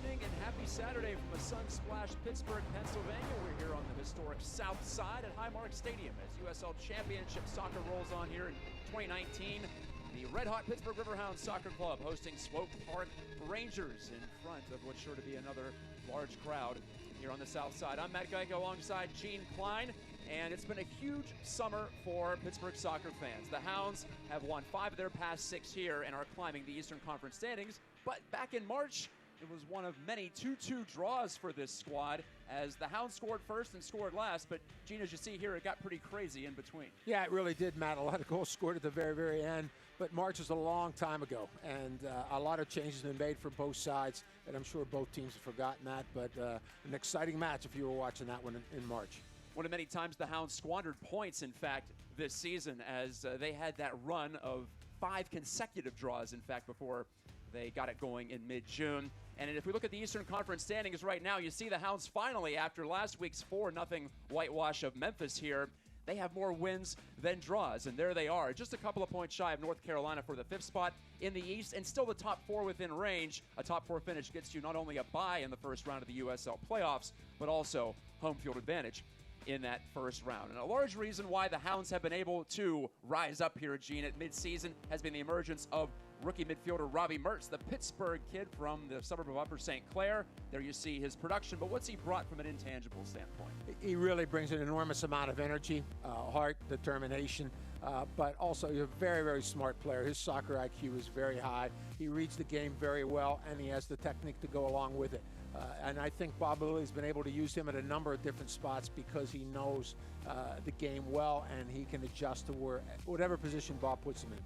evening and happy Saturday from a sun-splashed Pittsburgh, Pennsylvania. We're here on the historic South Side at Highmark Stadium as USL Championship Soccer rolls on here in 2019. The red-hot Pittsburgh Riverhounds Soccer Club hosting Swope Park Rangers in front of what's sure to be another large crowd here on the South Side. I'm Matt Geico alongside Gene Klein, and it's been a huge summer for Pittsburgh soccer fans. The Hounds have won 5 of their past 6 here and are climbing the Eastern Conference standings, but back in March, it was one of many 2-2 draws for this squad as the Hounds scored first and scored last. But, Gene, as you see here, it got pretty crazy in between. Yeah, it really did, Matt. A lot of goals scored at the very, very end. But March was a long time ago, and a lot of changes have been made for both sides, and I'm sure both teams have forgotten that. But an exciting match if you were watching that one in March. One of many times the Hounds squandered points, in fact, this season as they had that run of 5 consecutive draws, in fact, before they got it going in mid-June. And if we look at the Eastern Conference standings right now, you see the Hounds finally, after last week's 4-0 whitewash of Memphis here, they have more wins than draws. And there they are, just a couple of points shy of North Carolina for the 5th spot in the East, and still the top 4 within range. A top 4 finish gets you not only a bye in the first round of the USL playoffs, but also home field advantage in that first round. And a large reason why the Hounds have been able to rise up here, Gene, at midseason has been the emergence of rookie midfielder Robbie Mertz, the Pittsburgh kid from the suburb of Upper St. Clair. There you see his production, but what's he brought from an intangible standpoint? He really brings an enormous amount of energy, heart, determination, but also he's a very, very smart player. His soccer IQ is very high. He reads the game very well, and he has the technique to go along with it. And I think Bob Lilly's been able to use him at a number of different spots because he knows the game well, and he can adjust to whatever position Bob puts him in.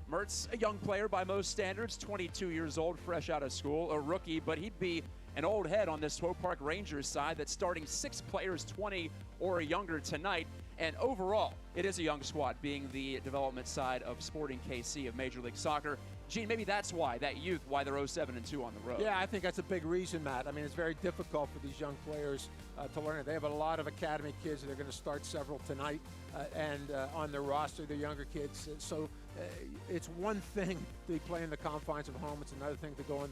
Mertz, a young player by most standards, 22 years old, fresh out of school, a rookie, but he'd be an old head on this Swope Park Rangers side that's starting 6 players 20 or younger tonight. And overall, it is a young squad, being the development side of Sporting KC of Major League Soccer. Gene, maybe that's why, that youth, why they're 0-7-2 on the road. Yeah, I think that's a big reason, Matt. I mean, it's very difficult for these young players to learn it. They have a lot of academy kids. They're going to start several tonight, and on their roster, they're younger kids. So it's one thing to play in the confines of home. It's another thing to go on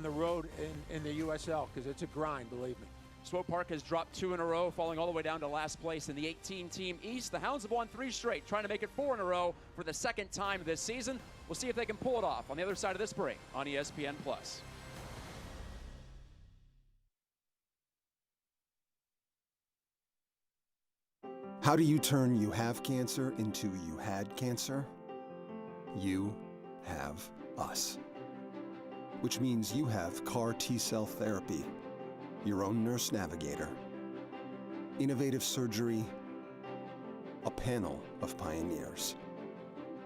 the road in the USL, because it's a grind, believe me. Swope Park has dropped 2 in a row, falling all the way down to last place in the 18-team East. The Hounds have won 3 straight, trying to make it 4 in a row for the 2nd time this season. We'll see if they can pull it off on the other side of this break on ESPN+. How do you turn you have cancer into you had cancer? You have us. Which means you have CAR T-cell therapy, your own nurse navigator, innovative surgery, a panel of pioneers.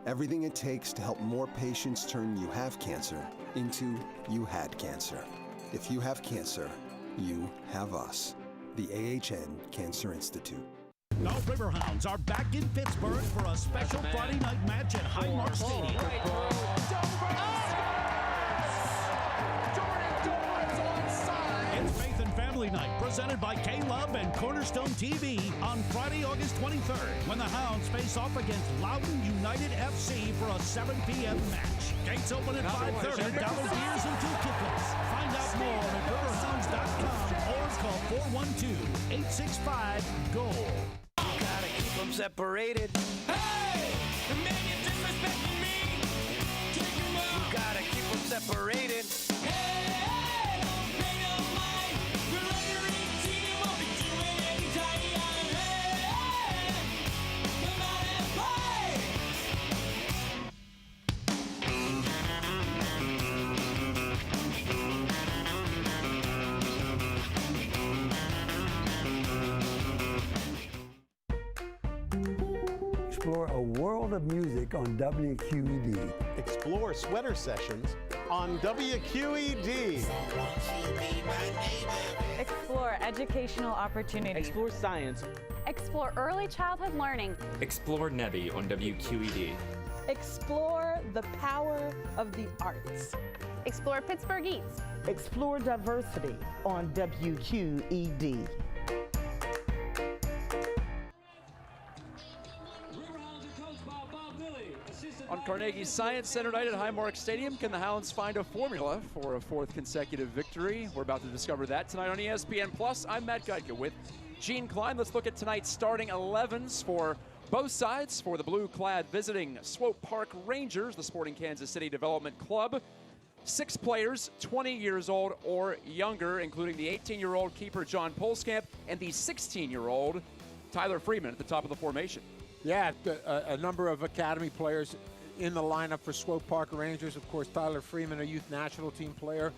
Everything it takes to help more patients turn you have cancer into you had cancer. If you have cancer, you have us. The AHN Cancer Institute. The Riverhounds are back in Pittsburgh for a special Friday night match at Highmark Stadium. It's Faith and Family Night, presented by K-Love and Cornerstone TV on Friday, August 23rd, when the Hounds face off against Loudoun United FC for a 7 p.m. match. Gates open at 5:30, double gears until kickoff. Find out more at riverhounds.com or call 412-865-GOAL. Gotta keep them separated. Hey! The man you disrespecting me. Take him out. You gotta keep them separated. Hey! Pay no mind. We're under 18. Won't be doing anytime. Hey! Come out and play. Explore a world of music on WQED. Explore sweater sessions on WQED. Explore educational opportunities. Explore science. Explore early childhood learning. Explore Nebby on WQED. Explore the power of the arts. Explore Pittsburgh Eats. Explore diversity on WQED. On Carnegie Science Center night at Highmark Stadium. Can the Hounds find a formula for a 4th consecutive victory? We're about to discover that tonight on ESPN+. I'm Matt Geitka with Gene Klein. Let's look at tonight's starting 11s for both sides. For the blue-clad visiting Swope Park Rangers, the Sporting Kansas City Development Club. 6 players, 20 years old or younger, including the 18-year-old keeper John Polskamp and the 16-year-old Tyler Freeman at the top of the formation. Yeah, a number of academy players in the lineup for Swope Park Rangers. Of course, Tyler Freeman, a youth national team player,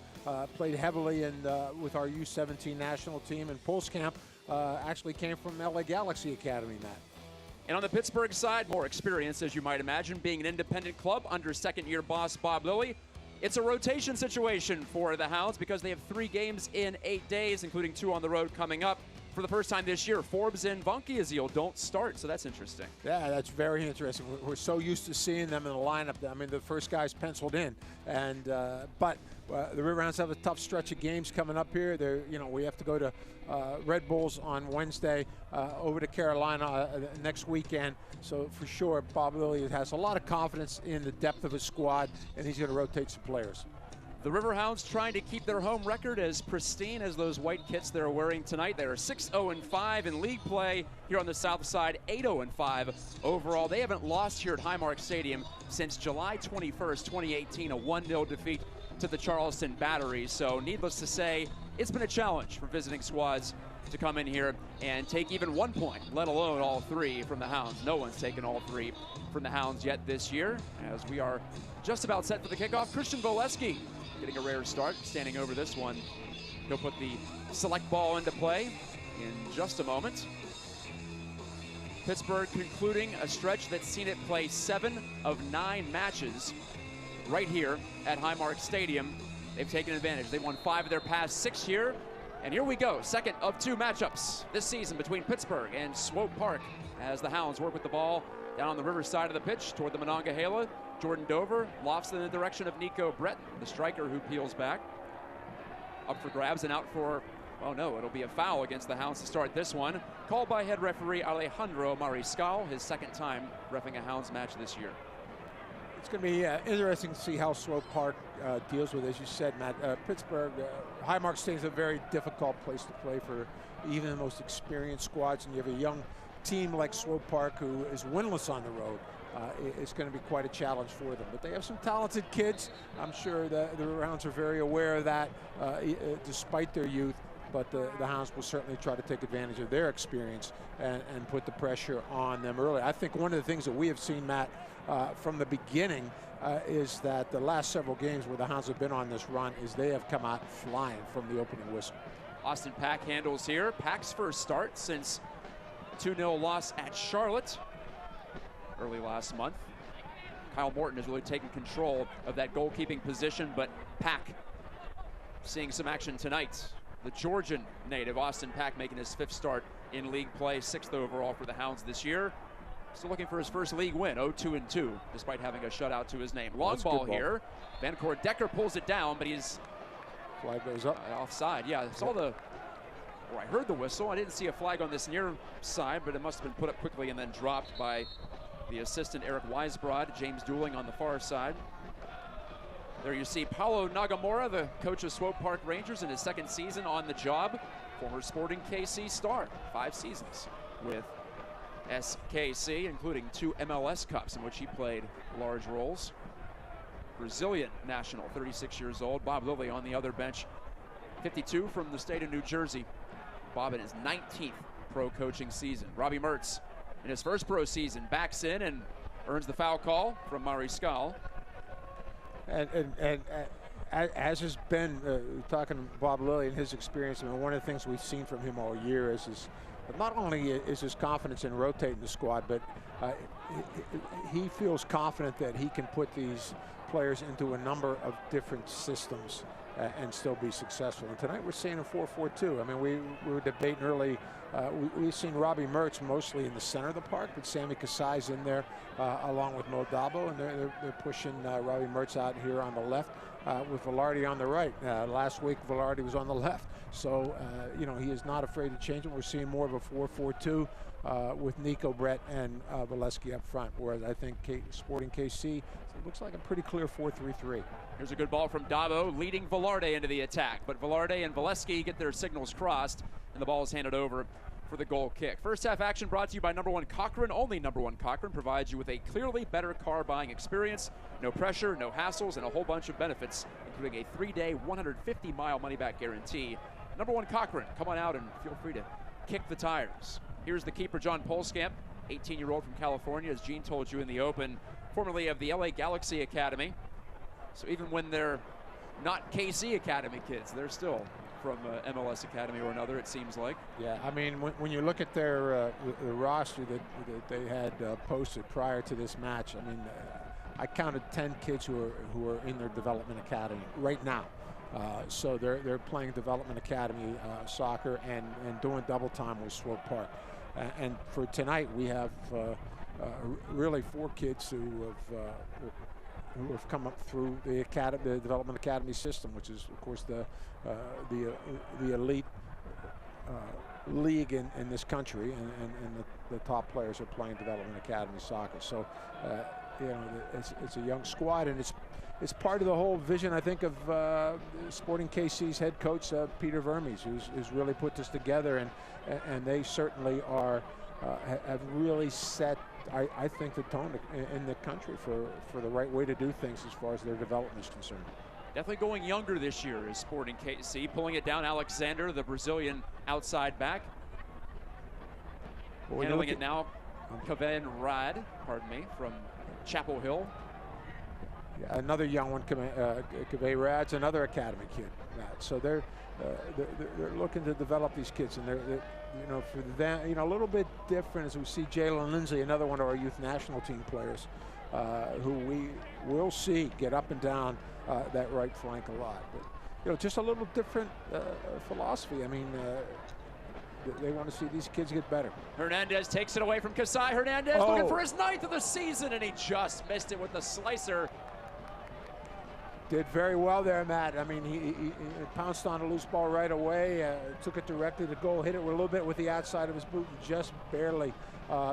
played heavily with our U17 national team. And Polskamp actually came from LA Galaxy Academy, Matt. And on the Pittsburgh side, more experience, as you might imagine, being an independent club under second-year boss Bob Lilly. It's a rotation situation for the Hounds because they have 3 games in 8 days, including 2 on the road coming up. For the first time this year, Forbes and Vonkiazil don't start, so that's interesting. Yeah, that's very interesting. We're so used to seeing them in the lineup. I mean, the first guy's penciled in, and but the Riverhounds have a tough stretch of games coming up here. We have to go to Red Bulls on Wednesday, over to Carolina next weekend. So for sure, Bob Lilly has a lot of confidence in the depth of his squad, and he's going to rotate some players. The Riverhounds trying to keep their home record as pristine as those white kits they're wearing tonight. They are 6-0-5 in league play here on the south side, 8-0-5 overall. They haven't lost here at Highmark Stadium since July 21st, 2018, a 1-0 defeat to the Charleston Battery. So needless to say, it's been a challenge for visiting squads to come in here and take even 1 point, let alone all 3 from the Hounds. No one's taken all 3 from the Hounds yet this year. As we are just about set for the kickoff, Christian Voleski getting a rare start, standing over this one. He'll put the select ball into play in just a moment. Pittsburgh concluding a stretch that's seen it play 7 of 9 matches right here at Highmark Stadium. They've taken advantage. They won 5 of their past 6 here. And here we go, second of 2 matchups this season between Pittsburgh and Swope Park as the Hounds work with the ball down on the river side of the pitch toward the Monongahela. Jordan Dover lofts in the direction of Nico Breton, the striker who peels back. Up for grabs and out for, oh no, it'll be a foul against the Hounds to start this one. Called by head referee Alejandro Mariscal, his 2nd time reffing a Hounds match this year. It's going to be interesting to see how Swope Park deals with, as you said, Matt. Pittsburgh, Highmark Stadium is a very difficult place to play for even the most experienced squads, and you have a young team like Swope Park who is winless on the road. It's going to be quite a challenge for them. But they have some talented kids. I'm sure the Riverhounds are very aware of that, despite their youth. But the Hounds will certainly try to take advantage of their experience and put the pressure on them early. I think one of the things that we have seen, Matt, from the beginning is that the last several games where the Hounds have been on this run is they have come out flying from the opening whistle. Austin Pack handles here. Pack's first start since a 2-0 loss at Charlotte early last month. Kyle Morton has really taken control of that goalkeeping position, but Pack seeing some action tonight. The Georgian native, Austin Pack, making his 5th start in league play, 6th overall for the Hounds this year. Still looking for his first league win, 0-2-2, despite having a shutout to his name. Long ball here. Vancourt Decker pulls it down, but he's flag goes up. Offside. Yeah, I heard the whistle. I didn't see a flag on this near side, but it must have been put up quickly and then dropped by the assistant Eric Weisbrod. James Dooling on the far side. There you see Paulo Nagamura, the coach of Swope Park Rangers in his 2nd season on the job. Former Sporting KC star, 5 seasons with SKC, including 2 MLS Cups in which he played large roles. Brazilian national, 36 years old. Bob Lilly on the other bench, 52 from the state of New Jersey. Bob in his 19th pro coaching season. Robbie Mertz in his first pro season backs in and earns the foul call from Mariscal. And as has been talking to Bob Lilly and his experience, I mean, one of the things we've seen from him all year is not only is his confidence in rotating the squad, but he feels confident that he can put these players into a number of different systems and still be successful. And tonight we're seeing a 4-4-2. I mean, we were debating early. We've seen Robbie Mertz mostly in the center of the park, but Sammy Kasai's in there along with Mo Dabo, and they're pushing Robbie Mertz out here on the left with Velarde on the right. Last week Velarde was on the left, so he is not afraid to change it. We're seeing more of a 4-4-2. with Nico, Brett, and Valesky up front, whereas I think Sporting KC, it looks like a pretty clear 4-3-3. Here's a good ball from Dabo, leading Velarde into the attack, but Velarde and Valesky get their signals crossed, and the ball is handed over for the goal kick. First half action brought to you by number one Cochrane. Only number one Cochrane provides you with a clearly better car buying experience. No pressure, no hassles, and a whole bunch of benefits, including a 3-day, 150-mile money-back guarantee. Number one Cochrane, come on out and feel free to kick the tires. Here's the keeper, John Polskamp, 18-year-old from California, as Gene told you in the open, formerly of the LA Galaxy Academy. So even when they're not KC Academy kids, they're still from MLS Academy or another, it seems like. Yeah, I mean, when you look at their the roster that they had posted prior to this match, I mean, I counted 10 kids who are in their development academy right now. So they're playing development academy soccer and doing double time with Swope Park. And for tonight, we have really 4 kids who have come up through the development academy system, which is of course the elite league in this country, and the top players are playing development academy soccer. So you know, it's a young squad, and it's part of the whole vision, I think, of Sporting KC's head coach Peter Vermes, who's really put this together, and they certainly are have really set, I think, the tone in the country for the right way to do things as far as their development is concerned. Definitely going younger this year is Sporting KC. Pulling it down, Alexander, the Brazilian outside back. Well, handling it now, Kaven Rad, pardon me, from Chapel Hill. Yeah, another young one, Kaven Rad's another academy kid. So they're looking to develop these kids, and they're you know, for them, you know, a little bit different as we see Jalen Lindsay, another one of our youth national team players, who we will see get up and down that right flank a lot. But you know, just a little different philosophy. I mean, they want to see these kids get better. Hernandez takes it away from Kasai. Hernandez looking for his 9th of the season, and he just missed it with the slicer. Did very well there, Matt. I mean, he pounced on a loose ball right away, took it directly to goal, hit it a little bit with the outside of his boot, and just barely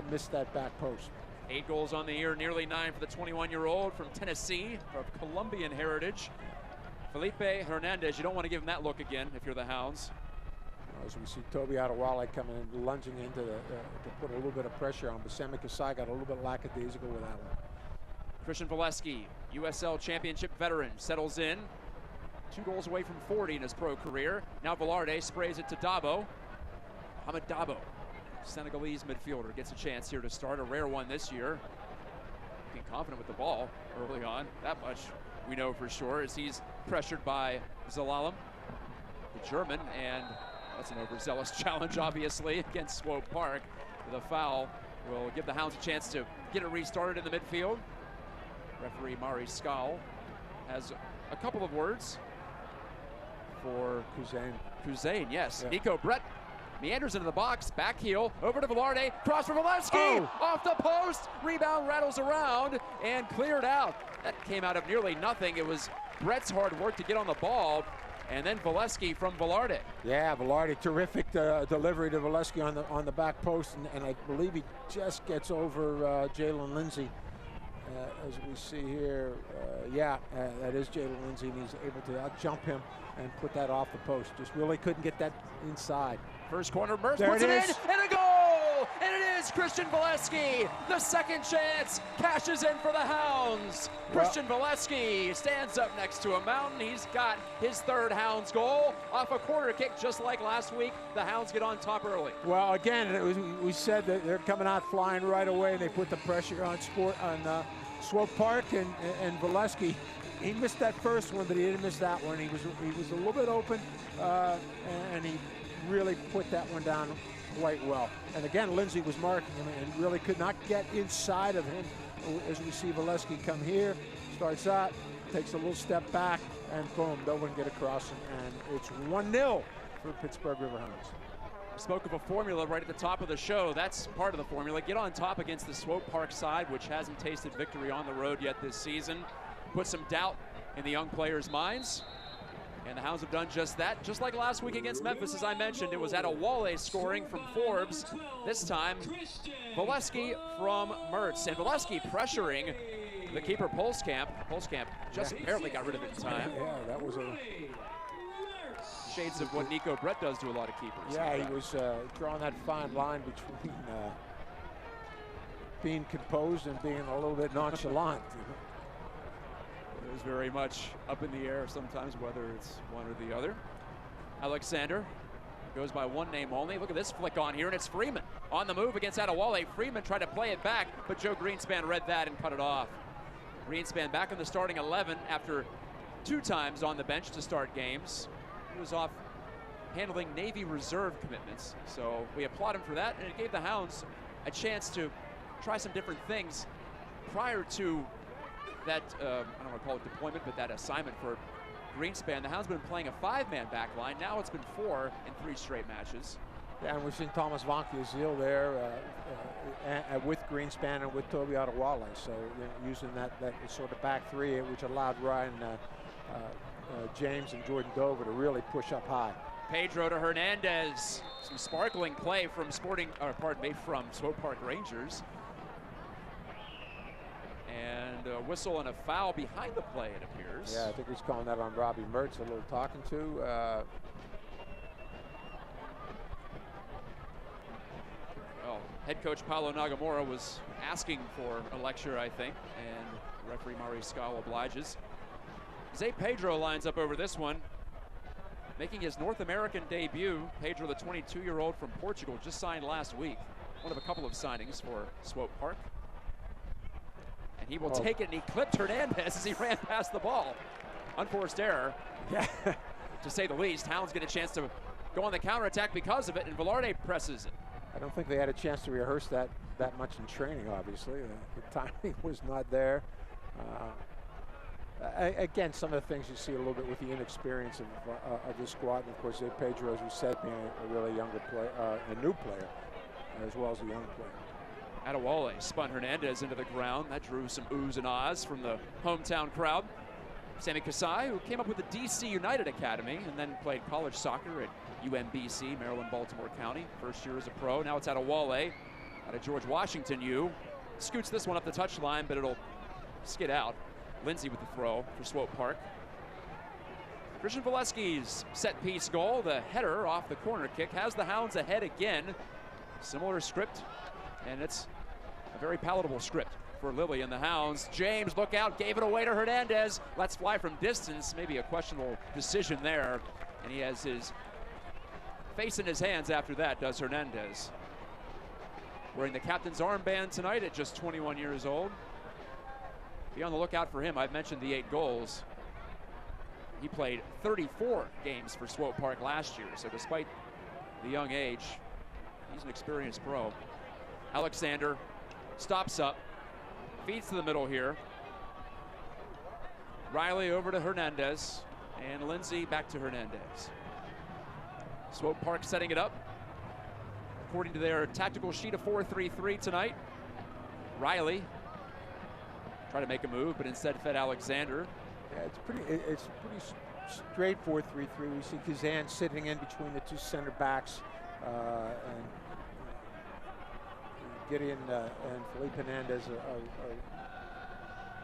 missed that back post. 8 goals on the year, nearly 9 for the 21-year-old from Tennessee, of Colombian heritage. Felipe Hernandez, you don't want to give him that look again if you're the Hounds. As we see Toby Adewale coming in, lunging into to put a little bit of pressure on, but Sammy Kasai got a little bit lackadaisical with that one. Christian Valesky, USL Championship veteran, settles in. 2 goals away from 40 in his pro career. Now Velarde sprays it to Dabo. Mohamed Dabo, Senegalese midfielder, gets a chance here to start. A rare one this year. Being confident with the ball early on. That much we know for sure, as he's pressured by Zelalem, the German, and that's an overzealous challenge, obviously, against Swope Park. The foul will give the Hounds a chance to get it restarted in the midfield. Referee Mari Skal has a couple of words for Kuzain, yes. Yeah. Nico Brett meanders into the box, back heel, over to Velarde, cross for Valesky, off the post, rebound rattles around, and cleared out. That came out of nearly nothing. It was Brett's hard work to get on the ball, and then Valesky from Velarde. Yeah, Velarde, terrific delivery to Valesky on the back post, and I believe he just gets over Jalen Lindsay. As we see here, that is Jalen Lindsay, and he's able to jump him and put that off the post. Just really couldn't get that inside. First corner burst, puts it in, and a goal! And it is Christian Valesky. The second chance cashes in for the Hounds. Christian Valesky stands up next to a mountain. He's got his 3rd Hounds goal off a corner kick, just like last week. The Hounds get on top early. Well, again, we said that they're coming out flying right away, and they put the pressure on Swope Park, and Valesky. He missed that first one, but he didn't miss that one. He was a little bit open, and he really put that one down quite well. And again, Lindsay was marking him and really could not get inside of him. As we see Valesky come here, starts out, takes a little step back, and boom, no one get across him. And it's 1-0 for Pittsburgh Riverhounds. Spoke of a formula right at the top of the show. That's part of the formula. Get on top against the Swope Park side, which hasn't tasted victory on the road yet this season. Put some doubt in the young players' minds. And the Hounds have done just that. Just like last week against Memphis, as I mentioned, it was Adewale scoring from Forbes. This time, Valesky from Mertz. And Valesky pressuring the keeper, Polskamp. Polskamp just barely got rid of it in time. Yeah, that was a... Shades of what Nico Brett does to a lot of keepers. Yeah, he was drawing that fine line between being composed and being a little bit nonchalant. It was very much up in the air sometimes, whether it's one or the other. Alexander goes by one name only. Look at this flick on here, and it's Freeman on the move against Adewale. Freeman tried to play it back, but Joe Greenspan read that and cut it off. Greenspan back in the starting 11 after 2 times on the bench to start games. He was off handling Navy Reserve commitments, so we applaud him for that, and it gave the Hounds a chance to try some different things prior to that, I don't want to call it deployment, but that assignment for Greenspan. The Hounds have been playing a 5-man back line. Now it's been 4 in 3 straight matches. Yeah, and we've seen Thomas Vankiazil there with Greenspan and with Toby Adewale. So using that sort of back 3, which allowed Ryan James and Jordan Dover to really push up high. Pedro to Hernandez. Some sparkling play from from Swope Park Rangers. And a whistle and a foul behind the play, it appears. Yeah, I think he's calling that on Robbie Mertz, a little talking to. Well, head coach Paulo Nagamura was asking for a lecture, I think, and referee Mariscal obliges. Zé Pedro lines up over this one. Making his North American debut, Pedro, the 22-year-old from Portugal, just signed last week. One of a couple of signings for Swope Park. And he will take it, and he clipped Hernandez as he ran past the ball. Unforced error, yeah, to say the least. Hounds get a chance to go on the counterattack because of it, and Velarde presses it. I don't think they had a chance to rehearse that much in training, obviously. The timing was not there. Again, some of the things you see a little bit with the inexperience of this squad, and of course, Zé Pedro, as we said, being a really younger player, a new player, as well as a young player. Adewale spun Hernandez into the ground. That drew some oohs and ahs from the hometown crowd. Sammy Kasai, who came up with the DC United Academy and then played college soccer at UMBC, Maryland, Baltimore County. First year as a pro. Now it's Adewale out of George Washington U. Scoots this one up the touchline, but it'll skid out. Lindsay with the throw for Swope Park. Christian Valesky's set-piece goal, the header off the corner kick, has the Hounds ahead again. Similar script, and it's a very palatable script for Lilly and the Hounds. James, look out, gave it away to Hernandez. Let's fly from distance. Maybe a questionable decision there. And he has his face in his hands after that, does Hernandez. Wearing the captain's armband tonight at just 21 years old. Be on the lookout for him. I've mentioned the 8 goals. He played 34 games for Swope Park last year, so despite the young age, he's an experienced pro. Alexander stops up, feeds to the middle here. Riley over to Hernandez, and Lindsay back to Hernandez. Swope Park setting it up. According to their tactical sheet of 4-3-3 tonight, Riley tried to make a move, but instead fed Alexander. Yeah, it's pretty straight 4-3-3. We see Kazan sitting in between the 2 center backs, and Gideon and Felipe Hernandez are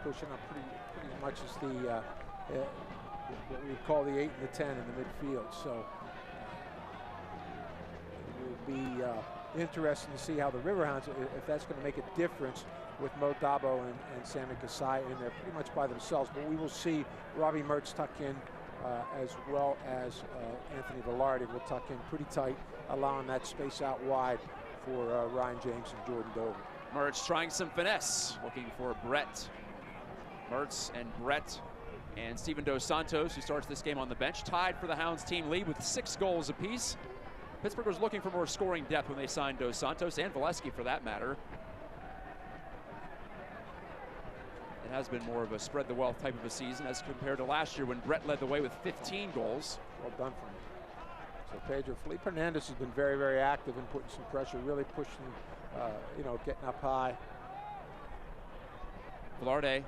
pushing up pretty much as the what we would call the 8 and the 10 in the midfield. So it will be interesting to see how the Riverhounds, if that's going to make a difference with Mo Dabo and Sammy Kasai in there pretty much by themselves. But we will see Robbie Mertz tuck in as well as Anthony Velarde will tuck in pretty tight, allowing that space out wide for Ryan James and Jordan Dover. Mertz trying some finesse, looking for Brett. Mertz and Brett and Steven Dos Santos, who starts this game on the bench, tied for the Hounds team lead with 6 goals apiece. Pittsburgh was looking for more scoring depth when they signed Dos Santos and Valesky for that matter. It has been more of a spread the wealth type of a season as compared to last year when Brett led the way with 15 goals. Well done for him. So Pedro, Felipe Hernandez has been very, very active in putting some pressure, really pushing, getting up high. Velarde,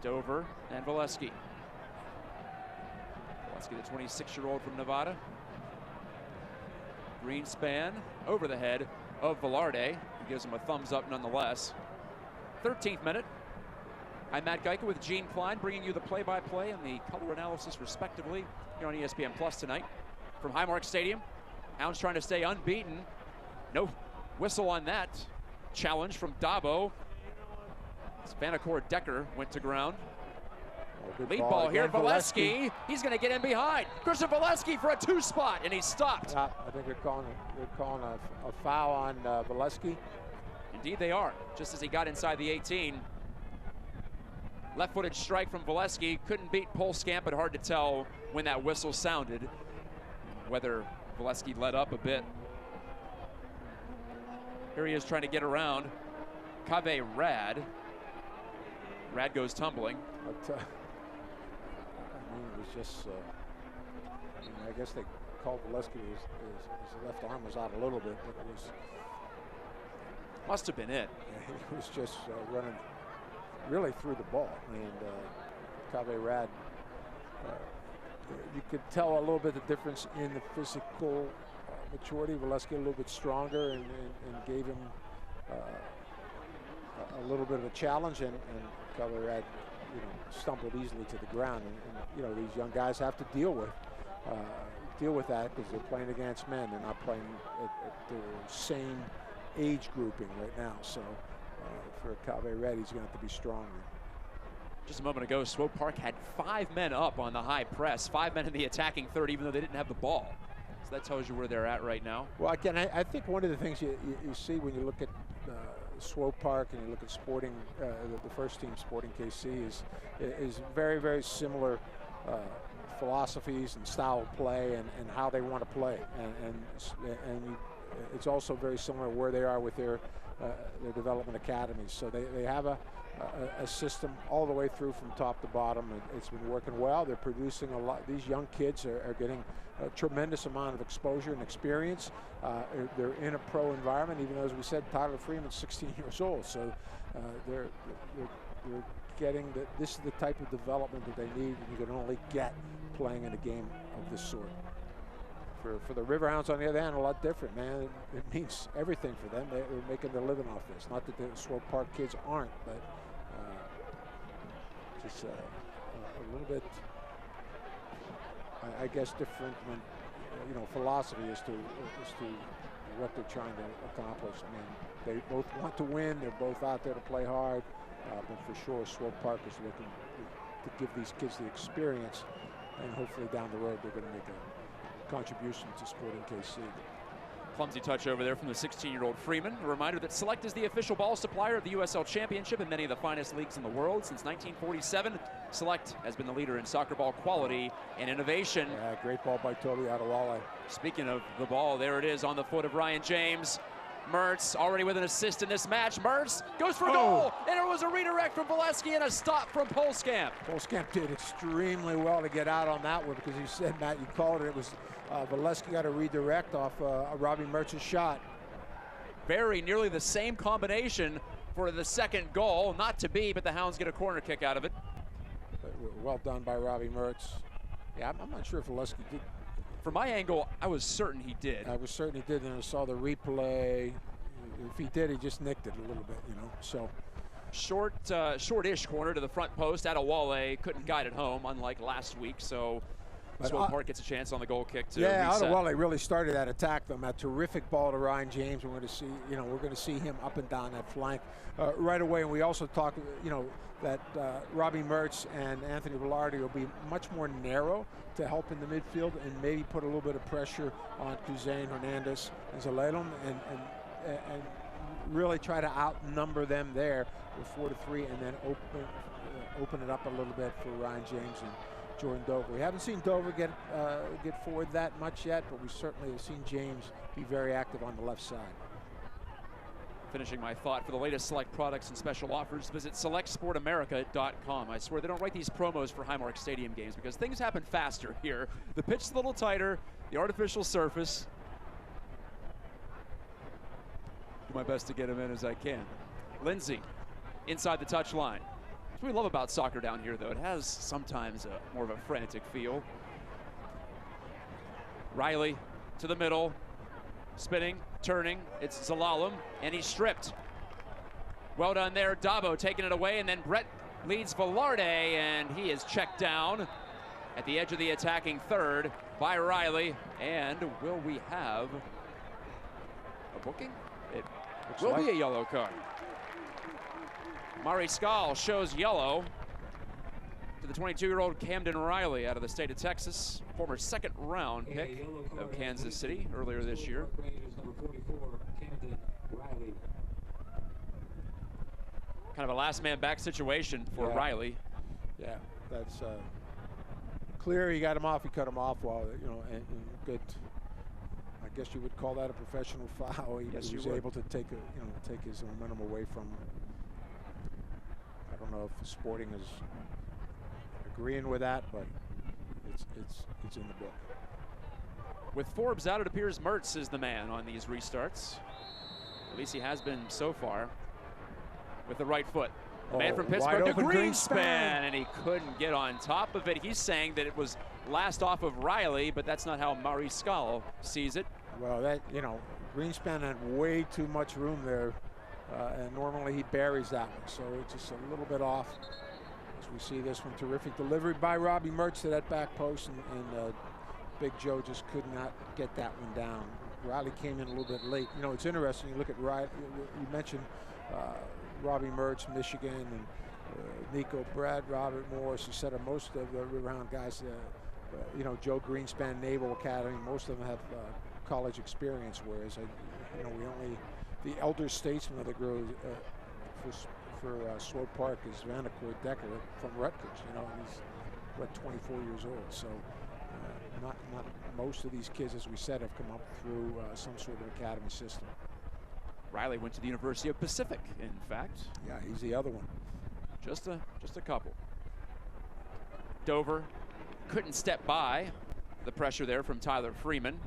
Dover, and Valesky. Valesky, the 26-year-old from Nevada. Greenspan over the head of Velarde. He gives him a thumbs up nonetheless. 13th minute. I'm Matt Geica with Gene Klein, bringing you the play-by-play and the color analysis respectively here on ESPN Plus tonight from Highmark Stadium. Hounds trying to stay unbeaten. No whistle on that challenge from Dabo. Vanacore Decker went to ground. Lead ball here, Valesky. He's going to get in behind. Christian Valesky for a 2-spot, and he's stopped. I think they're calling a foul on Valesky. Indeed they are, just as he got inside the 18. Left-footed strike from Valesky. Couldn't beat Polskamp, but hard to tell when that whistle sounded whether Valesky let up a bit. Here he is trying to get around. Kave Rad. Rad goes tumbling. But, I mean, it was just, I guess they called Valesky, his left arm was out a little bit, but it was. Must have been it. Yeah, he was just running really through the ball. And Kave Rad, you could tell a little bit the difference in the physical maturity. Valesky a little bit stronger and gave him a little bit of a challenge, and Kave Rad, stumbled easily to the ground. And these young guys have to deal with that because they're playing against men. They're not playing at the same age grouping right now. So for Kave Rad, he's going to have to be stronger. Just a moment ago, Swope Park had 5 men up on the high press, 5 men in the attacking third, even though they didn't have the ball. So that tells you where they're at right now. Well, again, I think one of the things you see when you look at Swope Park and you look at Sporting, the first team Sporting KC is very, very similar philosophies and style of play and how they want to play, and it's also very similar where they are with their development academies. So they have a system all the way through from top to bottom, and it's been working well. They're producing a lot. These young kids are getting a tremendous amount of exposure and experience. They're in a pro environment, even though, as we said, Tyler Freeman's 16 years old. So they're getting this is the type of development that they need, and you can only get playing in a game of this sort. For the Riverhounds, on the other hand, a lot different, man. It means everything for them. They're making their living off this. Not that the Swope Park kids aren't, but just a little bit, I guess, different when, philosophy as to what they're trying to accomplish. I mean, they both want to win. They're both out there to play hard, but for sure, Swope Park is looking to give these kids the experience, and hopefully down the road they're going to make a contribution to Sporting KC. Clumsy touch over there from the 16-year-old Freeman. A reminder that Select is the official ball supplier of the USL Championship and many of the finest leagues in the world. Since 1947, Select has been the leader in soccer ball quality and innovation. Yeah, great ball by Toby Adewale. Speaking of the ball, there it is on the foot of Ryan James. Mertz already with an assist in this match. Mertz goes for goal, and it was a redirect from Valesky and a stop from Polskamp. Polskamp did extremely well to get out on that one because you said, Matt, you called it. It was Valesky got a redirect off Robbie Mertz's shot. Very nearly the same combination for the second goal. Not to be, but the Hounds get a corner kick out of it. Well done by Robbie Mertz. Yeah, I'm not sure if Valesky did. From my angle, I was certain he did. I was certain he did, and I saw the replay. If he did, he just nicked it a little bit, So short-ish corner to the front post. Adewale couldn't guide it home, unlike last week. So Swope Park gets a chance on the goal kick to reset. Adewale really started that attack, though. A terrific ball to Ryan James. We're going to see, we're going to see him up and down that flank right away. And we also talked, that Robbie Mertz and Anthony Velarde will be much more narrow to help in the midfield and maybe put a little bit of pressure on Kuzain, Hernandez, and Zalelum, and really try to outnumber them there with 4-3, and then open it up a little bit for Ryan James and Jordan Dover. We haven't seen Dover get forward that much yet, but we certainly have seen James be very active on the left side. Finishing my thought, for the latest Select products and special offers, visit selectsportamerica.com. I swear they don't write these promos for Highmark Stadium games because things happen faster here. The pitch's a little tighter, the artificial surface. Do my best to get him in as I can. Lindsay, inside the touch line. That's what we love about soccer down here, though. It has sometimes more of a frantic feel. Riley to the middle, spinning, turning. It's Zalalem, and he's stripped. Well done there, Dabo taking it away, and then Brett leads Velarde, and he is checked down at the edge of the attacking third by Riley. And will we have a booking? It will be a yellow card. Mariscal shows yellow to the 22-year-old Camden Riley out of the state of Texas, former second-round pick of Kansas City earlier this year. Kind of a last man back situation for Riley. Yeah, that's clear. He got him off. He cut him off while, you know, and good. I guess you would call that a professional foul. He was able to take his momentum away from him. I don't know if Sporting is agreeing with that, but it's in the book. With Forbes out, it appears Mertz is the man on these restarts. At least he has been so far. With the right foot. The man from Pittsburgh, the Greenspan, and he couldn't get on top of it. He's saying that it was last off of Riley, but that's not how Mariscal sees it. Well, that, you know, Greenspan had way too much room there, and normally he buries that one, so it's just a little bit off. As we see this one, terrific delivery by Robbie Mertz to that back post, and Big Joe just could not get that one down. Riley came in a little bit late. You know, it's interesting, you look at Riley, you mentioned Robbie Mertz, Michigan, and Nico Brad, Robert Morris, etc. Most of the Riverhound guys, you know, Joe Greenspan, Naval Academy, most of them have college experience, whereas, you know, the elder statesman of the group for Swope Park is Vanacore Decker from Rutgers. You know, he's, what, 24 years old. So not most of these kids, as we said, have come up through some sort of academy system. Riley went to the University of Pacific, in fact. Yeah, he's the other one. Just a couple. Dover couldn't step by the pressure there from Tyler Freeman.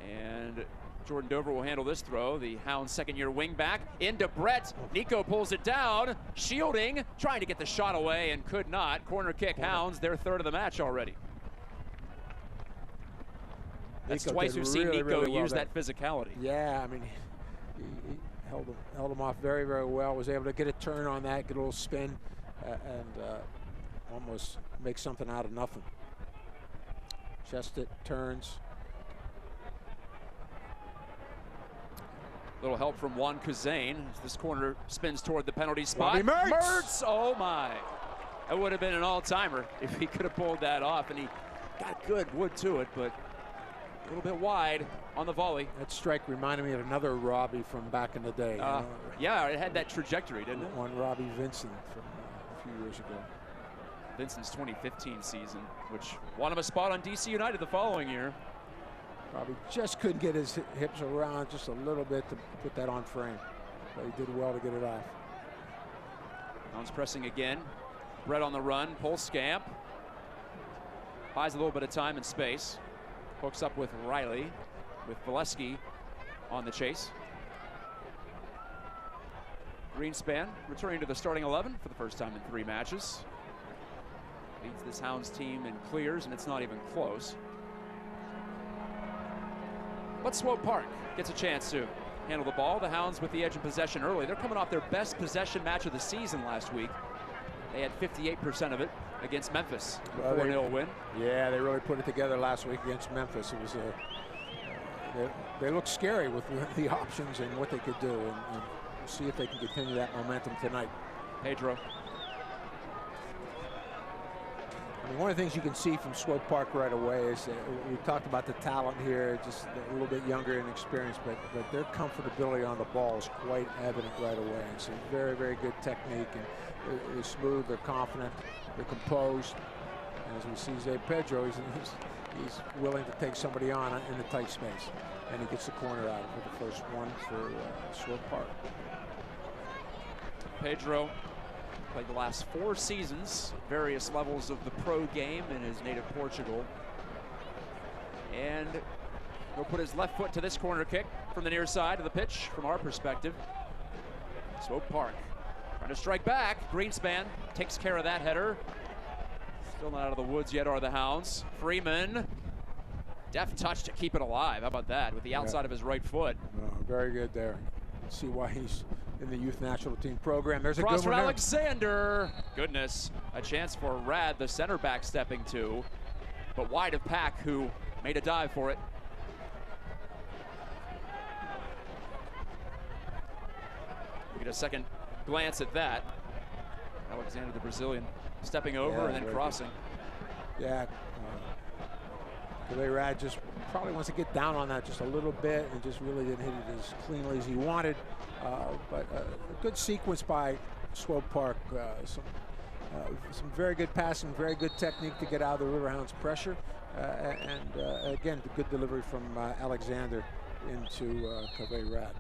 And Jordan Dover will handle this throw. The Hounds' second-year wingback into Brett. Nico pulls it down, shielding, trying to get the shot away and could not. Corner kick, Hounds, their third of the match already. That's twice we've seen Nico use that physicality. Yeah, I mean, he held him off very, very well. Was able to get a turn on that, get a little spin, and almost make something out of nothing. Chest it, turns. Little help from Juan Kazane as this corner spins toward the penalty spot. Mertz! Oh my. That would have been an all-timer if he could have pulled that off, and he got good wood to it, but a little bit wide on the volley. That strike reminded me of another Robbie from back in the day. Yeah, it had that trajectory, didn't it? One Robbie Vincent from a few years ago. Vincent's 2015 season, which won him a spot on DC United the following year. Probably just couldn't get his hips around just a little bit to put that on frame. But he did well to get it off. Hounds pressing again. Brett on the run, pulls Scamp. Buys a little bit of time and space. Hooks up with Riley, with Valesky on the chase. Greenspan returning to the starting 11 for the first time in 3 matches. Leads this Hounds team in clears, and it's not even close. But Swope Park gets a chance to handle the ball. The Hounds with the edge in possession early. They're coming off their best possession match of the season last week. They had 58% of it against Memphis, a 4-0 win. Yeah, they really put it together last week against Memphis. It was they look scary with the options and what they could do, and we'll see if they can continue that momentum tonight. Pedro. I mean, one of the things you can see from Swope Park right away is we talked about the talent here, just a little bit younger in experience, but their comfortability on the ball is quite evident right away. It's a very, very good technique, and they're smooth, they're confident, they're composed. And as we see Zay Pedro, he's willing to take somebody on in the tight space, and he gets the corner out for the first one for Swope Park. Pedro played the last 4 seasons, various levels of the pro game in his native Portugal. And he'll put his left foot to this corner kick from the near side of the pitch from our perspective. Swope Park trying to strike back. Greenspan takes care of that header. Still not out of the woods yet are the Hounds. Freeman, deft touch to keep it alive. How about that, with the outside of his right foot. Very good there. See why he's in the youth national team program. There's a cross good one for there. Alexander. Goodness, a chance for Rad, the center back, stepping to, but wide of Pack, who made a dive for it. We get a second glance at that. Alexander, the Brazilian, stepping over and then crossing. Good. Yeah. Rad just probably wants to get down on that just a little bit and just really didn't hit it as cleanly as he wanted. But a good sequence by Swope Park. Some very good passing, very good technique to get out of the Riverhounds' pressure. And again, the good delivery from Alexander into Rad.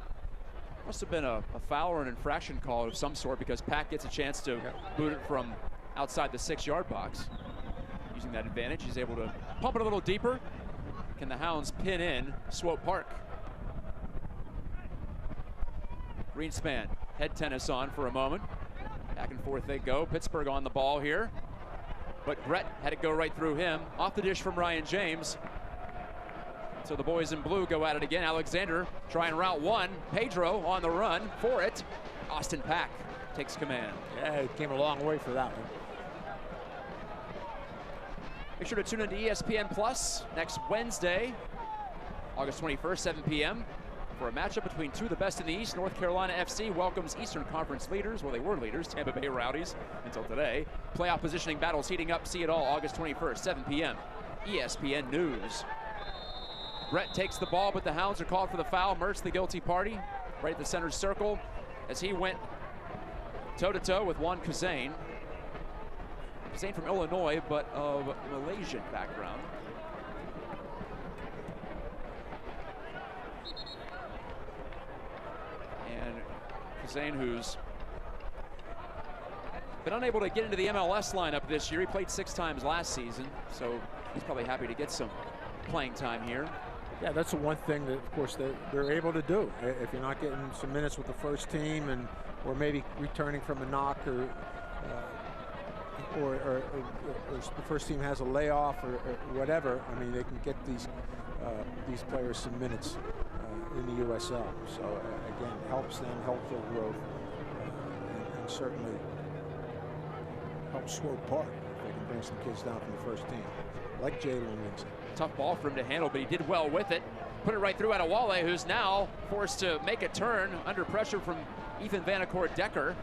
Must have been a foul or an infraction call of some sort, because Pack gets a chance to boot it from outside the 6-yard box. Using that advantage, he's able to pump it a little deeper. Can the Hounds pin in Swope Park? Greenspan, head tennis on for a moment. Back and forth they go. Pittsburgh on the ball here. But Brett had it go right through him. Off the dish from Ryan James. So the boys in blue go at it again. Alexander trying route one. Pedro on the run for it. Austin Pack takes command. Yeah, he came a long way for that one. Make sure to tune into ESPN Plus next Wednesday, August 21st, 7 p.m. for a matchup between two of the best in the East. North Carolina FC welcomes Eastern Conference leaders, well, they were leaders, Tampa Bay Rowdies until today. Playoff positioning battles heating up. See it all August 21st, 7 p.m. ESPN News. Brett takes the ball, but the Hounds are called for the foul. Mertz, the guilty party, right at the center circle as he went toe-to-toe with Juan Kazane. Kazane from Illinois, but of Malaysian background. And Kazane, who's been unable to get into the MLS lineup this year. He played 6 times last season, so he's probably happy to get some playing time here. Yeah, that's the one thing that, of course, they're able to do. If you're not getting some minutes with the first team, or maybe returning from a knock, or the first team has a layoff, or whatever, I mean, they can get these players some minutes in the USL. So again, helps them, helps their growth, and certainly helps Swope Park if they can bring some kids down from the first team, like Jalen Lindsay. Tough ball for him to handle, but he did well with it. Put it right through Adewale, who's now forced to make a turn under pressure from Ethan Vanacore Decker.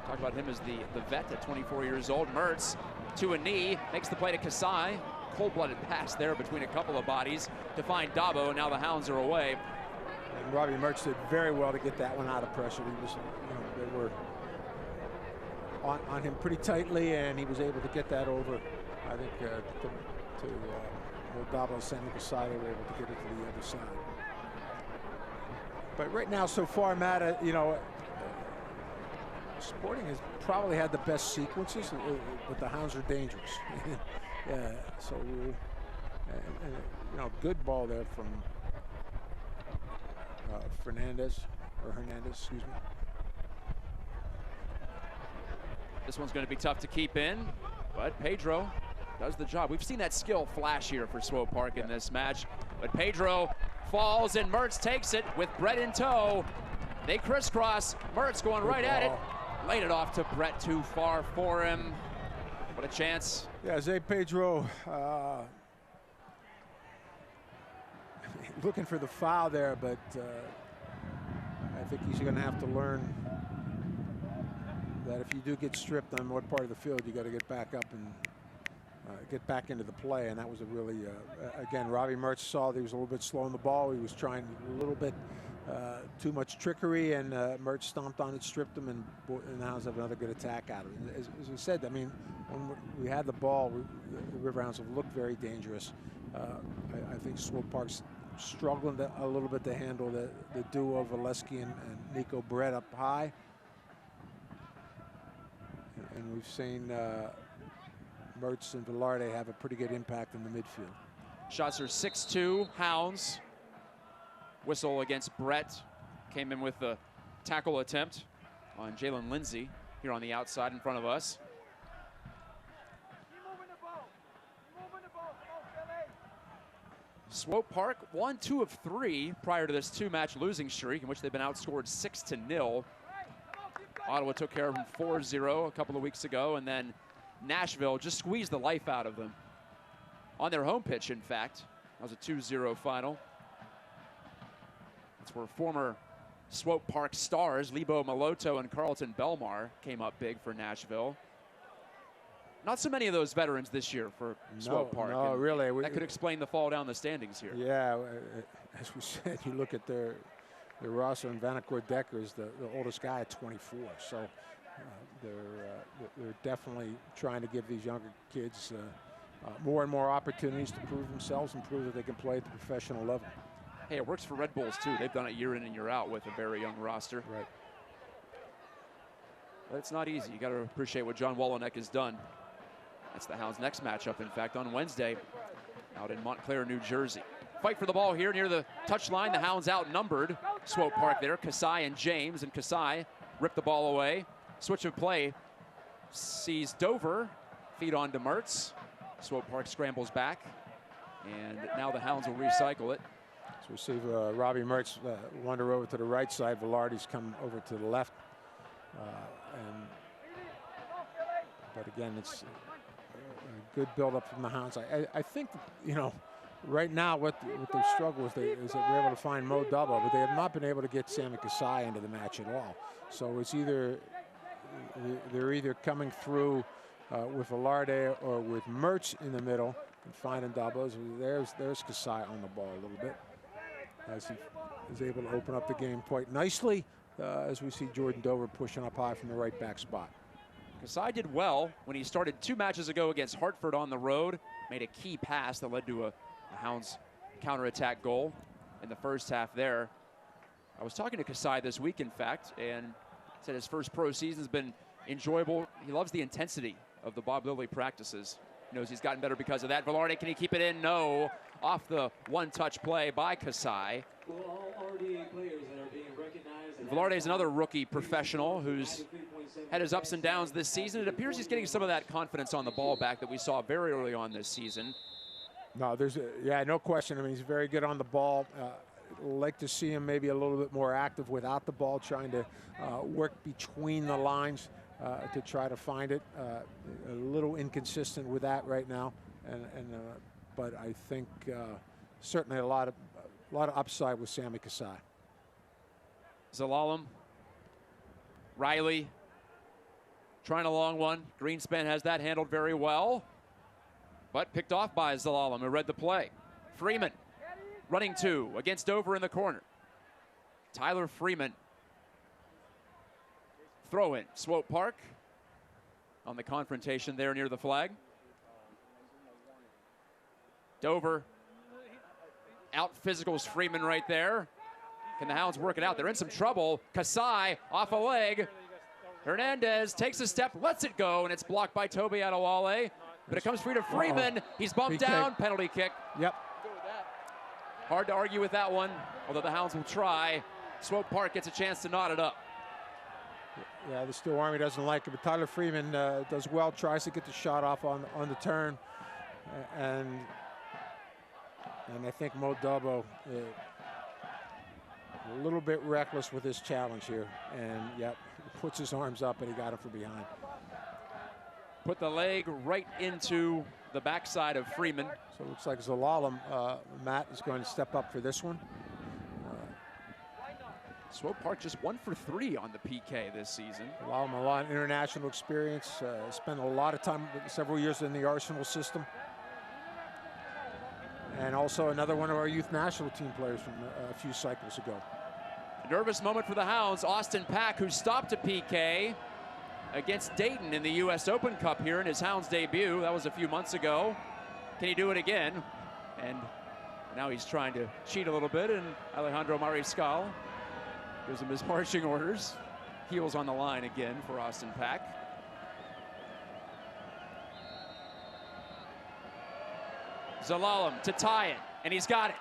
Talk about him as the vet at 24 years old. Mertz to a knee, makes the play to Kasai. Cold-blooded pass there between a couple of bodies to find Dabo, and now the Hounds are away. And Robbie Mertz did very well to get that one out of pressure. He was, they were on him pretty tightly, and he was able to get that over, I think, to Dabo sending Kasai. They were able to get it to the other side. But right now, so far, Matt, Sporting has probably had the best sequences, but the Hounds are dangerous. Yeah, so good ball there from Hernandez, excuse me. This one's going to be tough to keep in, but Pedro does the job. We've seen that skill flash here for Swope Park in this match, but Pedro falls and Mertz takes it with Brett in tow. They crisscross. Mertz going right at it. Laid it off to Brett, too far for him. What a chance. Yeah, Zay Pedro looking for the foul there, but I think he's going to have to learn that if you do get stripped on what part of the field, you got to get back up and get back into the play. And that was a really, again, Robbie Mertz saw that he was a little bit slow on the ball. He was trying a little bit too much trickery, and Mertz stomped on it, stripped him, and the Hounds have another good attack out of it. As we said, I mean, when we had the ball, the Riverhounds have looked very dangerous. I think Swope Park's struggling a little bit to handle the duo of Valesky and Nico Brett up high. And we've seen Mertz and Velarde have a pretty good impact in the midfield. Shots are 6-2 Hounds. Whistle against Brett. Came in with the tackle attempt on Jalen Lindsay here on the outside in front of us. Swope Park won 2 of 3 prior to this 2-match losing streak in which they've been outscored 6-0. Ottawa took care of them 4-0 a couple of weeks ago, and then Nashville just squeezed the life out of them on their home pitch, in fact. That was a 2-0 final. That's where former Swope Park stars Lebo Maloto and Carlton Belmar came up big for Nashville. Not so many of those veterans this year for Swope Park. No, really. That could explain the fall down the standings here. Yeah, as we said, you look at their roster, and Vanacore Decker is the oldest guy at 24. So they're definitely trying to give these younger kids more and more opportunities to prove themselves and prove that they can play at the professional level. Hey, it works for Red Bulls too. They've done it year in and year out with a very young roster. Right. But it's not easy. You got to appreciate what John Wolonek has done. That's the Hounds' next matchup, in fact, on Wednesday out in Montclair, New Jersey. Fight for the ball here near the touchline. The Hounds outnumbered Swope Park there. Kasai and James, and Kasai ripped the ball away. Switch of play sees Dover feed on to Mertz. Swope Park scrambles back, and now the Hounds will recycle it. So we see Robbie Mertz wander over to the right side. Velarde's come over to the left. But again, it's a good build-up from the Hounds. I think, you know, right now what they struggle with is that they're able to find Mo Dubbo, but they have not been able to get Sammy Kasai into the match at all. So it's either they're either coming through with Velarde or with Mertz in the middle and finding Dubbo. There's Kasai on the ball a little bit, as he is able to open up the game quite nicely, as we see Jordan Dover pushing up high from the right back spot. Kasai did well when he started 2 matches ago against Hartford on the road. Made a key pass that led to a Hounds counterattack goal in the first half there. I was talking to Kasai this week, in fact, and said his first pro season has been enjoyable. He loves the intensity of the Bob Lilly practices. He knows he's gotten better because of that. Velarde, can he keep it in? No. Off the one-touch play by Kasai. Velarde is another rookie professional who's had his ups and downs this season. It appears he's getting some of that confidence on the ball back that we saw very early on this season. No, no question. I mean, he's very good on the ball. Like to see him maybe a little bit more active without the ball, trying to work between the lines to try to find it. A little inconsistent with that right now, but I think certainly a lot of upside with Sammy Kasai. Zalalem, Riley, trying a long one. Greenspan has that handled very well, but picked off by Zalalem, who read the play. Freeman running 2 against Dover in the corner. Tyler Freeman. Throw in. Swope Park on the confrontation there near the flag. Dover out physicals Freeman right there. Can the Hounds work it out? They're in some trouble. Kasai off a leg. Hernandez takes a step, lets it go, and it's blocked by Toby Adewale. But it comes free to Freeman. He's bumped down. Penalty kick. Yep. Hard to argue with that one, although the Hounds will try. Swope Park gets a chance to knot it up. Yeah, the Steel Army doesn't like it, but Tyler Freeman does well, tries to get the shot off on the turn. And I think Mo Dubbo a little bit reckless with his challenge here. And, yep, puts his arms up, and he got it from behind. Put the leg right into the backside of Freeman. So it looks like Zalalem, Matt, is going to step up for this one. Swope Park just 1 for 3 on the PK this season. Zalalem, a lot of international experience, spent a lot of time, several years in the Arsenal system. And also another one of our youth national team players from a few cycles ago. A nervous moment for the Hounds. Austin Pack, who stopped a PK against Dayton in the U.S. Open Cup here in his Hounds debut. That was a few months ago. Can he do it again? And now he's trying to cheat a little bit, and Alejandro Mariscal gives him his marching orders. Heels on the line again for Austin Pack. Zalalem to tie it, and he's got it.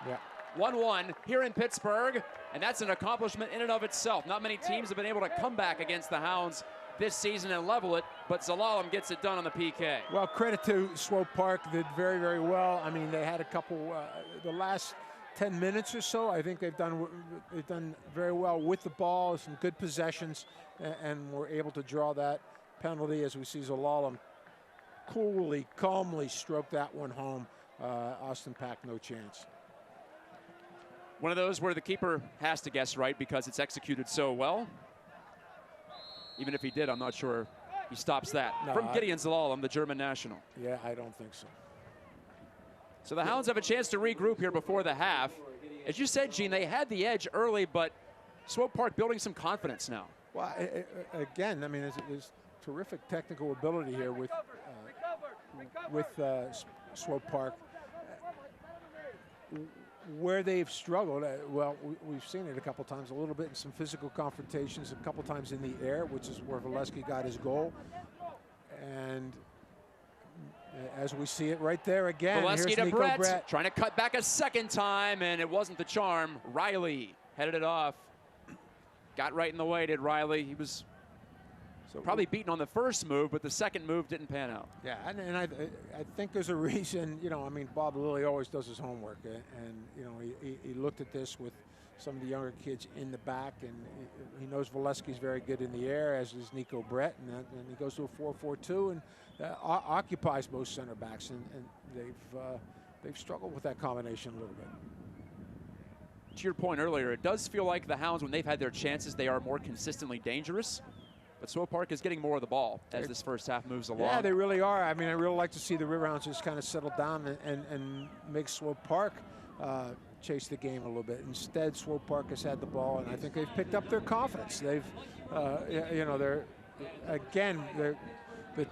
1-1 here in Pittsburgh, and that's an accomplishment in and of itself. Not many teams have been able to come back against the Hounds this season and level it, but Zelalem gets it done on the PK. Well, credit to Swope Park, did very, very well. I mean, they had a couple, the last 10 minutes or so, I think they've done very well with the ball, some good possessions, and were able to draw that penalty as we see Zelalem coolly, calmly stroke that one home. Austin Pack, no chance. One of those where the keeper has to guess right because it's executed so well. Even if he did, I'm not sure he stops that. No, From Gideon Zelalem, the German national. Yeah, I don't think so. So the Hounds have a chance to regroup here before the half. As you said, Gene, they had the edge early, but Swope Park building some confidence now. Well, again, I mean, there's terrific technical ability here with Swope Park. Where they've struggled, well, we've seen it a couple times, a little bit in some physical confrontations, a couple times in the air, which is where Valesky got his goal. And as we see it right there again, Valesky here's to Brett, trying to cut back a second time, and it wasn't the charm. Riley headed it off. Got right in the way, did Riley. He was probably beaten on the first move, but the second move didn't pan out. Yeah, and I think there's a reason, you know, I mean, Bob Lilly always does his homework, and you know, he looked at this with some of the younger kids in the back, and he knows Valesky's very good in the air, as is Nico Brett, and he goes to a 4-4-2 and occupies both center backs, and they've struggled with that combination a little bit. To your point earlier, it does feel like the Hounds, when they've had their chances, they are more consistently dangerous. But Swope Park is getting more of the ball as this first half moves along. Yeah, they really are. I mean, I really like to see the Riverhounds just kind of settle down and make Swope Park chase the game a little bit. Instead, Swope Park has had the ball, and I think they've picked up their confidence. They've, you know, the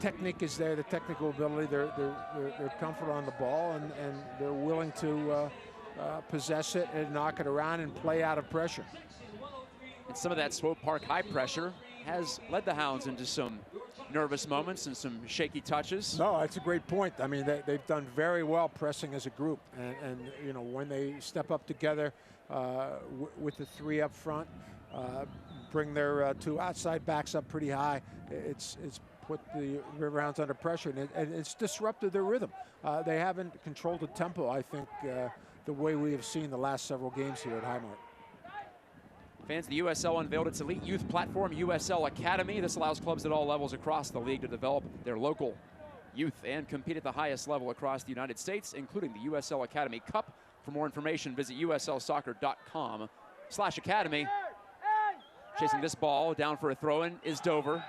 technique is there, the technical ability. They're comfortable on the ball, and they're willing to possess it and knock it around and play out of pressure. And some of that Swope Park high pressure has led the Hounds into some nervous moments and some shaky touches. No, that's a great point. I mean, they've done very well pressing as a group, and you know, when they step up together with the three up front, bring their two outside backs up pretty high, it's put the Riverhounds under pressure, and it's disrupted their rhythm. They haven't controlled the tempo, I think, the way we have seen the last several games here at Highmark. Fans, the USL unveiled its elite youth platform, USL Academy. This allows clubs at all levels across the league to develop their local youth and compete at the highest level across the United States, including the USL Academy Cup. For more information, visit uslsoccer.com/academy. Chasing this ball down for a throw-in is Dover.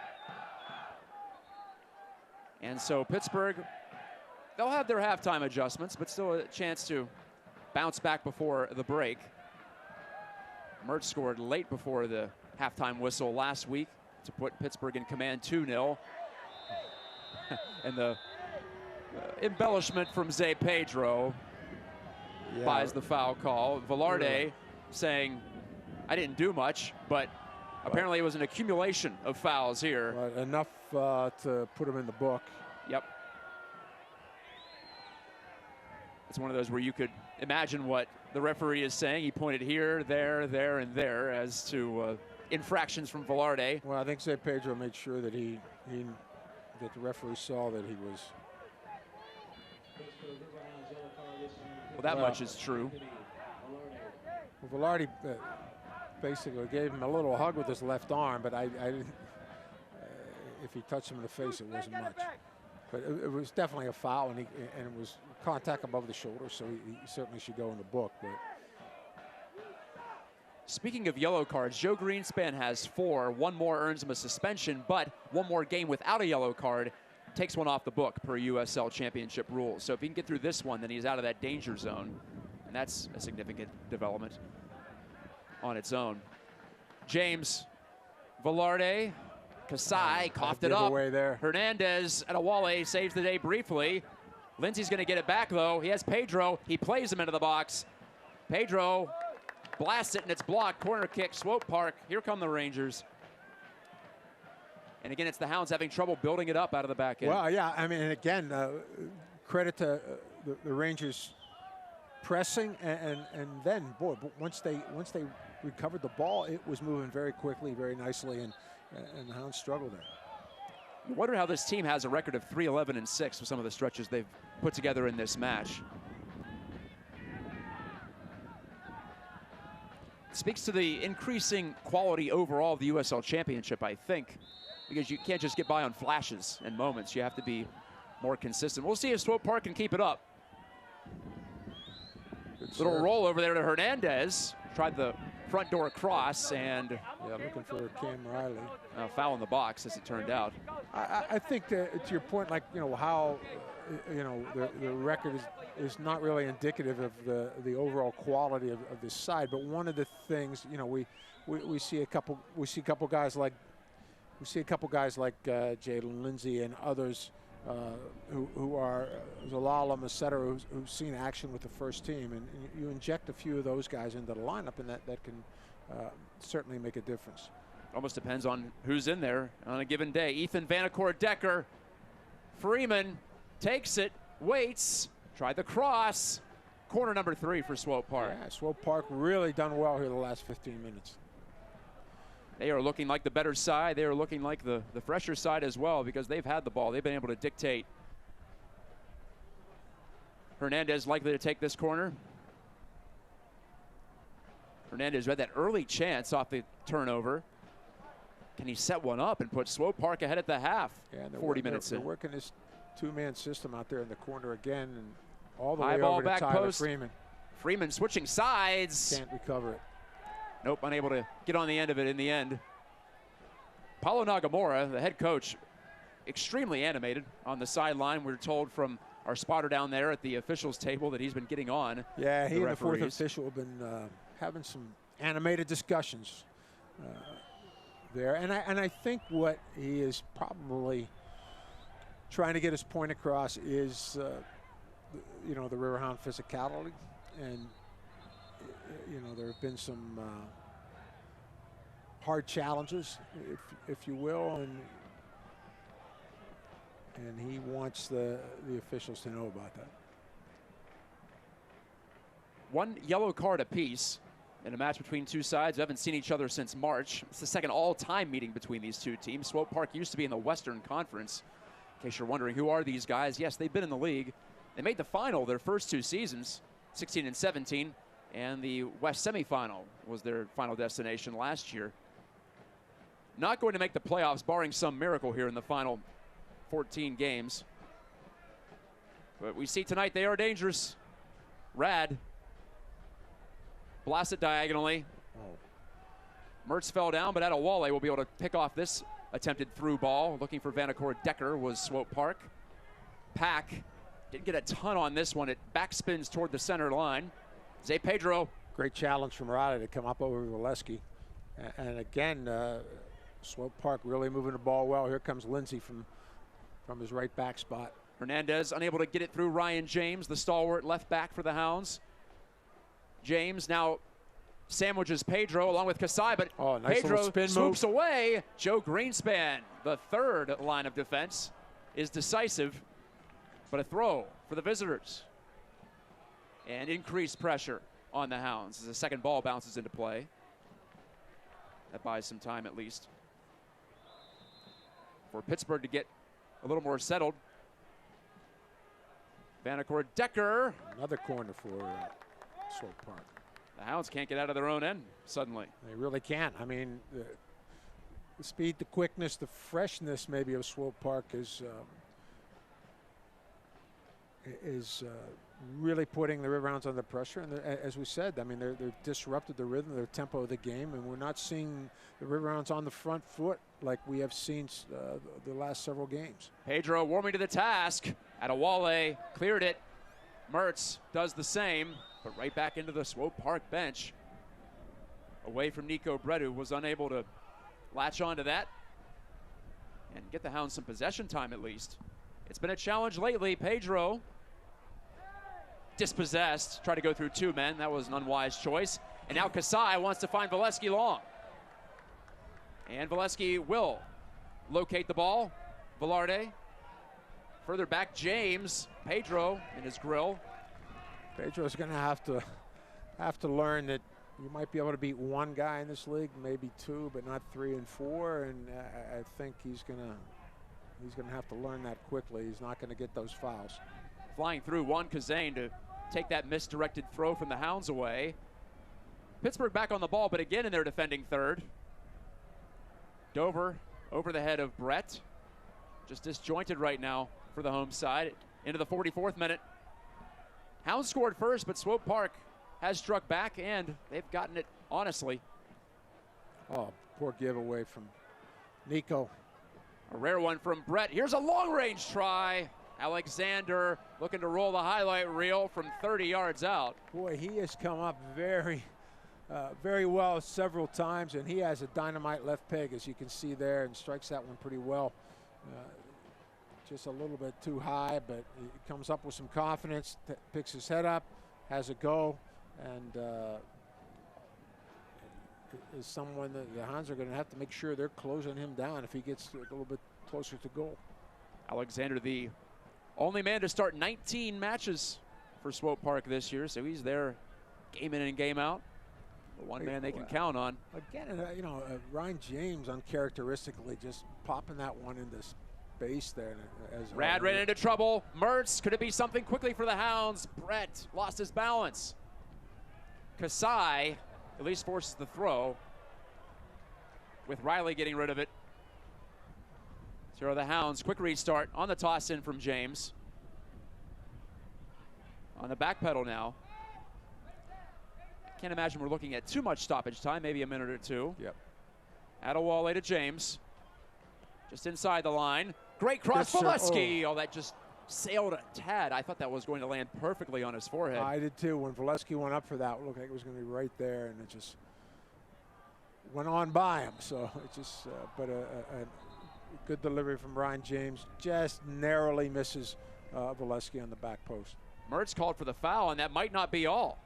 And so Pittsburgh, they'll have their halftime adjustments, but still a chance to bounce back before the break. Mert scored late before the halftime whistle last week to put Pittsburgh in command 2-0. And the embellishment from Zé Pedro buys the foul call. Velarde saying, I didn't do much, but apparently it was an accumulation of fouls here. Right, enough to put him in the book. Yep. It's one of those where you could imagine what the referee is saying. He pointed here, there, and there as to infractions from Velarde. Well, I think Zé Pedro made sure that that the referee saw that he was. Well, that much is true. Well, Velarde basically gave him a little hug with his left arm, but I didn't. If he touched him in the face, it wasn't much. But it was definitely a foul, and it was contact above the shoulder, so he certainly should go in the book. But speaking of yellow cards, Joe Greenspan has 4. One more earns him a suspension, but one more game without a yellow card takes one off the book per USL Championship rules. So if he can get through this one, then he's out of that danger zone, and that's a significant development on its own. James, Velarde, Kasai coughed it up. There. Hernandez at Awale saves the day briefly. Lindsay's going to get it back, though. He has Pedro. He plays him into the box. Pedro blasts it, and it's blocked. Corner kick, Swope Park. Here come the Rangers. And again, it's the Hounds having trouble building it up out of the back end. Well, yeah, I mean, again, credit to the Rangers pressing, and then, boy, once they recovered the ball, it was moving very quickly, very nicely, and the Hounds struggled there. You wonder how this team has a record of 3-11-6 with some of the stretches they've put together in this match. It speaks to the increasing quality overall of the USL Championship, I think, because you can't just get by on flashes and moments. You have to be more consistent. We'll see if Swope Park can keep it up. Little roll over there to Hernandez. Tried the front door cross and looking for Cam Riley. Foul in the box, as it turned out. I think that, to your point, like, how the record is not really indicative of the overall quality of this side. But one of the things, we see a couple guys like Jalen Lindsay and others who are Zalala, etc., who've seen action with the first team, and you inject a few of those guys into the lineup, and that can certainly make a difference. Almost depends on who's in there on a given day. Ethan Vanacore Decker, Freeman takes it, waits, tried the cross. Corner number 3 for Swope Park. Yeah, Swope Park really done well here the last 15 minutes. They are looking like the better side. They are looking like the fresher side as well, because they've had the ball. They've been able to dictate. Hernandez likely to take this corner. Hernandez had that early chance off the turnover. Can he set one up and put Swope Park ahead at the half? Yeah, 40 minutes in. They're working this two-man system out there in the corner again, and all the High way ball over to back Tyler post. Freeman. Freeman switching sides. Can't recover it. Nope, unable to get on the end of it in the end. Paulo Nagamura, the head coach, extremely animated on the sideline. We're told from our spotter down there at the officials table that he's been getting on. Yeah, he and the fourth official have been having some animated discussions there. And I think what he is probably trying to get his point across is, the Riverhound physicality. And, there have been some hard challenges, if you will, and he wants the officials to know about that. One yellow card apiece in a match between two sides who haven't seen each other since March. It's the second all-time meeting between these two teams. Swope Park used to be in the Western Conference. In case you're wondering, who are these guys? Yes, they've been in the league. They made the final their first 2 seasons, 16 and 17, and the West semifinal was their final destination last year. Not going to make the playoffs, barring some miracle here in the final 14 games. But we see tonight they are dangerous. Rad blast it diagonally. Mertz fell down, but Adewale will be able to pick off this attempted through ball. Looking for Vanacore Decker was Swope Park. Pack didn't get a ton on this one. It backspins toward the center line. Zay Pedro. Great challenge from Riley to come up over Valesky. And again, Swope Park really moving the ball well. Here comes Lindsay from his right back spot. Hernandez unable to get it through Ryan James, the stalwart left back for the Hounds. James now sandwiches Pedro along with Kasai, but nice Pedro spin swoops move. away. Joe Greenspan, the third line of defense, is decisive, but a throw for the visitors. And increased pressure on the Hounds as the second ball bounces into play. That buys some time at least for Pittsburgh to get a little more settled. Vanacore Decker. Another corner for Swope Park. The Hounds can't get out of their own end suddenly. They really can't. I mean, the speed, the quickness, the freshness maybe of Swope Park is really putting the Riverhounds under pressure. And as we said, I mean, they've disrupted the rhythm, the tempo of the game, and we're not seeing the Riverhounds on the front foot like we have seen the last several games. Pedro warming to the task. Adewale cleared it. Mertz does the same, but right back into the Swope Park bench. Away from Nico Brett, who was unable to latch onto that and get the Hounds some possession time at least. It's been a challenge lately. Pedro dispossessed, tried to go through 2 men. That was an unwise choice. And now Kasai wants to find Valesky long. And Valesky will locate the ball. Velarde. Further back, James. Pedro in his grill. Pedro's going to have to learn that you might be able to beat 1 guy in this league, maybe 2, but not 3 and 4. And I think he's going to He's going to have to learn that quickly. He's not going to get those fouls. Flying through Juan Kazane to take that misdirected throw from the Hounds away. Pittsburgh back on the ball, but again in their defending third. Dover over the head of Brett. Just disjointed right now for the home side. Into the 44th minute. Hounds scored first, but Swope Park has struck back, and they've gotten it honestly. Oh, poor giveaway from Nico. A rare one from Brett. Here's a long-range try. Alexander looking to roll the highlight reel from 30 yards out. Boy, he has come up very well several times, and he has a dynamite left peg, as you can see there, and strikes that one pretty well. Just a little bit too high, but he comes up with some confidence, picks his head up, has a go, and is someone that the Hounds are going to have to make sure they're closing him down if he gets a little bit closer to goal. Alexander, the only man to start 19 matches for Swope Park this year, so he's there game in and game out. The one man they can count on. Again, Ryan James uncharacteristically just popping that one into space there. Rad ran into trouble. Mertz, could it be something quickly for the Hounds? Brett lost his balance. Kasai at least forces the throw, with Riley getting rid of it. So are the Hounds. Quick restart on the toss in from James. On the back pedal now. Can't imagine we're looking at too much stoppage time, maybe a minute or two. Yep. Adewale to James. Just inside the line. Great cross, Valesky. Oh, that just sailed a tad. I thought that was going to land perfectly on his forehead. I did too. When Valesky went up for that, it looked like it was going to be right there, and it just went on by him. So it just, but a good delivery from Ryan James. Just narrowly misses Valesky on the back post. Mertz called for the foul, and that might not be all.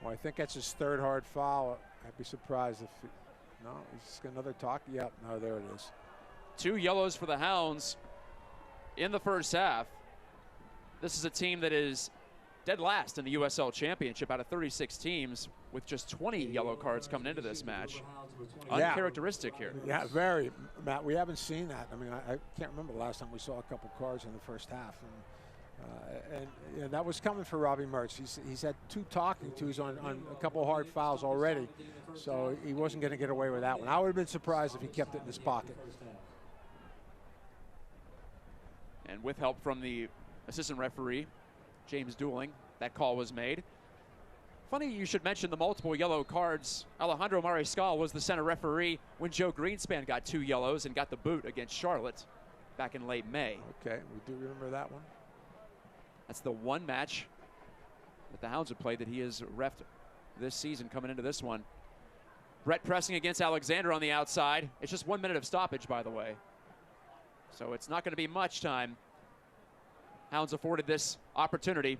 Well, I think that's his third hard foul. I'd be surprised if, no, he's got another talk. Yep, no, there it is. 2 yellows for the Hounds in the first half. This is a team that is dead last in the USL Championship out of 36 teams, with just 20 yellow cards coming into this match. Uncharacteristic here. Yeah, very, Matt. We haven't seen that. I mean, I can't remember the last time we saw a couple cards in the first half. And that was coming for Robbie Mertz. He's had 2 talking tos on a couple hard fouls already, so he wasn't going to get away with that one. I would have been surprised if he kept it in his pocket. And with help from the assistant referee, James Dooling, that call was made. Funny you should mention the multiple yellow cards. Alejandro Mariscal was the center referee when Joe Greenspan got 2 yellows and got the boot against Charlotte back in late May. Okay, we do remember that one. That's the one match that the Hounds have played that he has reffed this season coming into this one. Brett pressing against Alexander on the outside. It's just 1 minute of stoppage, by the way. So it's not going to be much time. Hounds afforded this opportunity.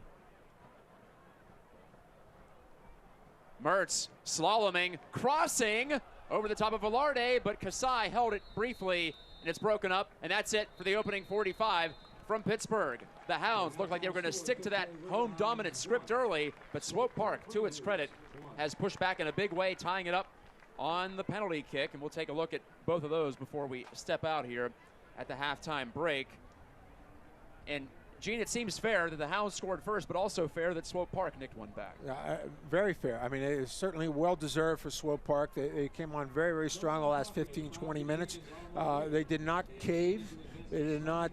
Mertz slaloming, crossing over the top of Velarde, but Kasai held it briefly, and it's broken up, and that's it for the opening 45 from Pittsburgh. The Hounds look like they were going to stick to that home dominant script early, but Swope Park, to its credit, has pushed back in a big way, tying it up on the penalty kick, and we'll take a look at both of those before we step out here at the halftime break. And Gene, it seems fair that the Hounds scored first, but also fair that Swope Park nicked one back. Very fair. I mean, it is certainly well-deserved for Swope Park. They came on very, very strong the last 15, 20 minutes. They did not cave. They did not,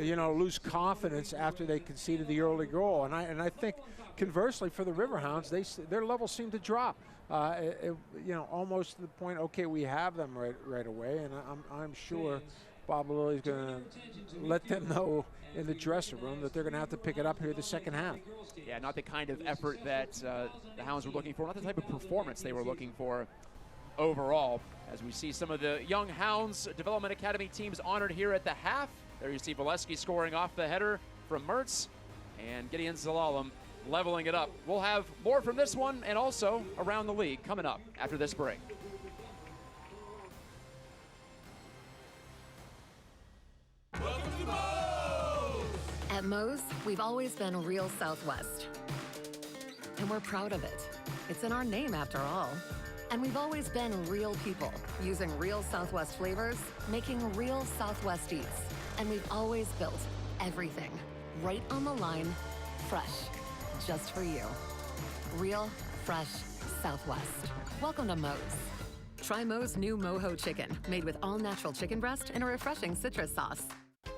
lose confidence after they conceded the early goal. And I think, conversely, for the Riverhounds, their levels seemed to drop. Almost to the point, okay, we have them right away, and I'm sure Bob Lilly's going to let them know in the dressing room that they're going to have to pick it up here the second half. Yeah, not the kind of effort that the Hounds were looking for, not the type of performance they were looking for overall. As we see some of the young Hounds Development Academy teams honored here at the half. There you see Valesky scoring off the header from Mertz, and Gideon Zalalem leveling it up. We'll have more from this one and also around the league coming up after this break. At Moe's, we've always been real Southwest. And we're proud of it. It's in our name after all. And we've always been real people, using real Southwest flavors, making real Southwest eats. And we've always built everything right on the line, fresh, just for you. Real, fresh Southwest. Welcome to Moe's. Try Moe's new Moho chicken, made with all-natural chicken breast and a refreshing citrus sauce.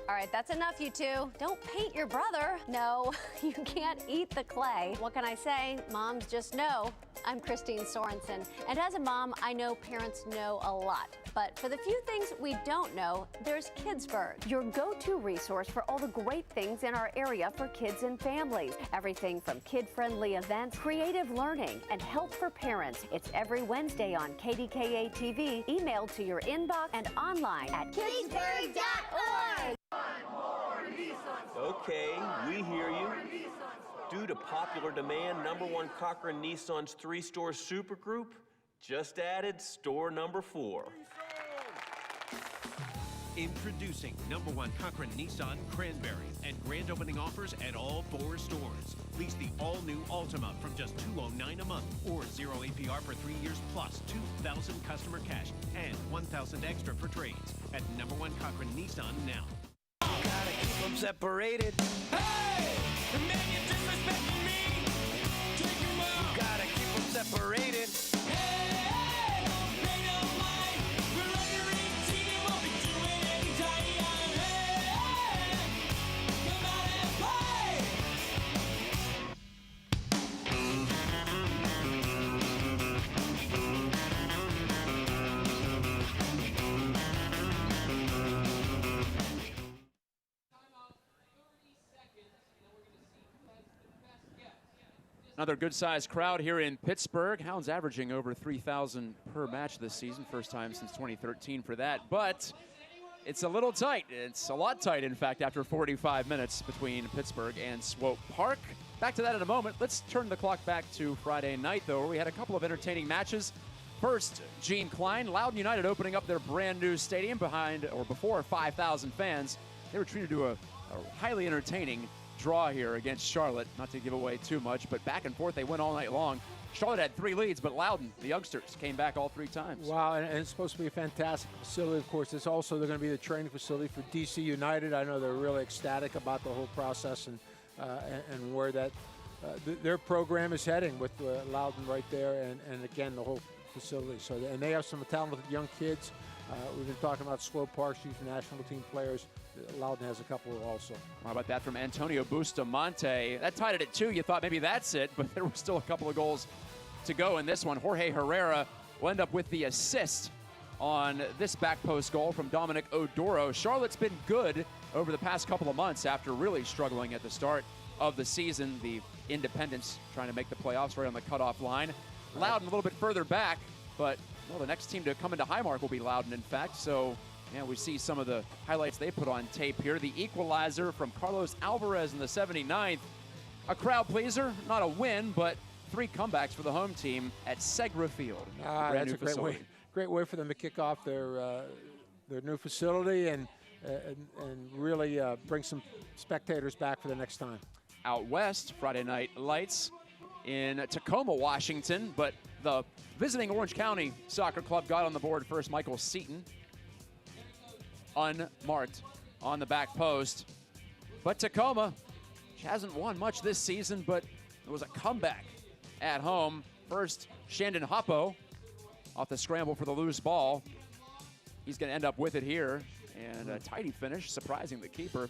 All right, that's enough, you two. Don't paint your brother. No, you can't eat the clay. What can I say? Moms just know. I'm Christine Sorensen, and as a mom, I know parents know a lot. But for the few things we don't know, there's Kidsburg, your go-to resource for all the great things in our area for kids and families. Everything from kid-friendly events, creative learning, and help for parents. It's every Wednesday on KDKA TV, emailed to your inbox and online at kidsburg.org. Okay, we hear you. Due to popular demand, #1 Cochran Nissan's 3-store supergroup just added store number 4. Introducing #1 Cochran Nissan Cranberry and grand opening offers at all 4 stores. Lease the all-new Altima from just $209 a month or 0 APR for 3 years plus $2,000 customer cash and $1,000 extra for trades at #1 Cochran Nissan now. Gotta keep them separated. Hey! Man, you're disrespecting me. Take them out. You gotta keep them separated. Hey! Don't pay no mind. We're under 18 and we'll be doing anytime. Hey! Come out and play. Another good-sized crowd here in Pittsburgh. Hounds averaging over 3,000 per match this season. First time since 2013 for that. But it's a little tight. It's a lot tight, in fact, after 45 minutes between Pittsburgh and Swope Park. Back to that in a moment. Let's turn the clock back to Friday night, though, where we had a couple of entertaining matches. First, Gene Klein, Loudoun United opening up their brand new stadium before 5,000 fans. They were treated to a highly entertaining draw here against Charlotte. Not to give away too much, but back and forth they went all night long. Charlotte had 3 leads, but Loudoun, the youngsters, came back all 3 times. Wow, and it's supposed to be a fantastic facility. Of course, it's also they're going to be the training facility for DC United. I know they're really ecstatic about the whole process and where that their program is heading with Loudoun right there, and again the whole facility. So and they have some talented young kids. We've been talking about Swope Park's youth national team players. Loudoun has a couple also. How about that from Antonio Bustamante? That tied it at 2. You thought maybe that's it, but there were still a couple of goals to go in this one. Jorge Herrera will end up with the assist on this back post goal from Dominic Odoro. Charlotte's been good over the past couple of months after really struggling at the start of the season. The Independents trying to make the playoffs right on the cutoff line. Loudoun a little bit further back, but well, the next team to come into Highmark will be Loudoun, in fact. So yeah, we see some of the highlights they put on tape here. The equalizer from Carlos Alvarez in the 79th. A crowd pleaser, not a win, but 3 comebacks for the home team at Segra Field. That's a great way for them to kick off their new facility and really bring some spectators back for the next time. Out west, Friday night lights in Tacoma, Washington, but the visiting Orange County Soccer Club got on the board first. Michael Seaton, unmarked on the back post. But Tacoma hasn't won much this season, but it was a comeback at home. First, Shandon Hoppo off the scramble for the loose ball. He's going to end up with it here. And a tidy finish, surprising the keeper.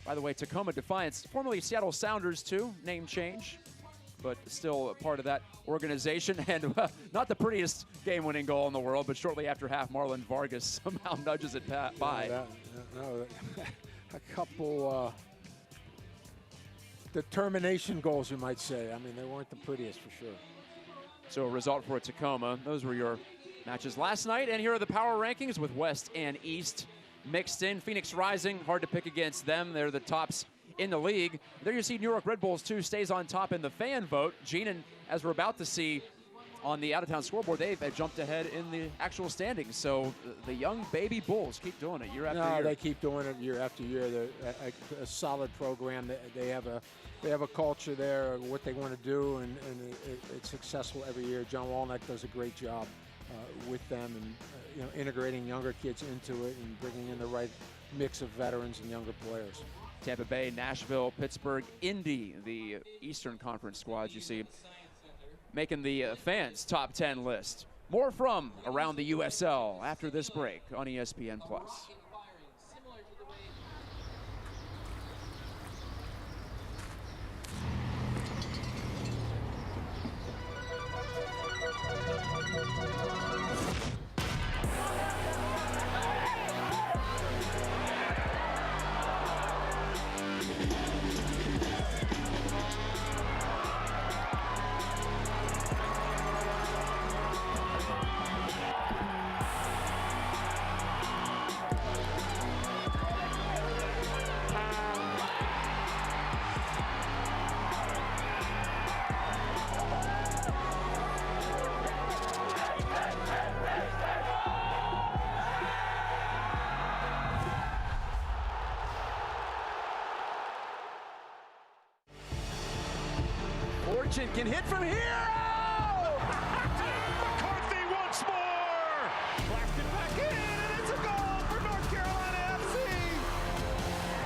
By the way, Tacoma Defiance, formerly Seattle Sounders too, name change, but still a part of that organization. And not the prettiest game-winning goal in the world, but shortly after half, Marlon Vargas somehow nudges it by. A couple determination goals, you might say. I mean, they weren't the prettiest for sure. So a result for Tacoma. Those were your matches last night. And here are the power rankings with West and East mixed in. Phoenix Rising, hard to pick against them. They're the tops in the league. There you see New York Red Bulls 2 stays on top in the fan vote. Gene, and as we're about to see, on the out-of-town scoreboard, they've jumped ahead in the actual standings. So the young baby Bulls keep doing it year after year. No, they keep doing it year after year. They're a solid program. They have a culture there, what they want to do, and it's successful every year. John Walnut does a great job with them, and integrating younger kids into it and bringing in the right mix of veterans and younger players. Tampa Bay, Nashville, Pittsburgh, Indy, the Eastern Conference squads you see making the fans' top 10 list. More from around the USL after this break on ESPN+. Fortune can hit from here. Oh! McCarthy once more. Blacked it back in, and it's a goal for North Carolina FC.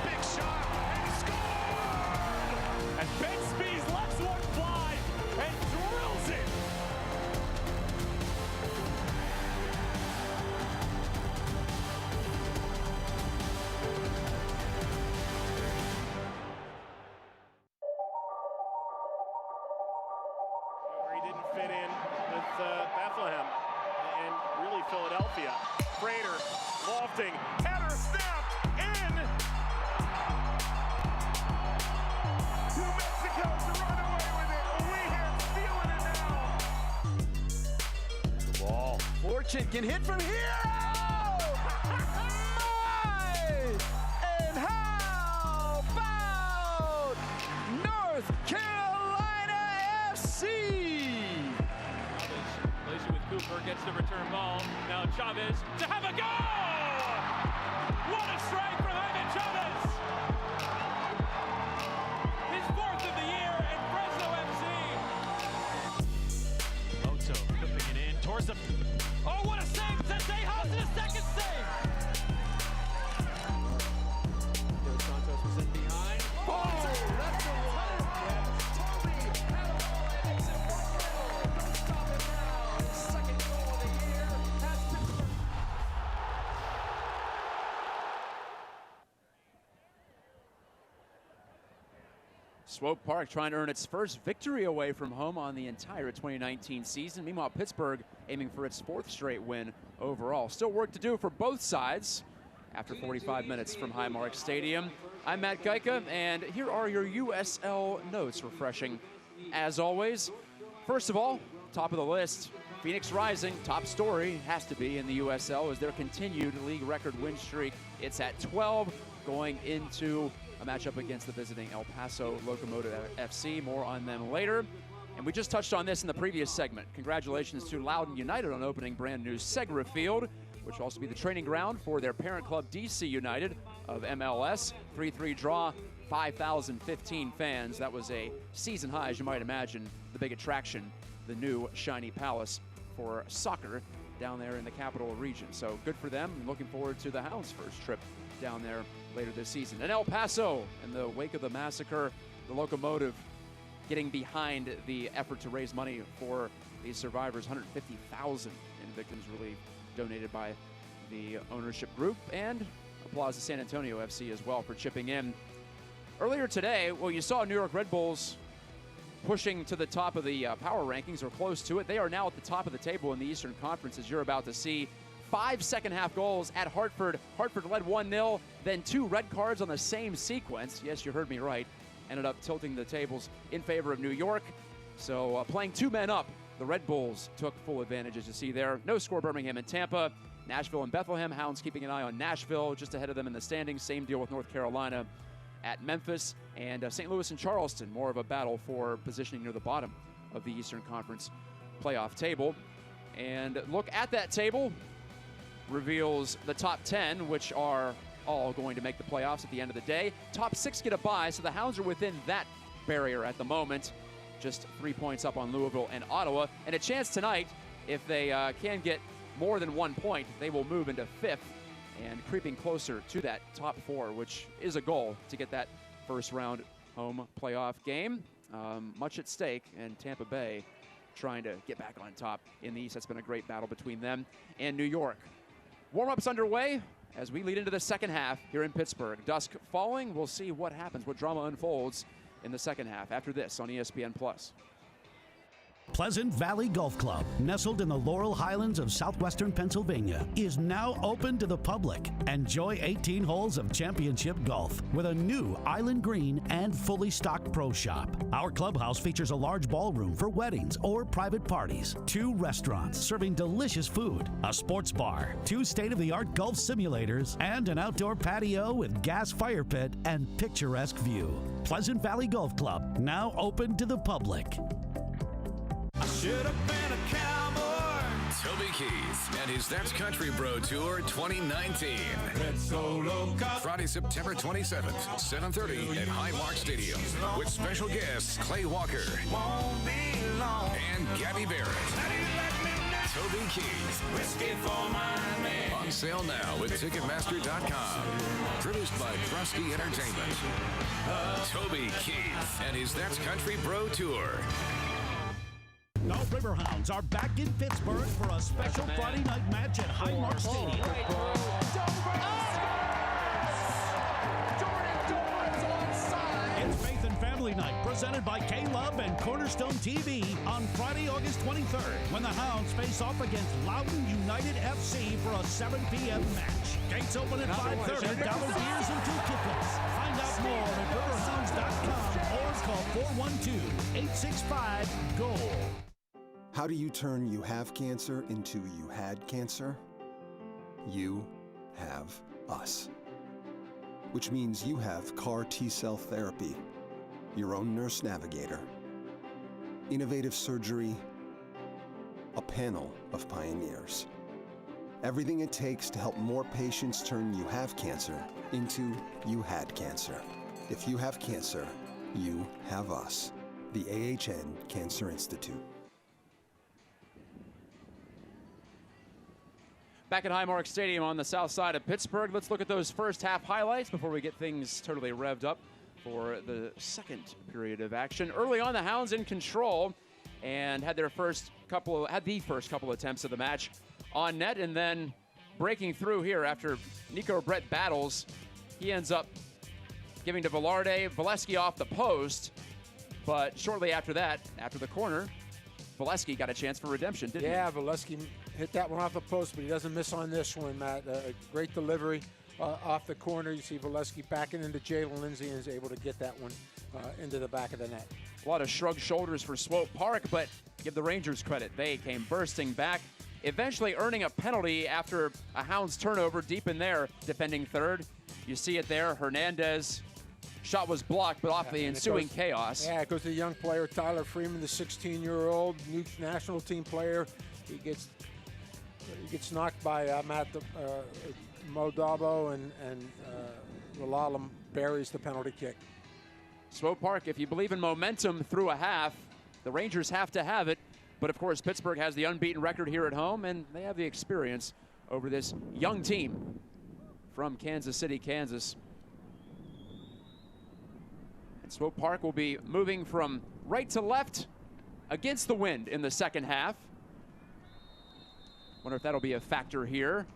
Big shot and scored. And Ben Spees lets one fly and drills it. Fit in with Bethlehem and really Philadelphia. Frater, lofting, header, snap, in! New Mexico to run away with it. Weehan stealing it now. The ball. Fortune can hit from here. Oh! And how about North Carolina FC? Cooper gets the return ball. Now Chavez to have a goal! What a strike from Ivan Chavez! His fourth of the year at Fresno FC. Moto flipping it in towards the... Oh, what a save! Tejas in a second save! Dos Santos was in behind. Oh, that's the one! Toby had a ball and makes it 1-0. Don't stop it now. Second goal of the year has Pittsburgh. Swope Park trying to earn its first victory away from home on the entire 2019 season. Meanwhile, Pittsburgh aiming for its fourth straight win overall. Still work to do for both sides after 45 minutes from Highmark Stadium. I'm Matt Geika, and here are your USL notes, refreshing as always. First of all, top of the list, Phoenix Rising, top story, has to be in the USL, is their continued league record win streak. It's at 12 going into a matchup against the visiting El Paso Locomotive FC. More on them later. And we just touched on this in the previous segment. Congratulations to Loudoun United on opening brand new Segra Field, which will also be the training ground for their parent club DC United of MLS. 3-3 draw, 5,015 fans. That was a season high, as you might imagine. The big attraction, the new shiny palace for soccer down there in the capital region. So good for them. I'm looking forward to the Hounds' first trip down there later this season. And El Paso, in the wake of the massacre, the Locomotive getting behind the effort to raise money for these survivors. 150,000 in victims relief donated by the ownership group, and applause to San Antonio FC as well for chipping in. Earlier today, well, you saw New York Red Bulls pushing to the top of the power rankings, or close to it. They are now at the top of the table in the Eastern Conference, as you're about to see. 5 second-half goals at Hartford. Hartford led 1-0, then 2 red cards on the same sequence. Yes, you heard me right. Ended up tilting the tables in favor of New York. So playing 2 men up, the Red Bulls took full advantage, as you see there. No score, Birmingham and Tampa. Nashville and Bethlehem. Hounds keeping an eye on Nashville, just ahead of them in the standings. Same deal with North Carolina at Memphis. And St. Louis and Charleston, more of a battle for positioning near the bottom of the Eastern Conference. playoff table. And look at that table reveals the top 10, which are all going to make the playoffs at the end of the day. Top 6 get a bye, so the Hounds are within that barrier at the moment. Just 3 points up on Louisville and Ottawa. And a chance tonight, if they can get more than 1 point, they will move into 5th and creeping closer to that top 4, which is a goal to get that first round home playoff game. Much at stake, and Tampa Bay trying to get back on top in the East. That's been a great battle between them and New York. Warm-ups underway as we lead into the second half here in Pittsburgh. Dusk falling. We'll see what happens, what drama unfolds in the second half after this on ESPN+. Pleasant Valley Golf Club, nestled in the Laurel Highlands of southwestern Pennsylvania, is now open to the public. Enjoy 18 holes of championship golf with a new island green and fully stocked pro shop. Our clubhouse features a large ballroom for weddings or private parties, 2 restaurants serving delicious food, a sports bar, 2 state-of-the-art golf simulators, and an outdoor patio with gas fire pit and picturesque view. Pleasant Valley Golf Club, now open to the public. Should have been a cowboy. Toby Keith and his That's Country Bro Tour 2019. Friday, September 27th, 7:30 at Highmark Stadium with special guests Clay Walker and Gabby Barrett. Toby Keith. On sale now at Ticketmaster.com. Produced by Krusty Entertainment. Toby Keith and his That's Country Bro Tour. The Riverhounds are back in Pittsburgh for a special Friday night match at Highmark Stadium. It's Faith and Family Night, presented by K-Love and Cornerstone TV on Friday, August 23rd, when the Hounds face off against Loudoun United FC for a 7 p.m. match. Gates open at 5:30, dollar beers until kickoff. Find out more at riverhounds.com or call 412-865-GOAL. How do you turn you have cancer into you had cancer? You have us. Which means you have CAR T-cell therapy, your own nurse navigator, innovative surgery, a panel of pioneers. Everything it takes to help more patients turn you have cancer into you had cancer. If you have cancer, you have us. The AHN Cancer Institute. Back at Highmark Stadium on the south side of Pittsburgh, let's look at those first half highlights before we get things totally revved up for the second period of action. Early on, the Hounds in control and had the first couple attempts of the match on net, and then breaking through here after Nico Brett battles, he ends up giving to Velarde, Valesky off the post, but shortly after that, after the corner, Valesky got a chance for redemption, didn't he? Yeah, Valesky hit that one off the post, but he doesn't miss on this one, Matt. Great delivery off the corner. You see Valesky backing into Jalen Lindsay and is able to get that one into the back of the net. A lot of shrugged shoulders for Swope Park, but give the Rangers credit. They came bursting back, eventually earning a penalty after a Hounds turnover deep in there, defending third. You see it there. Hernandez shot was blocked, but off the ensuing chaos. Yeah, it goes to the young player, Tyler Freeman, the 16-year-old new national team player. He gets knocked by Matt Modabo, and Lalalem buries the penalty kick. Swope Park, if you believe in momentum through a half, the Rangers have to have it. But, of course, Pittsburgh has the unbeaten record here at home, and they have the experience over this young team from Kansas City, Kansas. And Swope Park will be moving from right to left against the wind in the second half. Wonder if that'll be a factor here.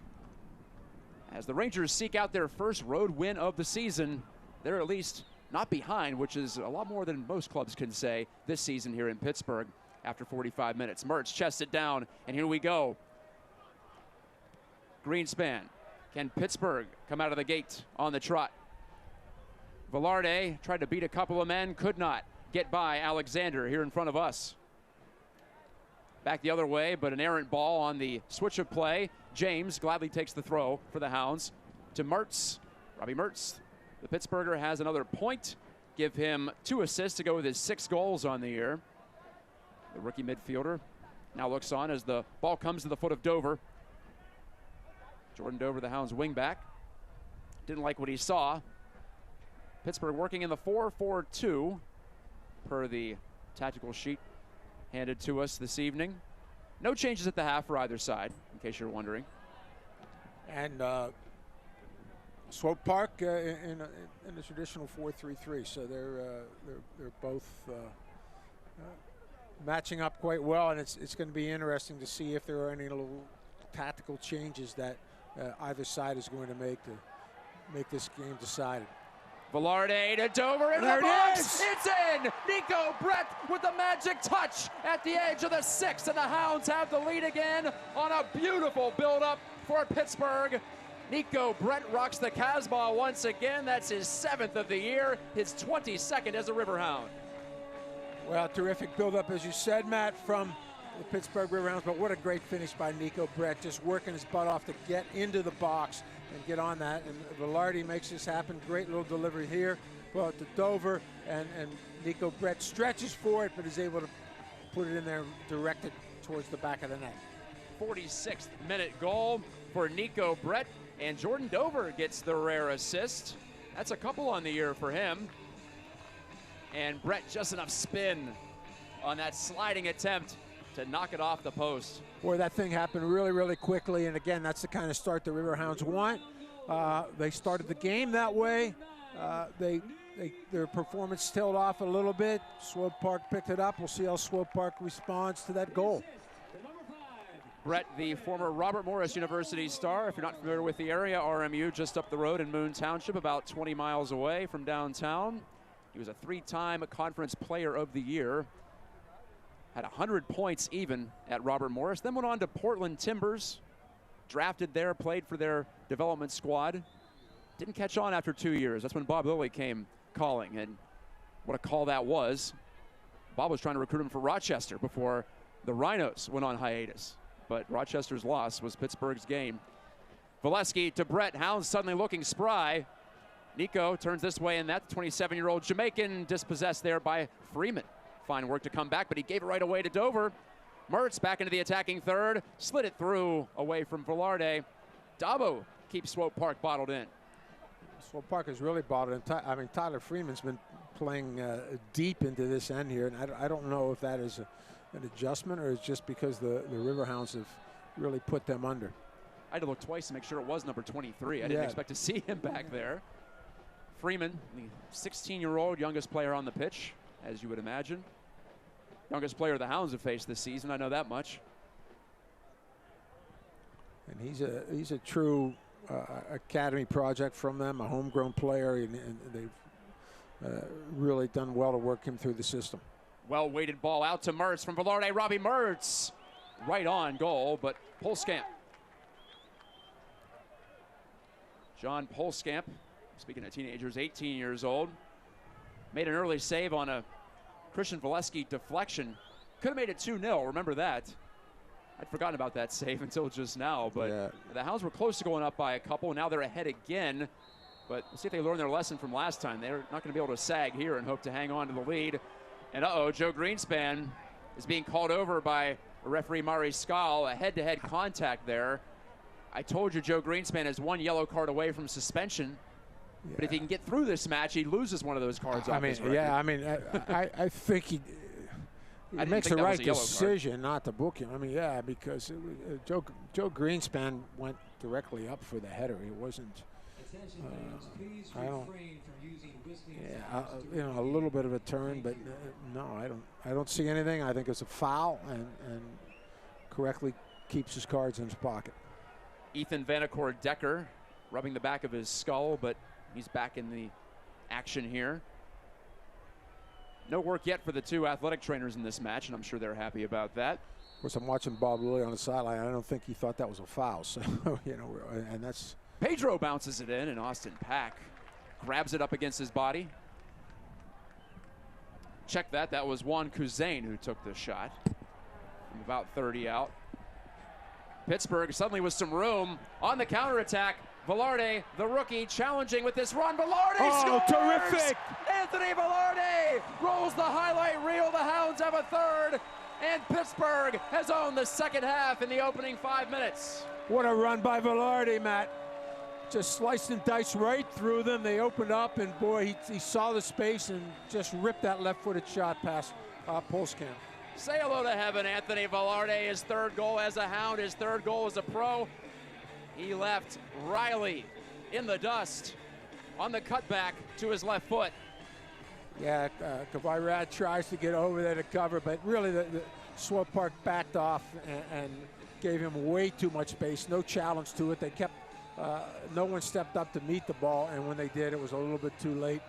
As the Rangers seek out their first road win of the season, they're at least not behind, which is a lot more than most clubs can say this season here in Pittsburgh after 45 minutes. Mertz chests it down, and here we go. Greenspan. Can Pittsburgh come out of the gate on the trot? Velarde tried to beat a couple of men, could not get by Alexander here in front of us. Back the other way, but an errant ball on the switch of play. James gladly takes the throw for the Hounds to Mertz. Robbie Mertz, the Pittsburgher, has another point. Give him 2 assists to go with his 6 goals on the year. The rookie midfielder, Now looks on as the ball comes to the foot of Dover. Jordan Dover, the Hounds wingback. Didn't like what he saw. Pittsburgh working in the 4-4-2 per the tactical sheet handed to us this evening. No changes at the half for either side, in case you're wondering. And Swope Park in the traditional 4-3-3, so they're both matching up quite well, and it's going to be interesting to see if there are any little tactical changes that either side is going to make this game decided. Velarde to Dover in there the box. Is. It's in. Nico Brett with the magic touch at the edge of the 6, and the Hounds have the lead again on a beautiful build-up for Pittsburgh. Nico Brett rocks the Casbah once again. That's his 7th of the year, his 22nd as a Riverhound. Well, terrific build-up, as you said, Matt, from the Pittsburgh Riverhounds, but what a great finish by Nico Brett, just working his butt off to get into the box and get on that. And Velarde makes this happen. Great little delivery here. Ball to Dover, and Nico Brett stretches for it, but is able to put it in there, directed towards the back of the net. 46th minute goal for Nico Brett, and Jordan Dover gets the rare assist. That's a couple on the year for him. And Brett just enough spin on that sliding attempt to knock it off the post. Boy, that thing happened really, really quickly, and again, that's the kind of start the Riverhounds want. They started the game that way. Their performance tailed off a little bit. Swope Park picked it up. We'll see how Swope Park responds to that goal. Brett, the former Robert Morris University star. If you're not familiar with the area, RMU just up the road in Moon Township, about 20 miles away from downtown. He was a 3-time Conference Player of the Year. Had 100 points even at Robert Morris. Then went on to Portland Timbers. Drafted there, played for their development squad. Didn't catch on after 2 years. That's when Bob Lilly came calling, and what a call that was. Bob was trying to recruit him for Rochester before the Rhinos went on hiatus. But Rochester's loss was Pittsburgh's game. Valesky to Brett. Hounds suddenly looking spry. Nico turns this way, and that 27-year-old Jamaican dispossessed there by Freeman. Fine work to come back, but he gave it right away to Dover. Mertz back into the attacking third. Slid it through away from Velarde. Dabo keeps Swope Park bottled in. Swope Park is really bottled in. I mean, Tyler Freeman's been playing deep into this end here, and I don't know if that is an adjustment or it's just because the Riverhounds have really put them under. I had to look twice to make sure it was number 23. I didn't expect to see him back there. Freeman, the 16-year-old youngest player on the pitch, as you would imagine. Youngest player the Hounds have faced this season, I know that much. And he's a true academy project from them, a homegrown player, and they've really done well to work him through the system. Well-weighted ball out to Mertz from Velarde. Robbie Mertz, right on goal, but Polskamp. John Polskamp, speaking of teenagers, 18 years old, made an early save on a Christian Valesky deflection. Could have made it 2-0, remember that. I'd forgotten about that save until just now, but the Hounds were close to going up by a couple, and now they're ahead again. But we'll see if they learn their lesson from last time. They're not going to be able to sag here and hope to hang on to the lead. And Joe Greenspan is being called over by referee Mari Skal, a head-to-head contact there. I told you Joe Greenspan is one yellow card away from suspension. Yeah. But if he can get through this match, he loses one of those cards off his record. Yeah, I mean, I think he makes the right decision not to book him. I mean, yeah, because Joe Greenspan went directly up for the header. He wasn't. A little bit of a turn, but no, I don't see anything. I think it's a foul, and correctly keeps his cards in his pocket. Ethan Vanacore Decker rubbing the back of his skull, but he's back in the action here. No work yet for the two athletic trainers in this match, and I'm sure they're happy about that. Of course, I'm watching Bob Lilly on the sideline. I don't think he thought that was a foul. So, and that's. Pedro bounces it in, and Austin Pack grabs it up against his body. Check that. That was Juan Kuzain who took the shot from about 30 out. Pittsburgh suddenly with some room on the counterattack. Velarde, the rookie, challenging with this run. Velarde scores! Terrific! Anthony Velarde rolls the highlight reel. The Hounds have a third. And Pittsburgh has owned the second half in the opening 5 minutes. What a run by Velarde, Matt. Just sliced and diced right through them. They opened up, and boy, he saw the space and just ripped that left-footed shot past Polskamp. Say hello to heaven, Anthony Velarde. His third goal as a Hound, his third goal as a pro. He left Riley in the dust on the cutback to his left foot. Yeah, Kavairad tries to get over there to cover, but really the Swope Park backed off and gave him way too much space. No challenge to it. They kept, no one stepped up to meet the ball, and when they did, it was a little bit too late.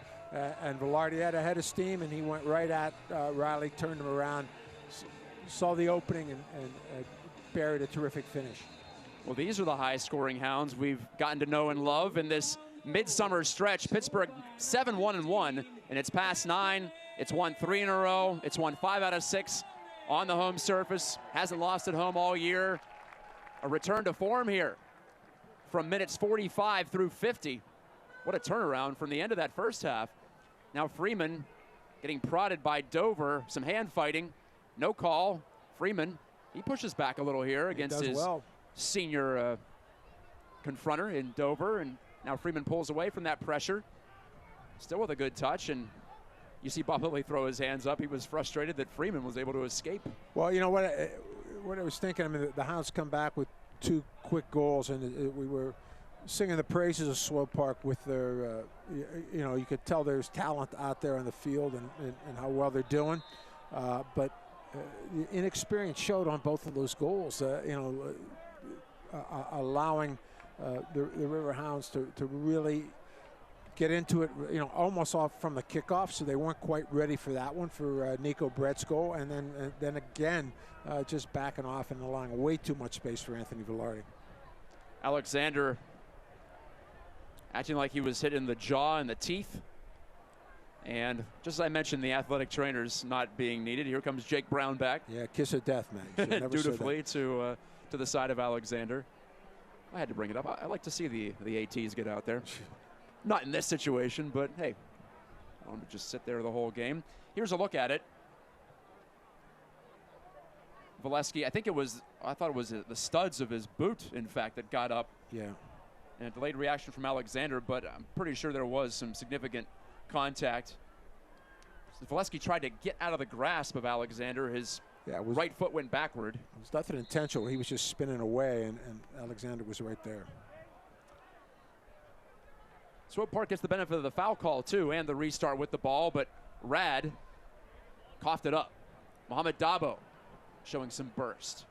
And Velarde had a head of steam, and he went right at Riley, turned him around, saw the opening, and buried a terrific finish. Well, these are the high-scoring Hounds we've gotten to know and love in this midsummer stretch. Pittsburgh 7-1-1 in its past 9. It's won 3 in a row. It's won 5 out of 6 on the home surface. Hasn't lost at home all year. A return to form here from minutes 45 through 50. What a turnaround from the end of that first half. Now Freeman getting prodded by Dover. Some hand fighting. No call. Freeman, he pushes back a little here against his senior confronter in Dover, and now Freeman pulls away from that pressure. Still with a good touch, and you see Bob Lilly throw his hands up. He was frustrated that Freeman was able to escape. Well, you know what I was thinking, I mean, the Hounds come back with 2 quick goals, and we were singing the praises of Swope Park with their, you know, you could tell there's talent out there on the field and how well they're doing. But inexperience showed on both of those goals, you know, allowing the Riverhounds to really get into it, you know, almost off from the kickoff, so they weren't quite ready for that one for Nico Brett's goal, and then again just backing off and allowing way too much space for Anthony Velarde. Alexander acting like he was hit in the jaw and the teeth, and just as I mentioned, the athletic trainers not being needed. Here comes Jake Brown back. Yeah, kiss of death, man. Dutifully to the side of Alexander. I had to bring it up. I like to see the ATs get out there. Not in this situation, but hey, I want to just sit there the whole game. Here's a look at it. Valesky, I thought it was the studs of his boot, in fact, that got up. Yeah. And a delayed reaction from Alexander, but I'm pretty sure there was some significant contact. So Valesky tried to get out of the grasp of Alexander. His right foot went backward. It was nothing intentional. He was just spinning away, and Alexander was right there. Swope Park gets the benefit of the foul call, too, and the restart with the ball, but Rad coughed it up. Mohamed Dabo showing some burst.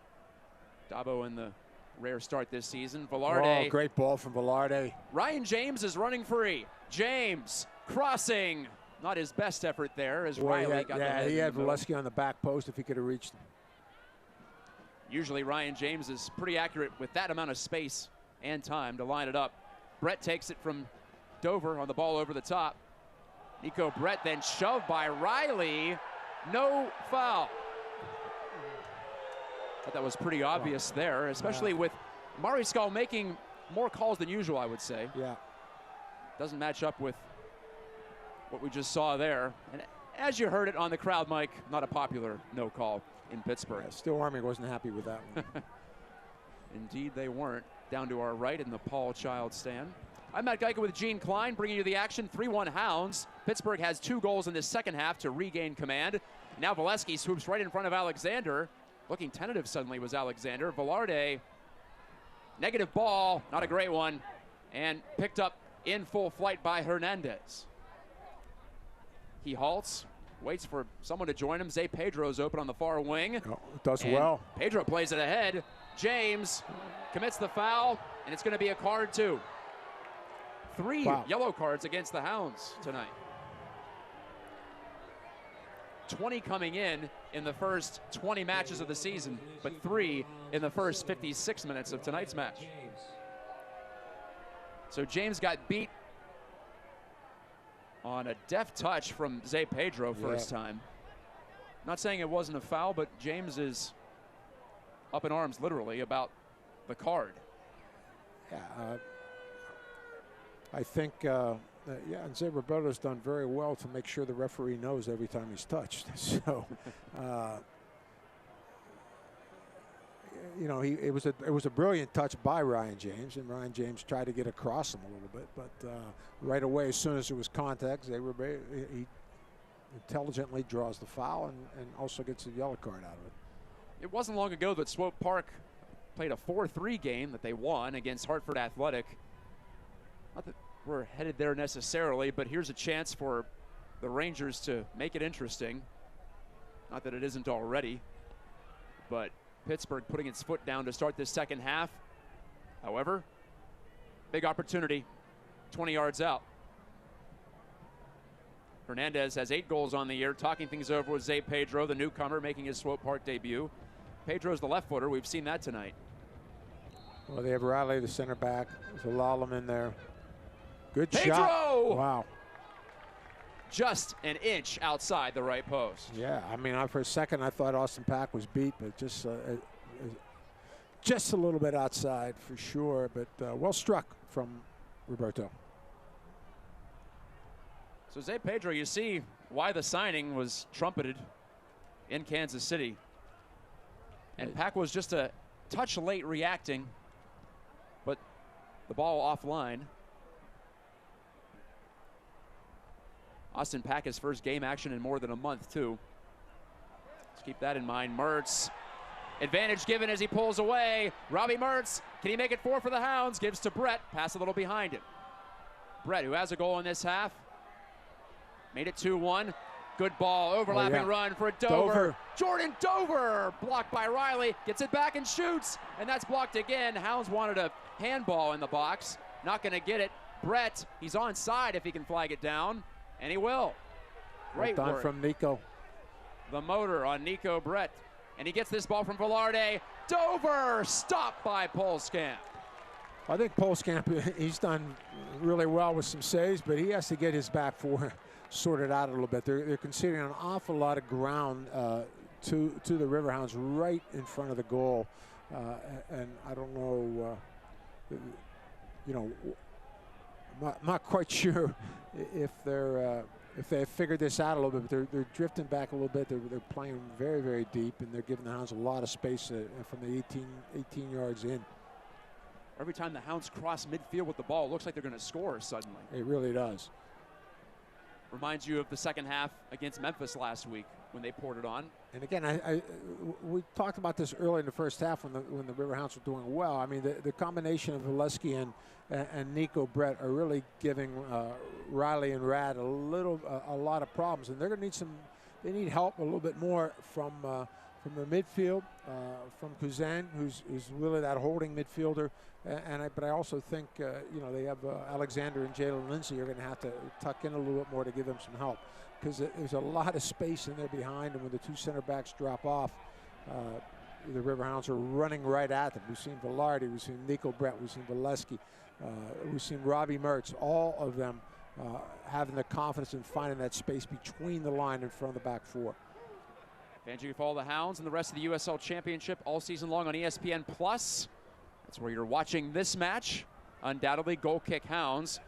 Dabo in the rare start this season. Velarde. Oh, great ball from Velarde. Ryan James is running free. James crossing. Not his best effort there as Riley got the head. He had Valesky on the back post if he could have reached him. Usually Ryan James is pretty accurate with that amount of space and time to line it up. Brett takes it from Dover on the ball over the top. Nico Brett then shoved by Riley. No foul. Thought that was pretty obvious there, especially with Mariscal making more calls than usual, I would say. Yeah. Doesn't match up with what we just saw there. And as you heard it on the crowd mic, not a popular no call in Pittsburgh. Yeah, Still Army wasn't happy with that one. Indeed they weren't. Down to our right in the Paul Child stand. I'm Matt Geico with Gene Klein, bringing you the action. 3-1 Hounds. Pittsburgh has 2 goals in this second half to regain command. Now Valesky swoops right in front of Alexander. Looking tentative suddenly was Alexander. Velarde, negative ball, not a great one, and picked up in full flight by Hernandez. He halts, waits for someone to join him. Zay Pedro's open on the far wing. Oh, does well. Pedro plays it ahead. James commits the foul, and it's going to be a card too. 3 yellow cards against the Hounds tonight. 20 coming in the first 20 matches of the season, but 3 in the first 56 minutes of tonight's match. So James got beat on a deft touch from Zay Pedro first time. Not saying it wasn't a foul, but James is up in arms literally about the card. Yeah, I think, and Zay Roberto's done very well to make sure the referee knows every time he's touched. So, you know, it was a brilliant touch by Ryan James, and Ryan James tried to get across him a little bit, but right away, as soon as there was contact, he intelligently draws the foul and also gets a yellow card out of it. It wasn't long ago that Swope Park played a 4-3 game that they won against Hartford Athletic. Not that we're headed there necessarily, but here's a chance for the Rangers to make it interesting. Not that it isn't already, but Pittsburgh putting its foot down to start this second half. However, big opportunity, 20 yards out. Hernandez has 8 goals on the year, talking things over with Zay Pedro, the newcomer, making his Swope Park debut. Pedro's the left footer. We've seen that tonight. Well, they have Riley, the center back. There's a Lallam in there. Good Pedro! shot. Wow. Just an inch outside the right post. Yeah, I mean, for a second I thought Austin Pack was beat, but just a little bit outside for sure, but well struck from Roberto. So Zay Pedro, you see why the signing was trumpeted in Kansas City. And Pack was just a touch late reacting, but the ball offline. Austin Pack, his first game action in more than a month, too. Let's keep that in mind. Mertz, advantage given as he pulls away. Robbie Mertz, can he make it 4 for the Hounds? Gives to Brett, pass a little behind him. Brett, who has a goal in this half, made it 2-1. Good ball, overlapping run for Dover. Jordan Dover, blocked by Riley, gets it back and shoots, and that's blocked again. Hounds wanted a handball in the box, not gonna get it. Brett, he's onside if he can flag it down, and he will. Great done work from Nico. The motor on Nico Brett, and he gets this ball from Velarde. Dover, stopped by Polskamp. I think Polskamp, he's done really well with some saves, but he has to get his back four sorted out a little bit. They're conceding an awful lot of ground to the Riverhounds right in front of the goal, and I don't know, you know, I'm not quite sure if they figured this out a little bit, but they're drifting back a little bit. They're playing very, very deep, and they're giving the Hounds a lot of space from the 18 yards in. Every time the Hounds cross midfield with the ball, it looks like they're going to score suddenly. It really does. Reminds you of the second half against Memphis last week when they poured it on. And again, we talked about this early in the first half when the Riverhounds were doing well. I mean, the combination of Valesky and Nico Brett are really giving Riley and Rad a lot of problems, and they're going to need they need help a little bit more from the midfield, from Kuzan, who's really that holding midfielder, but I also think you know, they have Alexander and Jalen Lindsay are going to have to tuck in a little bit more to give them some help, because there's a lot of space in there behind, and when the two center backs drop off, the Riverhounds are running right at them. We've seen Velarde, we've seen Nico Brett, we've seen Valesky, we've seen Robbie Mertz, all of them having the confidence in finding that space between the line in front of the back four. Fans, you can follow the Hounds and the rest of the USL Championship all season long on ESPN+. That's where you're watching this match. Undoubtedly, Goal Kick Hounds.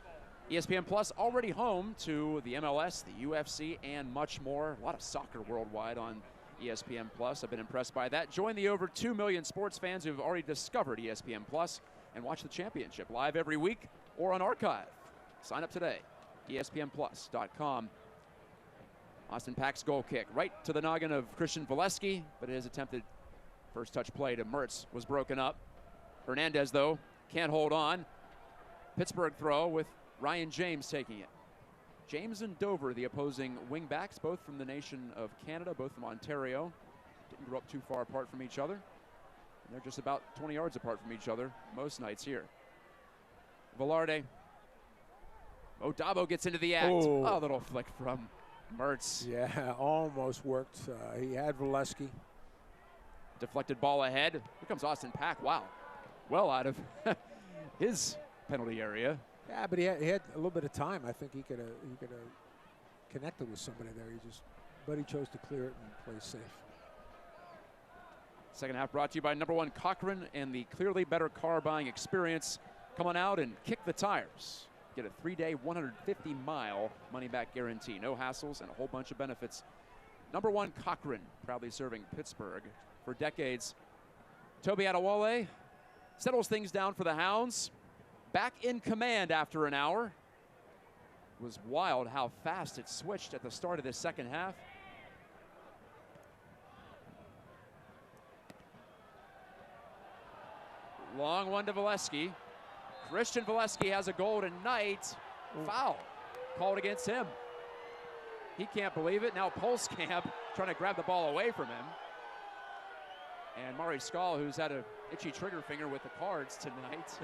ESPN+ already home to the MLS, the UFC, and much more. A lot of soccer worldwide on ESPN+. I've been impressed by that. Join the over 2 million sports fans who have already discovered ESPN+ and watch the championship live every week or on archive. Sign up today, ESPNplus.com. Austin Pack's goal kick right to the noggin of Christian Valesky, but his attempted first touch play to Mertz was broken up. Hernandez, though, can't hold on. Pittsburgh throw with Ryan James taking it. James and Dover, the opposing wing-backs, both from the nation of Canada, both from Ontario. Didn't grow up too far apart from each other. And they're just about 20 yards apart from each other most nights here. Velarde. Odabo gets into the act. Oh. A little flick from Mertz. Yeah, almost worked. He had Valesky. Deflected ball ahead. Here comes Austin Pack. Wow. Well out of his penalty area. Yeah, but he had a little bit of time. I think he could have connected with somebody there. But he chose to clear it and play safe. Second half brought to you by #1 Cochrane and the clearly better car buying experience. Come on out and kick the tires. Get a 3-day, 150-mile money-back guarantee. No hassles and a whole bunch of benefits. #1 Cochrane, proudly serving Pittsburgh for decades. Toby Adewale settles things down for the Hounds. Back in command after an hour. It was wild how fast it switched at the start of this second half. Long one to Valesky. Christian Valesky has a goal tonight. Foul called against him. He can't believe it. Now Polskamp trying to grab the ball away from him. And Mari Skal, who's had an itchy trigger finger with the cards tonight.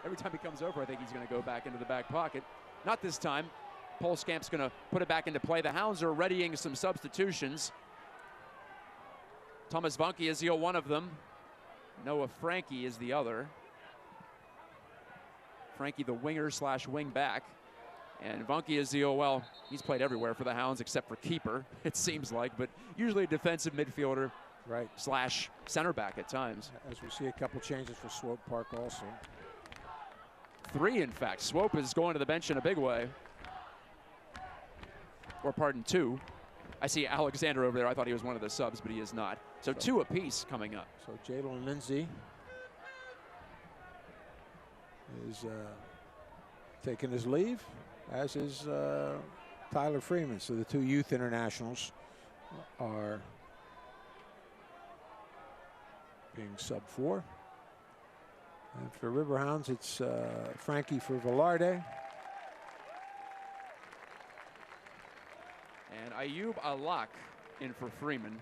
Every time he comes over, I think he's going to go back into the back pocket. Not this time. Polskamp's going to put it back into play. The Hounds are readying some substitutions. Thomas Vanke is one of them. Noah Frankie is the other. Frankie the winger / wing back. And Vanke is well, he's played everywhere for the Hounds except for keeper, it seems like, but usually a defensive midfielder / center back at times. As we see a couple changes for Swope Park also. 3, in fact. Swope is going to the bench in a big way. Or pardon, 2. I see Alexander over there. I thought he was one of the subs, but he is not. So 2 apiece coming up. So Jalen Lindsay is taking his leave, as is Tyler Freeman. So the 2 youth internationals are being sub for. And for Riverhounds, it's Frankie for Velarde. And Ayoub Alak in for Freeman.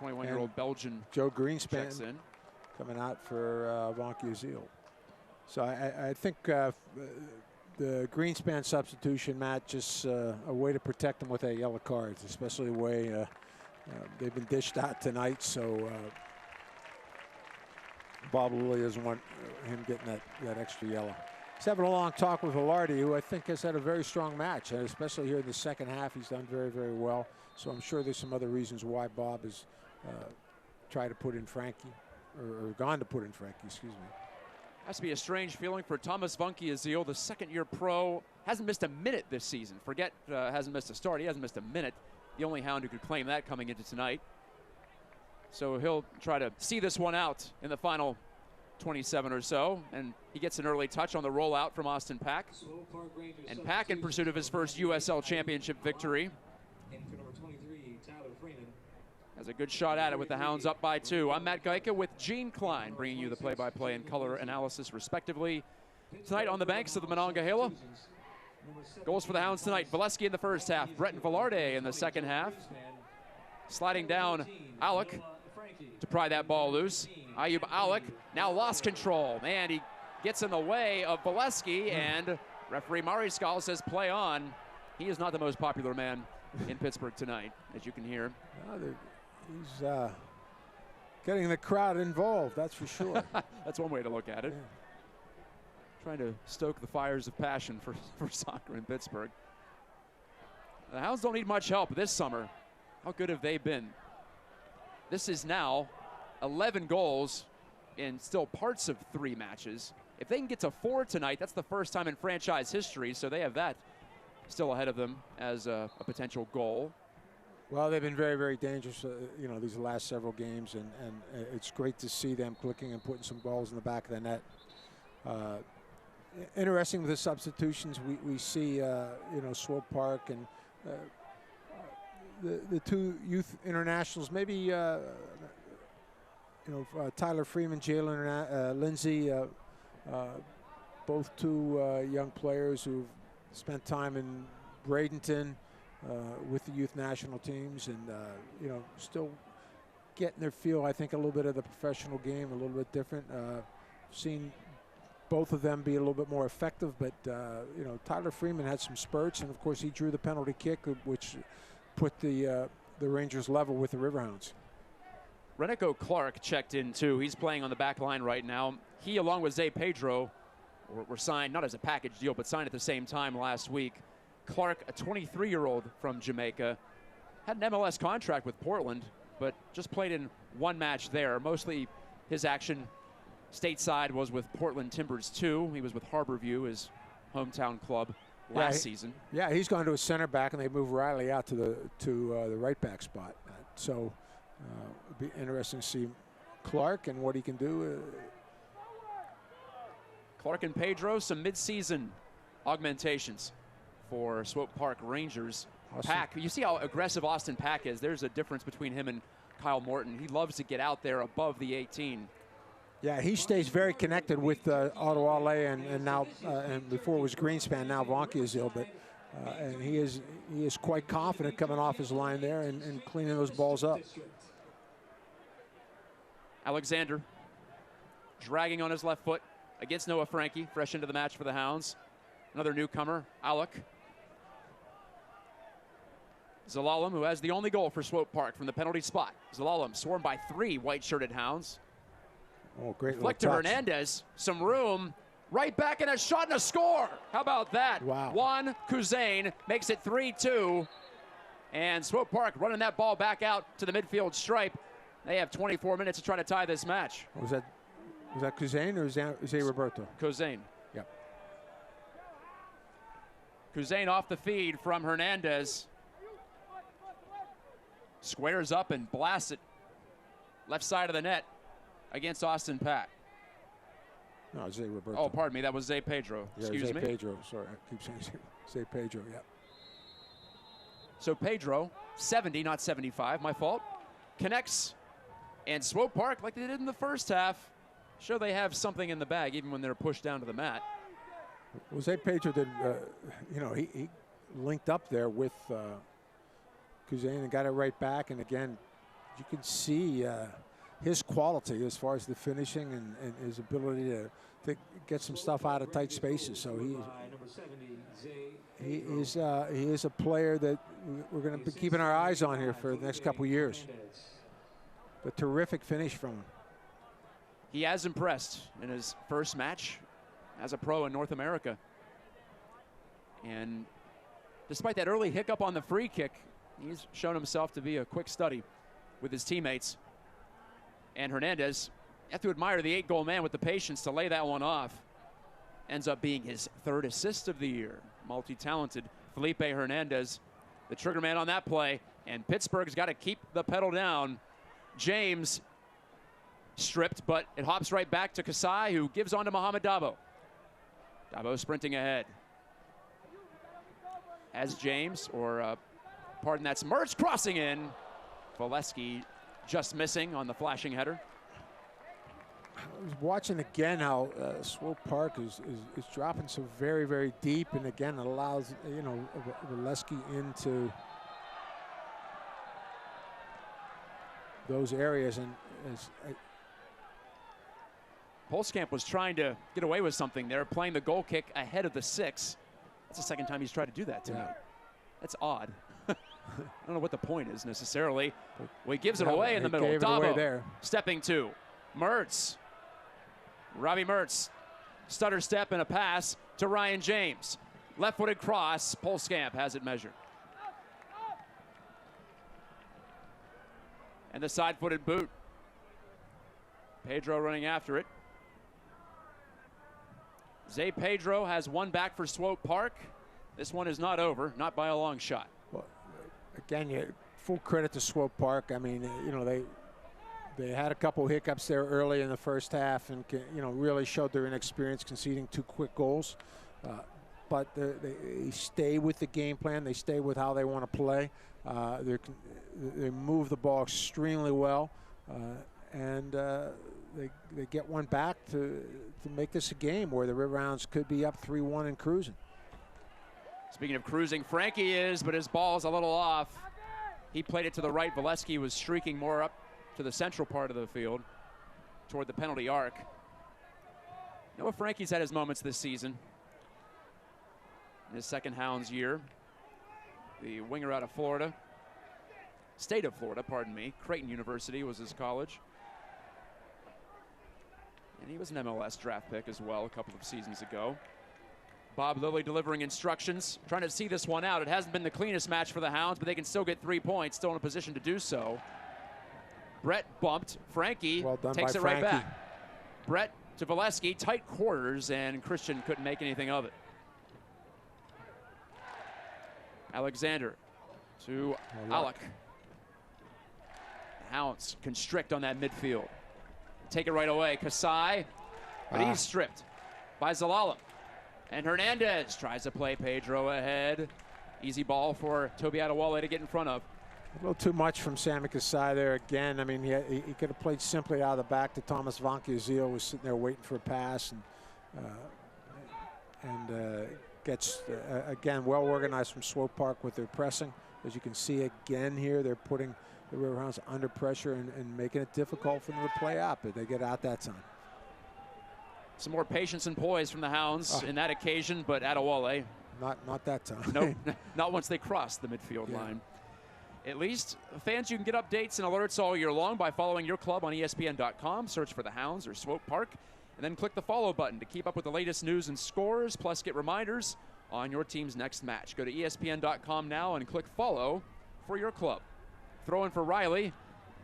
21-year-old Belgian Joe Greenspan checks in. Coming out for Vanke Azil. So I think the Greenspan substitution, Matt, just a way to protect them with that yellow cards, especially the way they've been dished out tonight. So Bob really doesn't want him getting that extra yellow. He's having a long talk with Velarde, who I think has had a very strong match, and especially here in the second half, he's done very, very well. So I'm sure there's some other reasons why Bob has tried to put in Frankie, or gone to put in Frankie, excuse me. Has to be a strange feeling for Thomas Vanke Azil, the second-year pro. Hasn't missed a minute this season. Forget hasn't missed a start. He hasn't missed a minute. The only Hound who could claim that coming into tonight. So he'll try to see this one out in the final 27 or so. And he gets an early touch on the rollout from Austin Pack. And Pack in pursuit of his first USL Championship victory. Has a good shot at it with the Hounds up by 2. I'm Matt Geika with Gene Klein, bringing you the play-by-play and color analysis, respectively. Tonight on the banks of the Monongahela. Goals for the Hounds tonight. Valesky in the first half. Breton Velarde in the second half. Sliding down Alec to pry that ball loose. Ayoub Alec now lost control. Man, he gets in the way of Valesky, and referee Mari Skal says play on. He is not the most popular man in Pittsburgh tonight, as you can hear. He's getting the crowd involved, that's for sure. That's one way to look at it. Yeah. Trying to stoke the fires of passion for soccer in Pittsburgh. The Hounds don't need much help this summer. How good have they been? This is now 11 goals in still parts of 3 matches. If they can get to 4 tonight, that's the first time in franchise history, so they have that still ahead of them as a potential goal. Well, they've been very, very dangerous, you know, these last several games, and it's great to see them clicking and putting some balls in the back of the net. Interesting with the substitutions, we see, you know, Swope Park and the 2 youth internationals, maybe, you know, Tyler Freeman, Jalen Lindsay, both 2 young players who've spent time in Bradenton with the youth national teams, and you know, still getting their feel. I think a little bit of the professional game, a little bit different. Seen both of them be a little bit more effective, but you know, Tyler Freeman had some spurts, and of course he drew the penalty kick, which put the Rangers level with the Riverhounds. Renico Clark checked in too. He's playing on the back line right now. He, along with Zay Pedro, were signed not as a package deal, but signed at the same time last week. Clark, a 23-year-old from Jamaica, had an MLS contract with Portland, but just played in 1 match there. Mostly his action stateside was with Portland Timbers 2. He was with Harborview, his hometown club, last season. Yeah, he's gone to a center back, and they moved Riley out to the right back spot. So it'd be interesting to see Clark and what he can do. Clark and Pedro, some midseason augmentations for Swope Park Rangers. Pack, you see how aggressive Austin Pack is. There's a difference between him and Kyle Morton. He loves to get out there above the 18. Yeah, he stays very connected with Ottawale and now, and before it was Greenspan, now Vonke is ill, but and he is quite confident coming off his line there and cleaning those balls up. Alexander dragging on his left foot against Noah Frankie, fresh into the match for the Hounds. Another newcomer, Alec. Zalalem, who has the only goal for Swope Park from the penalty spot. Zalalem swarmed by 3 white-shirted Hounds. Oh, great Flick to Hernandez, some room, right back and a shot and a score. How about that? Wow. Juan Kuzain makes it 3-2. And Swope Park running that ball back out to the midfield stripe. They have 24 minutes to try to tie this match. Was that Kuzain or is that Roberto? Kuzain. Yep. Kuzain off the feed from Hernandez. Squares up and blasts it left side of the net against Austin Pack. No, Zay Roberto. Oh, pardon me. That was Zay Pedro. Yeah, Excuse me. Pedro. Sorry, I keep saying Zay Pedro, yeah. So Pedro, 70, not 75, my fault, connects. And Swope Park, like they did in the first half, show they have something in the bag even when they're pushed down to the mat. Well, Zay Pedro did, he linked up there with Kuzain and got it right back. And again, you can see his quality as far as the finishing and his ability to get some stuff out of tight spaces. So he is a player that we're going to be keeping our eyes on here for the next couple of years. A terrific finish from him. He has impressed in his first match as a pro in North America. And despite that early hiccup on the free kick, he's shown himself to be a quick study with his teammates. And Hernandez, you have to admire the 8-goal man with the patience to lay that one off. Ends up being his 3rd assist of the year. Multi-talented Felipe Hernandez, the trigger man on that play. And Pittsburgh's got to keep the pedal down. James stripped, but it hops right back to Kasai, who gives on to Mohamed Dabo. Dabo sprinting ahead. As James, or pardon, that's Mertz crossing in. Valesky just missing on the flashing header. I was watching again how Swope Park is dropping so very, very deep, and again it allows Valesky into those areas. And Polskamp was trying to get away with something there, playing the goal kick ahead of the 6. That's the second time he's tried to do that tonight. That's odd. I don't know what the point is necessarily. Well, he gives it away in the middle. Dabo stepping to Mertz. Robbie Mertz, stutter step and a pass to Ryan James. Left-footed cross. Polskamp has it measured. And the side-footed boot. Pedro running after it. Zay Pedro has one back for Swope Park. This one is not over, not by a long shot. Well, again, full credit to Swope Park. I mean, they had a couple hiccups there early in the first half, and really showed their inexperience conceding 2 quick goals. But they stay with the game plan. They stay with how they want to play. They move the ball extremely well, and they get one back to make this a game where the Riverhounds could be up 3-1 and cruising. Speaking of cruising, Frankie is, but his ball's a little off. He played it to the right. Valesky was streaking more up to the central part of the field toward the penalty arc. Noah Frankie's had his moments this season. In his second Hounds year. The winger out of Florida. State of Florida, pardon me. Creighton University was his college. And he was an MLS draft pick as well a couple of seasons ago. Bob Lilly delivering instructions, trying to see this one out. It hasn't been the cleanest match for the Hounds, but they can still get 3 points, still in a position to do so. Brett bumped. Frankie takes it right back. Brett to Valesky, tight quarters, and Christian couldn't make anything of it. Alexander to Alec. The Hounds constrict on that midfield. take it right away. Kasai, but he's stripped by Zalalem. And Hernandez tries to play Pedro ahead. Easy ball for Toby Adewale to get in front of. A little too much from Sammy Kasai there again. I mean, he could have played simply out of the back to Thomas Vankiazil, was sitting there waiting for a pass, and gets, again, well organized from Swope Park with their pressing. As you can see again here, they're putting the Riverhounds under pressure and making it difficult for them to play out, but they get out that time. Some more patience and poise from the Hounds in that occasion, but Adewale. Not that time. No, not once they cross the midfield line. At least, fans, you can get updates and alerts all year long by following your club on ESPN.com. Search for the Hounds or Swope Park, and then click the follow button to keep up with the latest news and scores, plus get reminders on your team's next match. Go to ESPN.com now and click follow for your club. Throw in for Riley.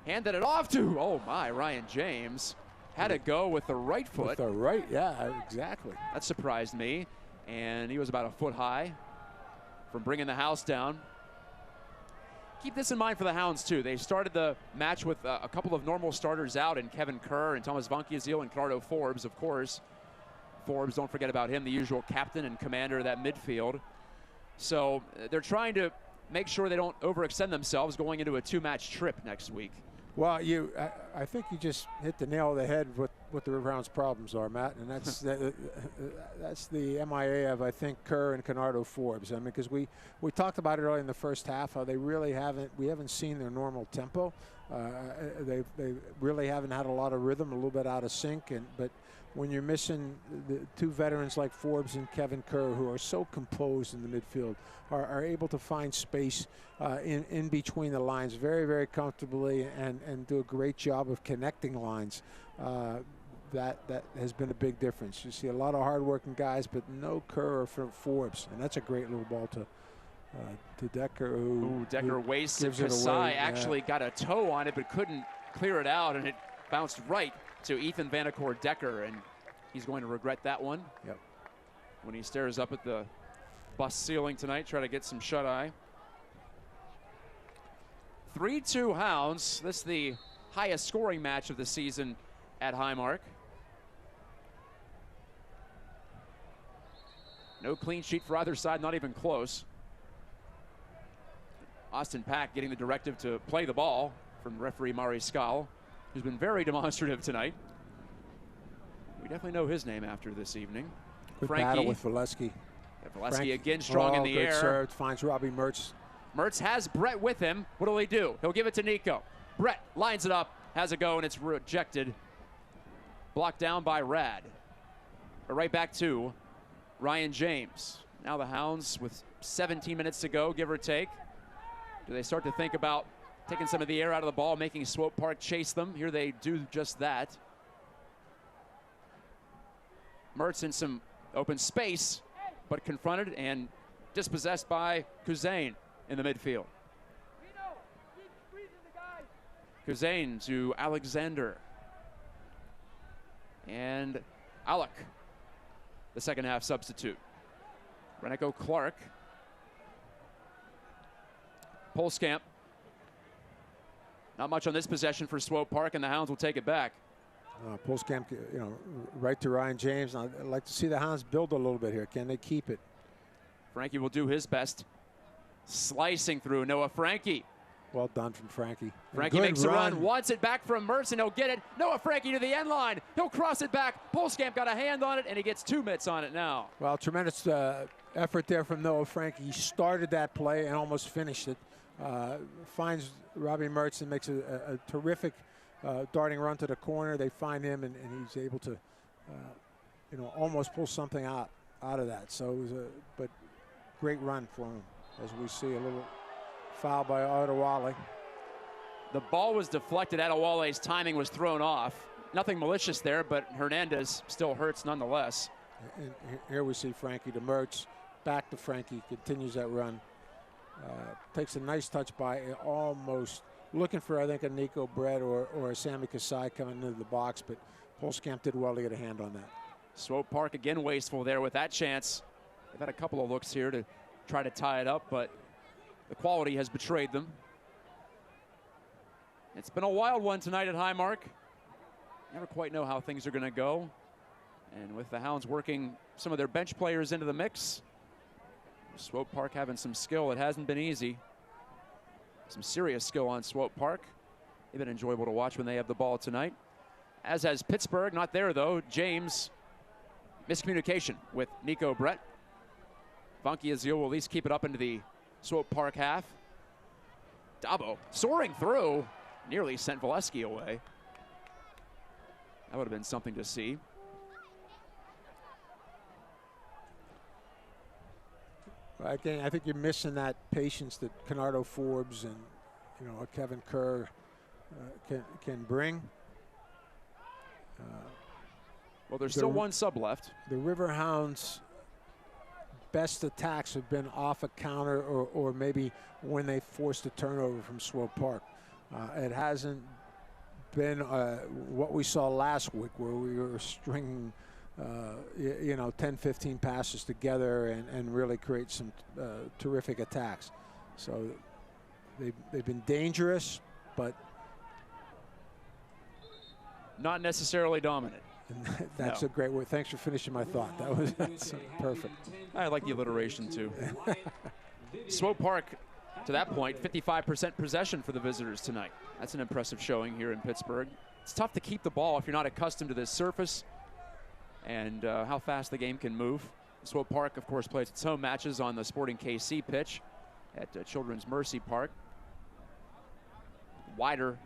Handed it off to, oh my, Ryan James. Had to go with the right foot. With the right, yeah, exactly. That surprised me. And he was about a foot high from bringing the house down. Keep this in mind for the Hounds, too. They started the match with a couple of normal starters out, and Kevin Kerr and Thomas Vankiazil and Cardo Forbes, of course. Forbes, don't forget about him, the usual captain and commander of that midfield. So they're trying to make sure they don't overextend themselves going into a two-match trip next week. Well, I think you just hit the nail on the head with what the Riverhounds' problems are, Matt, and that's that's the MIA of, I think, Kerr and Canardo Forbes. I mean, because we talked about it early in the first half, how they really we haven't seen their normal tempo. They really haven't had a lot of rhythm, a little bit out of sync, but when you're missing the two veterans like Forbes and Kevin Kerr, who are so composed in the midfield, are able to find space in between the lines very, very comfortably and do a great job of connecting lines. That has been a big difference. You see a lot of hard-working guys, but no Kerr for Forbes, and that's a great little ball to Decker. Decker wastes it. Kasai actually got a toe on it, but couldn't clear it out, and it bounced right to Ethan Vanacore Decker, and he's going to regret that one. Yep. When he stares up at the bus ceiling tonight, try to get some shut-eye. 3-2 Hounds. This is the highest scoring match of the season at Highmark. No clean sheet for either side, not even close. Austin Pack getting the directive to play the ball from referee Mari Skal, who's been very demonstrative tonight. We definitely know his name after this evening. Good Frankie. battle with Valesky. Valesky again strong in the air. Serve, finds Robbie Mertz. Mertz has Brett with him. What'll he do? He'll give it to Nico. Brett lines it up, has a go, and it's rejected. Blocked down by Rad. But right back to Ryan James. Now the Hounds with 17 minutes to go, give or take. Do they start to think about taking some of the air out of the ball, making Swope Park chase them? Here they do just that. Mertz in some open space, but confronted and dispossessed by Kuzain in the midfield. Kuzain to Alexander. And Alec, the second half substitute. Reneko Clark. Polskamp. Not much on this possession for Swope Park, and the Hounds will take it back. Polskamp, right to Ryan James. I'd like to see the Hounds build a little bit here. Can they keep it? Frankie will do his best. Slicing through Noah Frankie. Well done from Frankie. Frankie makes a run, wants it back from Mertz, and he'll get it. Noah Frankie to the end line. He'll cross it back. Polskamp got a hand on it, and he gets 2 mitts on it now. Well, tremendous effort there from Noah Frankie. He started that play and almost finished it. Finds Robbie Mertz and makes a terrific darting run to the corner. They find him, and he's able to, almost pull something out of that. So it was but great run for him, as we see a little foul by Adewale. The ball was deflected. Adewale's timing was thrown off. Nothing malicious there, but Hernandez still hurts nonetheless. And here we see Frankie to Mertz. Back to Frankie. Continues that run. Takes a nice touch by almost looking for, I think, a Nico Brett or a Sammy Kasai coming into the box, but Polskamp did well to get a hand on that. Swope Park again wasteful there with that chance. They've had a couple of looks here to try to tie it up, but the quality has betrayed them. It's been a wild one tonight at Highmark. never quite know how things are going to go. And with the Hounds working some of their bench players into the mix, Swope Park having some skill. It hasn't been easy. Some serious skill on Swope Park. They've been enjoyable to watch when they have the ball tonight. As has Pittsburgh, not there though. James, miscommunication with Nico Brett. Funky Azil will at least keep it up into the Swope Park half. Dabo soaring through, nearly sent Valesky away. That would have been something to see. Again, I think you're missing that patience that Canardo Forbes and Kevin Kerr can bring. Well, there's still one sub left. The Riverhounds' best attacks have been off a counter or maybe when they forced a turnover from Swope Park. It hasn't been what we saw last week where we were stringing 10, 15 passes together and really create some terrific attacks. So they've been dangerous, but not necessarily dominant. That's a great word. Thanks for finishing my thought. That's perfect. I like the alliteration too. Swope Park, to that point, 55% possession for the visitors tonight. That's an impressive showing here in Pittsburgh. It's tough to keep the ball if you're not accustomed to this surface and how fast the game can move. Swope Park, of course, plays its home matches on the Sporting KC pitch at Children's Mercy Park. Wider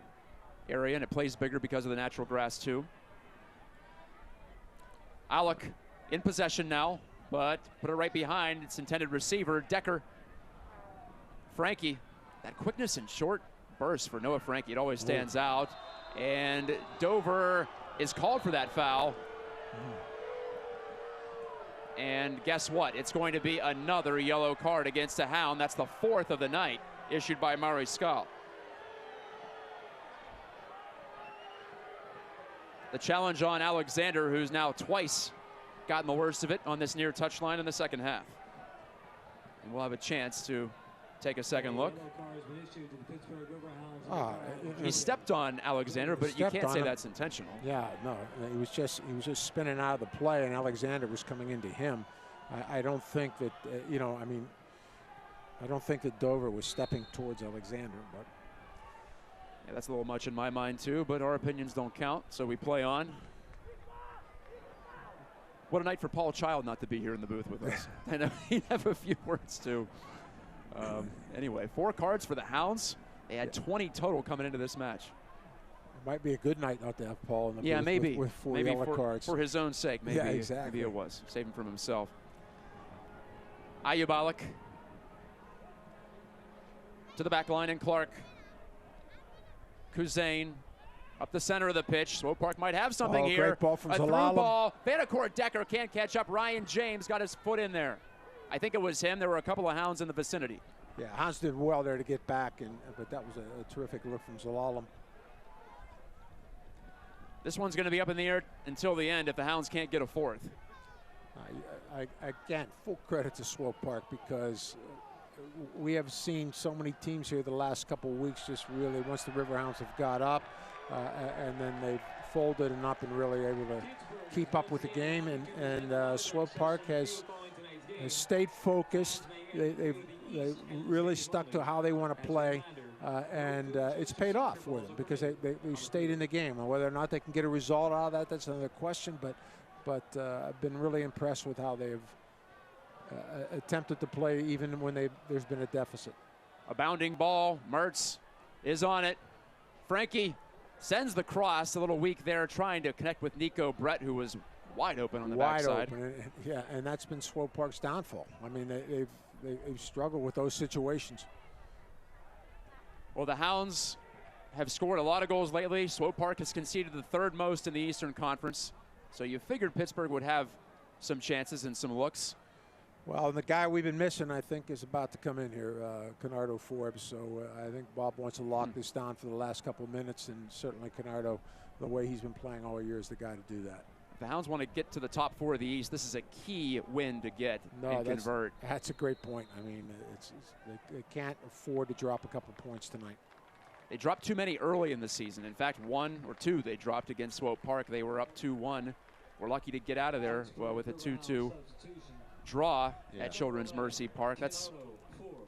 area, and it plays bigger because of the natural grass too. Alec in possession now, but put it right behind its intended receiver, Decker. Frankie, that quickness and short burst for Noah Frankie, it always stands out. And Dover is called for that foul. And guess what? It's going to be another yellow card against a Hound. That's the 4th of the night issued by Murray Skull. The challenge on Alexander, who's now twice gotten the worst of it on this near touchline in the second half. And we'll have a chance to take a second look. He stepped on Alexander, but you can't say that's intentional. Yeah, no, he was just spinning out of the play, and Alexander was coming into him. I don't think that I don't think that Dover was stepping towards Alexander, but. Yeah, that's a little much in my mind too, but our opinions don't count, so we play on. What a night for Paul Child not to be here in the booth with us. I know he'd have a few words too. Anyway, 4 cards for the Hounds. They had 20 total coming into this match. It might be a good night not to have Paul in the booth maybe. with 4 maybe yellow cards. For his own sake, maybe, yeah, exactly. Maybe it was. Save him from himself. Ayub Alec to the back line, and Clark. Kuzain up the center of the pitch. Swope Park might have something here. Great ball from a Zalalem. Through ball. Vanacourt Decker can't catch up. Ryan James got his foot in there. I think it was him. There were a couple of Hounds in the vicinity. Yeah, Hounds did well there to get back, but that was a terrific look from Zalalem. This one's going to be up in the air until the end if the Hounds can't get a 4th. Again, full credit to Swope Park because we have seen so many teams here the last couple of weeks just really, once the Riverhounds have got up and then they've folded and not been really able to keep up with the game. And Swope Park has stayed focused. They've really stuck to how they want to play. And it's paid off for them because they stayed in the game. And whether or not they can get a result out of that, that's another question. But I've been really impressed with how they've attempted to play even when there's been a deficit. A bounding ball. Mertz is on it. Frankie sends the cross, a little weak there, trying to connect with Nico Brett, who was wide open on the backside. Wide open, yeah, and that's been Swope Park's downfall. I mean, they've struggled with those situations. Well, the Hounds have scored a lot of goals lately. Swope Park has conceded the 3rd most in the Eastern Conference. So you figured Pittsburgh would have some chances and some looks. Well, and the guy we've been missing, I think, is about to come in here, Canardo Forbes. So I think Bob wants to lock this down for the last couple of minutes, and certainly Canardo, the way he's been playing all year, is the guy to do that. If the Hounds want to get to the top 4 of the East, this is a key win to get and convert. That's a great point. I mean, they can't afford to drop a couple points tonight. They dropped too many early in the season. In fact, 1 or 2 they dropped against Swope Park. They were up 2-1. We're lucky to get out of there with a 2-2 draw at Children's Mercy Park. That's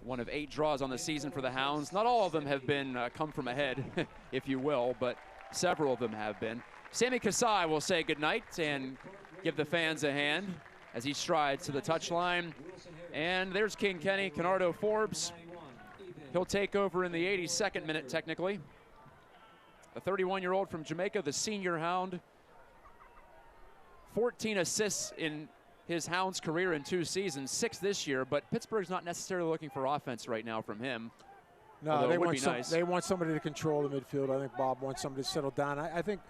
one of 8 draws on the season for the Hounds. Not all of them have been come from ahead, if you will, but several of them have been. Sammy Kasai will say goodnight and give the fans a hand as he strides to the touchline. And there's King Kenny, Kenardo Forbes. He'll take over in the 82nd minute, technically. The 31-year-old from Jamaica, the senior Hound. 14 assists in his Hounds career in 2 seasons, 6 this year, but Pittsburgh's not necessarily looking for offense right now from him. No, they want somebody to control the midfield. I think Bob wants somebody to settle down. I think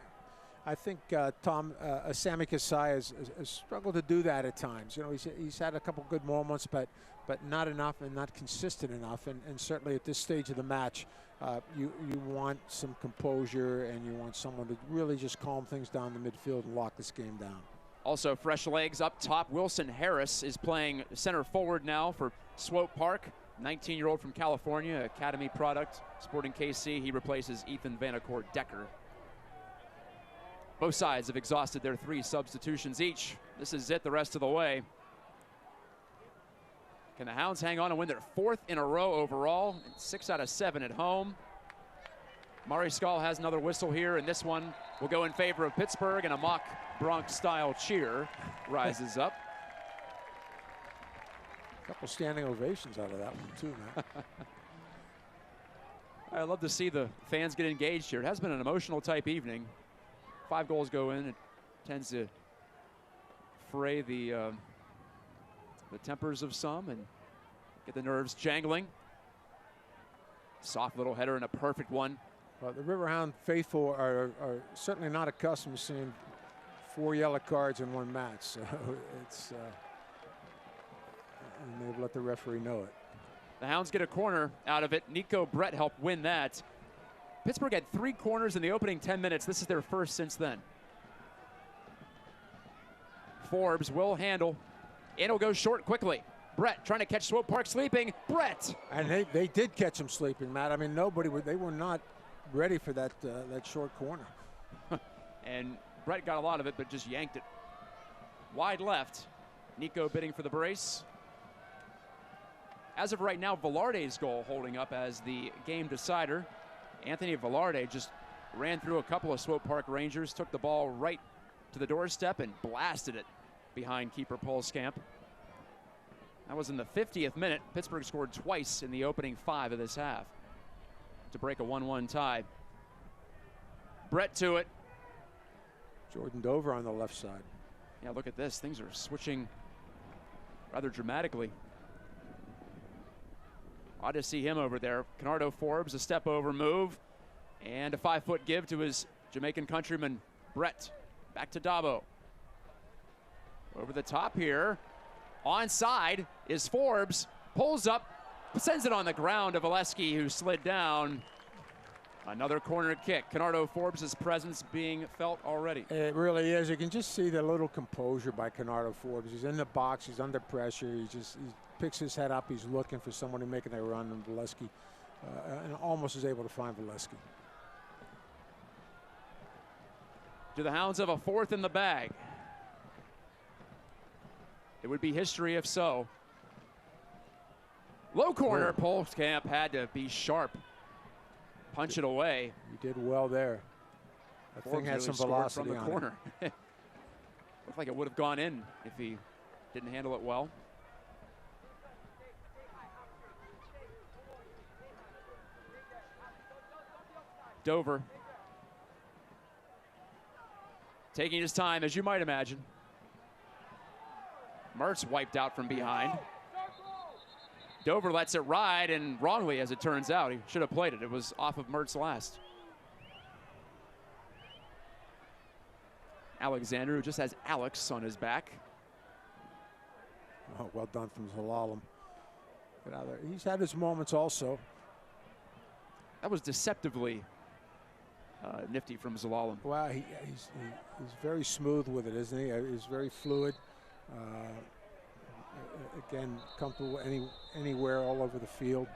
Sammy Kasai has struggled to do that at times. You know, he's had a couple good moments, but not enough and not consistent enough. And certainly at this stage of the match, you want some composure and you want someone to really just calm things down in the midfield and lock this game down. Also fresh legs up top. Wilson Harris is playing center forward now for Swope Park. 19-year-old from California, Academy product, Sporting KC. He replaces Ethan Vanacore Decker. Both sides have exhausted their 3 substitutions each. This is it the rest of the way. Can the Hounds hang on and win their 4th in a row overall? 6 out of 7 at home. Mari Skull has another whistle here, and this one will go in favor of Pittsburgh, and a mock Bronx-style cheer rises up. A couple standing ovations out of that one, too, man. I'd love to see the fans get engaged here. It has been an emotional type evening. 5 goals go in. It tends to fray the tempers of some and get the nerves jangling. Soft little header and a perfect one. Well, the Riverhound faithful are certainly not accustomed to seeing 4 yellow cards in 1 match. So it's and they've let the referee know it. The Hounds get a corner out of it. Nico Brett helped win that. Pittsburgh had 3 corners in the opening 10 minutes. This is their first since then. Forbes will handle. And it'll go short quickly. Brett trying to catch Swope Park sleeping. Brett! And they did catch him sleeping, Matt. I mean, they were not ready for that short corner. And Brett got a lot of it, but just yanked it. Wide left. Nico bidding for the brace. As of right now, Velarde's goal holding up as the game decider. Anthony Velarde just ran through a couple of Swope Park Rangers, took the ball right to the doorstep and blasted it behind keeper Polskamp. That was in the 50th minute. Pittsburgh scored twice in the opening 5 of this half to break a 1-1 tie. Brett to it. Jordan Dover on the left side. Yeah, look at this. Things are switching rather dramatically. Odd to see him over there. Kenardo Forbes, a step over move, and a 5-foot give to his Jamaican countryman, Brett. Back to Dabo. Over the top here. Onside is Forbes. Pulls up, sends it on the ground to Valesky, who slid down. Another corner kick. Kenardo Forbes' presence being felt already. It really is. You can just see the little composure by Kenardo Forbes. He's in the box. He's under pressure. He picks his head up. He's looking for somebody making a run, and Valesky and almost is able to find Valesky. Do the Hounds have a 4th in the bag? It would be history if so. Low corner. Polskamp had to be sharp. Punch it away. You did well there. That thing had some velocity from the corner. Looked like it would have gone in if he didn't handle it well. Dover taking his time, as you might imagine. Mertz wiped out from behind. Dover lets it ride, and wrongly, as it turns out. He should have played it. It was off of Mertz last. Alexander, who just has Alex on his back. Oh, well done from Zalalem. Get out of there. He's had his moments also. That was deceptively nifty from Zalalem. Wow, he's very smooth with it, isn't he? He's very fluid. Again, comfortable anywhere, all over the field.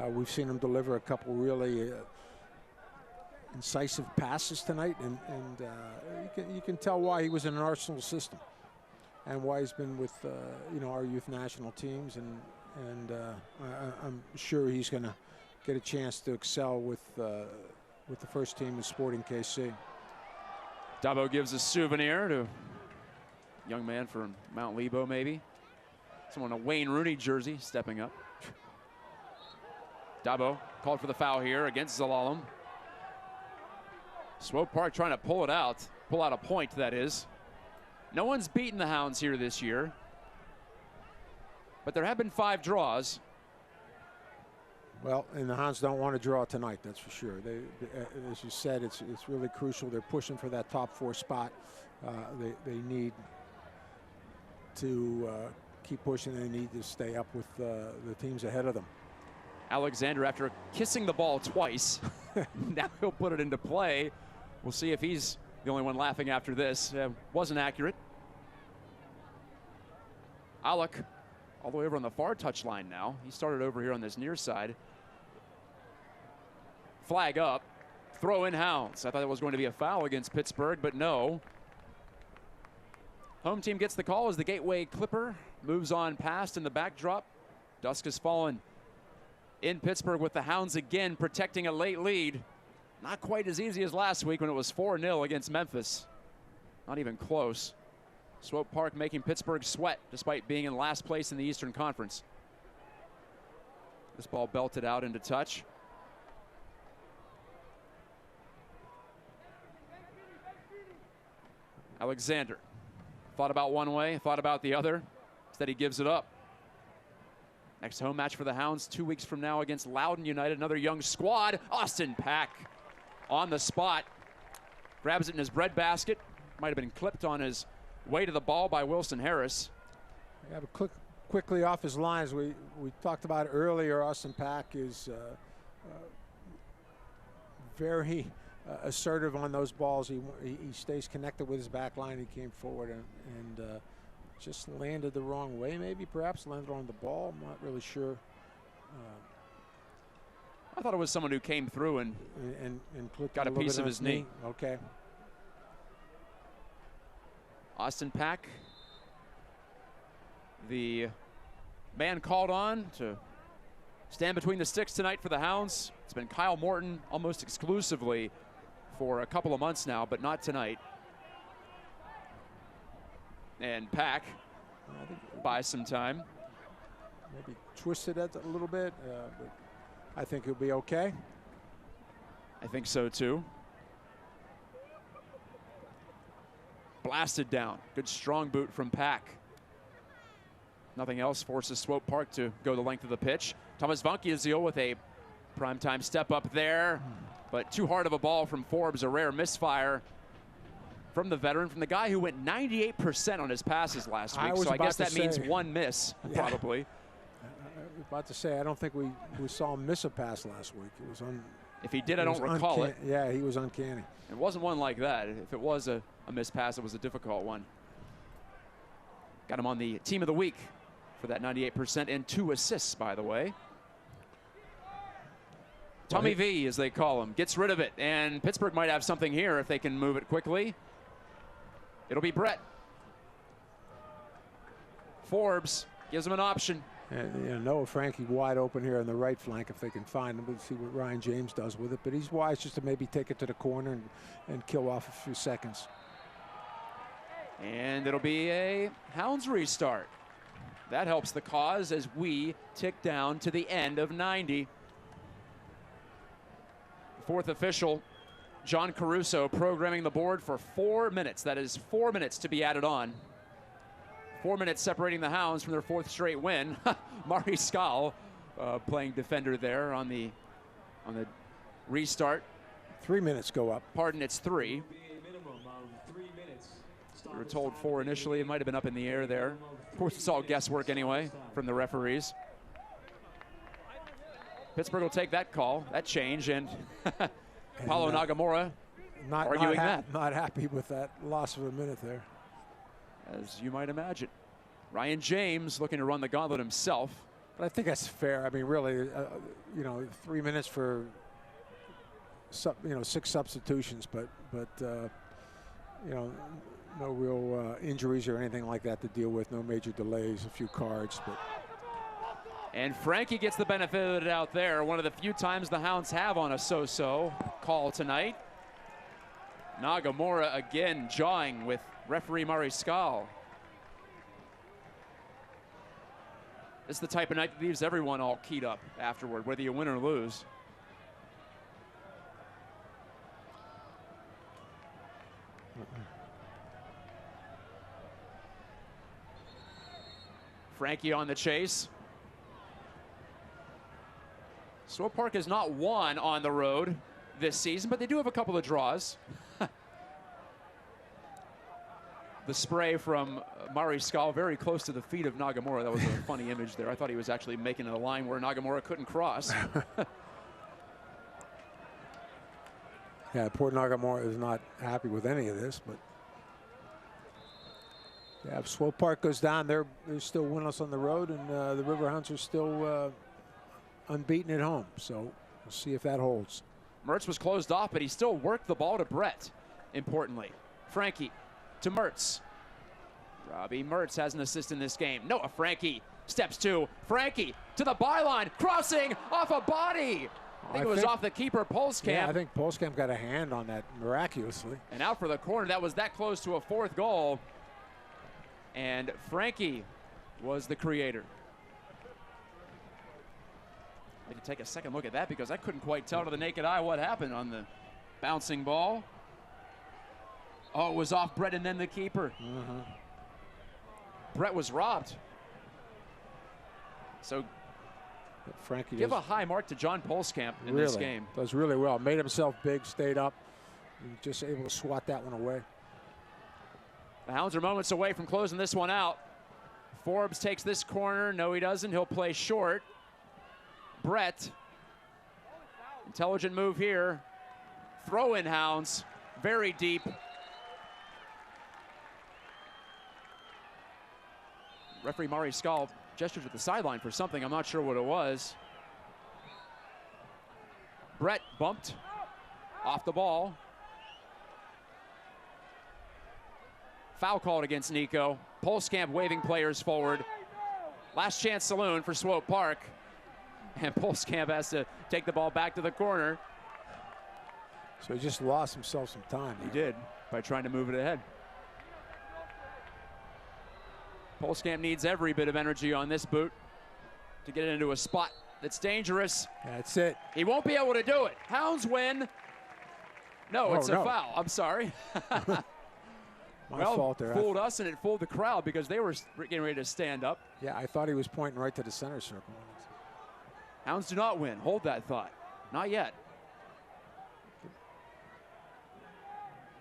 We've seen him deliver a couple really incisive passes tonight, and you can tell why he was in an Arsenal system, and why he's been with our youth national teams, and I'm sure he's going to get a chance to excel with the first team in Sporting KC. Dabo gives a souvenir to a young man from Mount Lebo, maybe. Someone in a Wayne Rooney jersey stepping up. Dabo called for the foul here against Zalalem. Swope Park trying to pull out a point, that is. No one's beaten the Hounds here this year, but there have been 5 draws. Well, and the Hounds don't want to draw tonight, that's for sure. They, as you said, it's really crucial. They're pushing for that top 4 spot. They need to keep pushing. They need to stay up with the teams ahead of them. Alexander, after kissing the ball twice, now he'll put it into play. We'll see if he's the only one laughing after this. Wasn't accurate. Alec, all the way over on the far touchline now. He started over here on this near side. Flag up, throw in Hounds. I thought it was going to be a foul against Pittsburgh, but no. Home team gets the call as the Gateway Clipper moves on past in the backdrop. Dusk has fallen in Pittsburgh with the Hounds again protecting a late lead. Not quite as easy as last week when it was 4-0 against Memphis. Not even close. Swope Park making Pittsburgh sweat despite being in last place in the Eastern Conference. This ball belted out into touch. Alexander thought about one way, thought about the other. Instead he gives it up. Next home match for the Hounds 2 weeks from now against Loudoun United, another young squad. Austin Pack on the spot. Grabs it in his breadbasket. Might have been clipped on his way to the ball by Wilson Harris. Yeah, but quickly off his lines. We talked about it earlier. Austin Pack is very assertive on those balls. He stays connected with his back line. He came forward and just landed the wrong way, maybe, perhaps landed on the ball. I'm not really sure. I thought it was someone who came through and got a piece of his knee. Okay. Austin Pack, the man called on to stand between the sticks tonight for the Hounds. It's been Kyle Morton almost exclusively for a couple of months now, but not tonight. And Pack buys some time. Maybe twisted it a little bit, but I think he'll be okay. I think so too. Blasted down. Good strong boot from Pack. Nothing else forces Swope Park to go the length of the pitch. Thomas Vankiazil with a primetime step up there, but too hard of a ball from Forbes, a rare misfire from the veteran, from the guy who went 98% on his passes last week. So I guess that means one miss, probably. I was about to say, I don't think we saw him miss a pass last week. It was if he did, I don't recall it. Yeah, he was uncanny. It wasn't one like that. If it was a missed pass, it was a difficult one. Got him on the team of the week for that 98% and 2 assists, by the way. Tommy V, as they call him, gets rid of it, and Pittsburgh might have something here if they can move it quickly. It'll be Brett. Forbes gives him an option. And Noah Frankie wide open here on the right flank if they can find him. We'll see what Ryan James does with it, but he's wise just to maybe take it to the corner and kill off a few seconds. And it'll be a Hounds restart. That helps the cause as we tick down to the end of 90. Fourth official, John Caruso, programming the board for 4 minutes. That is 4 minutes to be added on. 4 minutes separating the Hounds from their 4th straight win. Mari Skal playing defender there on the restart. 3 minutes go up. Pardon, it's 3. We were told 4 initially. It might have been up in the air there. Of course, it's all guesswork anyway from the referees. Pittsburgh will take that call, that change, and Paulo Nagamura arguing that. Not happy with that loss of a minute there. As you might imagine. Ryan James looking to run the gauntlet himself. But I think that's fair. I mean, really, 3 minutes for 6 substitutions, but no real injuries or anything like that to deal with. No major delays, a few cards, but. And Frankie gets the benefit of the doubt there. One of the few times the Hounds have on a so-so call tonight. Nagamura again jawing with referee Murray Skal. This is the type of night that leaves everyone all keyed up afterward, whether you win or lose. Frankie on the chase. Swope Park has not won on the road this season, but they do have a couple of draws. The spray from Murray Skal very close to the feet of Nagamura. That was a funny image there. I thought he was actually making a line where Nagamura couldn't cross. Yeah, poor Nagamura is not happy with any of this, but yeah, if Swope Park goes down, they're still winless on the road, and the Riverhounds are still unbeaten at home. So we'll see if that holds. Mertz was closed off, but he still worked the ball to Brett, importantly. Frankie to Mertz. Robbie Mertz has an assist in this game. Noah Frankie steps to Frankie to the byline, crossing off a body. I think it was off the keeper, Polskamp. Yeah, I think Polskamp got a hand on that miraculously. And out for the corner. That was that close to a 4th goal. And Frankie was the creator. I need to take a second look at that because I couldn't quite tell to the naked eye what happened on the bouncing ball. Oh, it was off Brett and then the keeper. Brett was robbed. So Frankie give a high mark to John Polskamp in this game. Does really well. Made himself big, stayed up, and just able to swat that one away. The Hounds are moments away from closing this one out. Forbes takes this corner. No, he doesn't. He'll play short. Brett. Intelligent move here. Throw in Hounds. Very deep. Referee Murray Skal gestured at the sideline for something. I'm not sure what it was. Brett bumped off the ball. Foul called against Nico. Polskamp waving players forward. Last chance saloon for Swope Park. And Polskamp has to take the ball back to the corner. So he just lost himself some time. He did, by trying to move it ahead. Polskamp needs every bit of energy on this boot to get it into a spot that's dangerous. That's it. He won't be able to do it. Hounds win. No, it's a foul. I'm sorry. My fault there. Fooled us and it fooled the crowd because they were getting ready to stand up. Yeah, I thought he was pointing right to the center circle. Hounds do not win. Hold that thought. Not yet.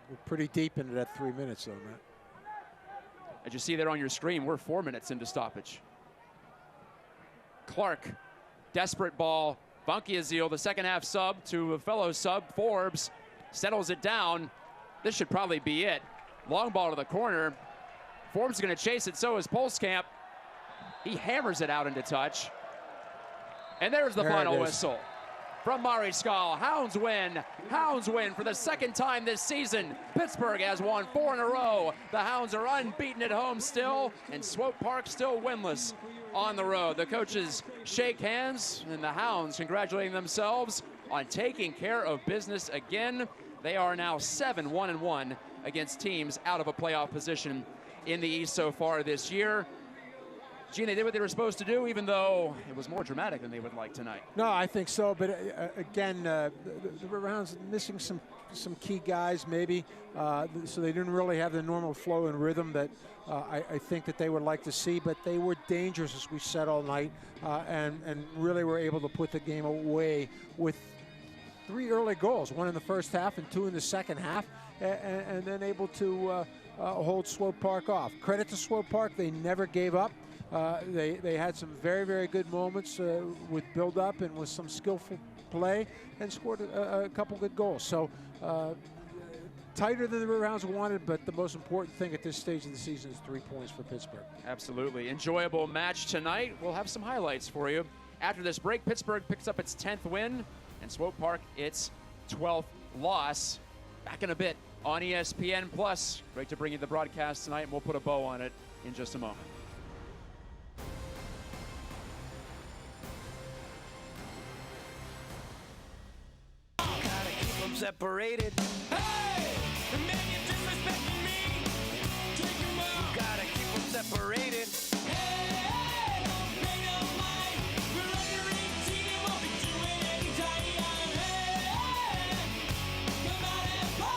We're pretty deep into that 3 minutes, though, Matt. As you see there on your screen, we're 4 minutes into stoppage. Clark, desperate ball. Bunkiazil, the second half sub to a fellow sub. Forbes settles it down. This should probably be it. Long ball to the corner. Forbes is going to chase it, so is Polskamp. He hammers it out into touch. And there's the final whistle from Murray Skal. Hounds win. Hounds win for the second time this season. Pittsburgh has won 4 in a row. The Hounds are unbeaten at home still, and Swope Park still winless on the road. The coaches shake hands, and the Hounds congratulating themselves on taking care of business again. They are now 7-1-1 against teams out of a playoff position in the East so far this year. Gene, they did what they were supposed to do, even though it was more dramatic than they would like tonight. No, I think so. But again, the Riverhounds missing some key guys, maybe, so they didn't really have the normal flow and rhythm that I think that they would like to see. But they were dangerous, as we said all night, and really were able to put the game away with 3 early goals, 1 in the first half and 2 in the second half, and then able to hold Swope Park off. Credit to Swope Park; they never gave up. They had some very, very good moments with build-up and with some skillful play and scored a couple good goals. So tighter than the Riverhounds wanted, but the most important thing at this stage of the season is 3 points for Pittsburgh. Absolutely. Enjoyable match tonight. We'll have some highlights for you. After this break, Pittsburgh picks up its 10th win, and Swope Park its 12th loss. Back in a bit on ESPN Plus. Great to bring you the broadcast tonight, and we'll put a bow on it in just a moment. Gotta keep them separated. Hey! The man you're disrespecting me. Take him out. You gotta keep them separated. Hey! Don't pay no mind. We're under 18 and won't be doing any time. Hey! Come out and play!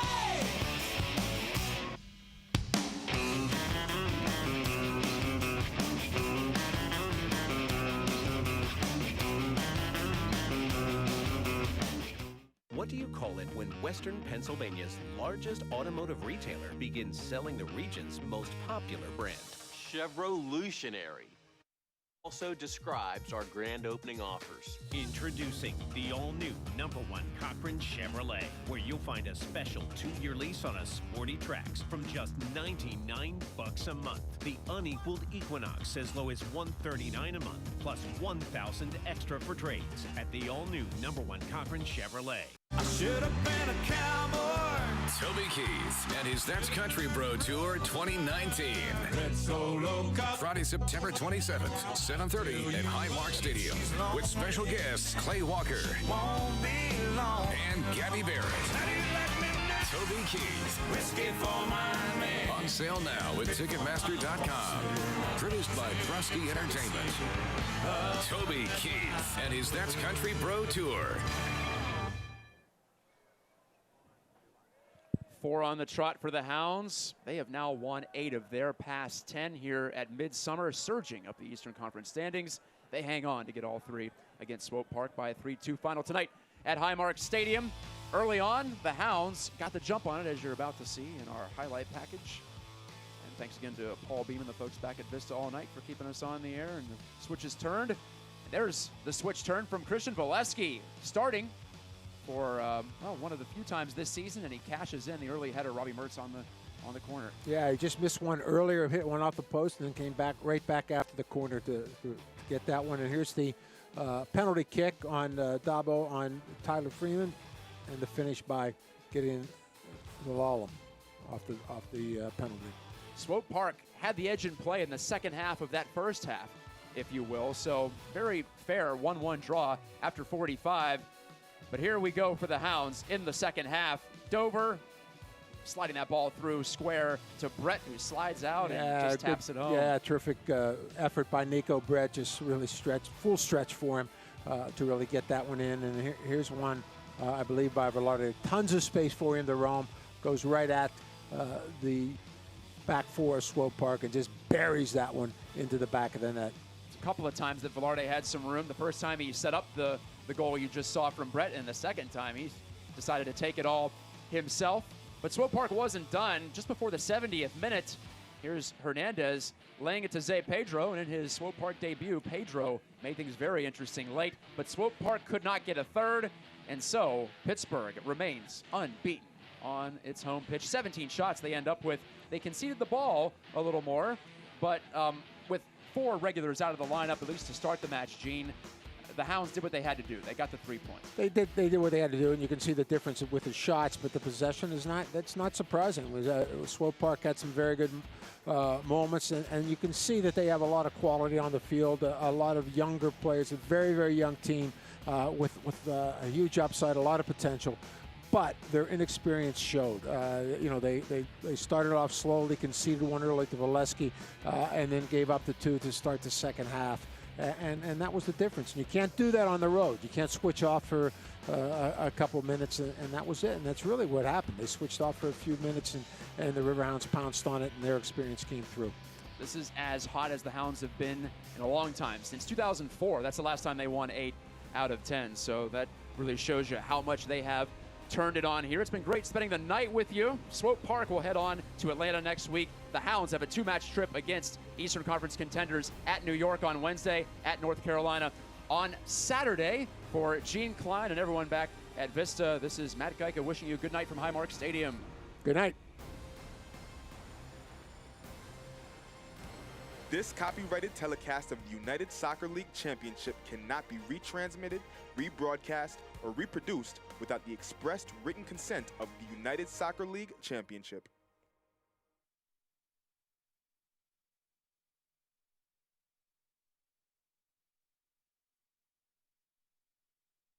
What do you call it when Western Pennsylvania's largest automotive retailer begins selling the region's most popular brand? Chevroletary. Also describes our grand opening offers. Introducing the all-new #1 Cochran Chevrolet, where you'll find a special 2-year lease on a sporty Trax from just $99 a month. The unequaled Equinox as low as $139 a month, plus $1,000 extra for trades at the all-new #1 Cochran Chevrolet. I should have been a cowboy. Toby Keith and his That's Country Bro Tour 2019. Red Solo Cup. Friday, September 27th, 7:30 at Highmark Stadium with special guests Clay Walker Won't be long. and Gabby Barrett. How do you like me now? Toby Keith. Whiskey for my man. On sale now at Ticketmaster.com. Produced by Krusty Entertainment. Toby Keith and his That's Country Bro Tour. 4 on the trot for the Hounds. They have now won 8 of their past 10 here at Midsummer, surging up the Eastern Conference standings. They hang on to get all 3 against Swope Park by a 3-2 final tonight at Highmark Stadium. Early on, the Hounds got the jump on it, as you're about to see in our highlight package. And thanks again to Paul Beam and the folks back at Vista all night for keeping us on the air. And the switch is turned. And there's the switch turn from Christian Valesky, starting for one of the few times this season, and he cashes in the early header. Robbie Mertz on the corner. Yeah, he just missed one earlier, hit one off the post, and then came back right back after the corner to get that one. And here's the penalty kick on Dabo on Tyler Freeman, and the finish by getting the Lallam off the penalty. Swope Park had the edge in play in the second half of that first half, if you will. So very fair 1-1 draw after 45. But here we go for the Hounds in the second half. Dover sliding that ball through square to Brett, who slides out and just taps it home. Yeah, terrific effort by Nico Brett. Just really full stretch for him to really get that one in. And here's one, I believe, by Velarde. Tons of space for him to roam. Goes right at the back four of Swope Park and just buries that one into the back of the net. A couple of times that Velarde had some room. The first time he set up the goal you just saw from Brett, and the second time he decided to take it all himself. But Swope Park wasn't done. Just before the 70th minute, here's Hernandez laying it to Zay Pedro, and in his Swope Park debut, Pedro made things very interesting late, but Swope Park could not get a third, and so Pittsburgh remains unbeaten on its home pitch. 17 shots they end up with. They conceded the ball a little more, but with 4 regulars out of the lineup, at least to start the match, Gene, the Hounds did what they had to do. They got the 3 points. They did what they had to do, and you can see the difference with the shots, but the possession that's not surprising. Swope Park had some very good moments, and you can see that they have a lot of quality on the field, a lot of younger players, a very, very young team with a huge upside, a lot of potential. But their inexperience showed. They started off slowly, conceded one early to Valesky, and then gave up the 2 to start the second half. And that was the difference. And you can't do that on the road. You can't switch off for a couple minutes, and that was it. And that's really what happened. They switched off for a few minutes, and the Riverhounds pounced on it, and their experience came through. This is as hot as the Hounds have been in a long time. Since 2004, that's the last time they won 8 out of 10. So that really shows you how much they have turned it on here. It's been great spending the night with you. Swope Park will head on to Atlanta next week. The Hounds have a 2-match trip against Eastern Conference contenders at New York on Wednesday, at North Carolina on Saturday. For Gene Klein and everyone back at Vista, this is Matt Geica wishing you a good night from Highmark Stadium. Good night. This copyrighted telecast of the United Soccer League Championship cannot be retransmitted, rebroadcast, or reproduced without the expressed written consent of the United Soccer League Championship.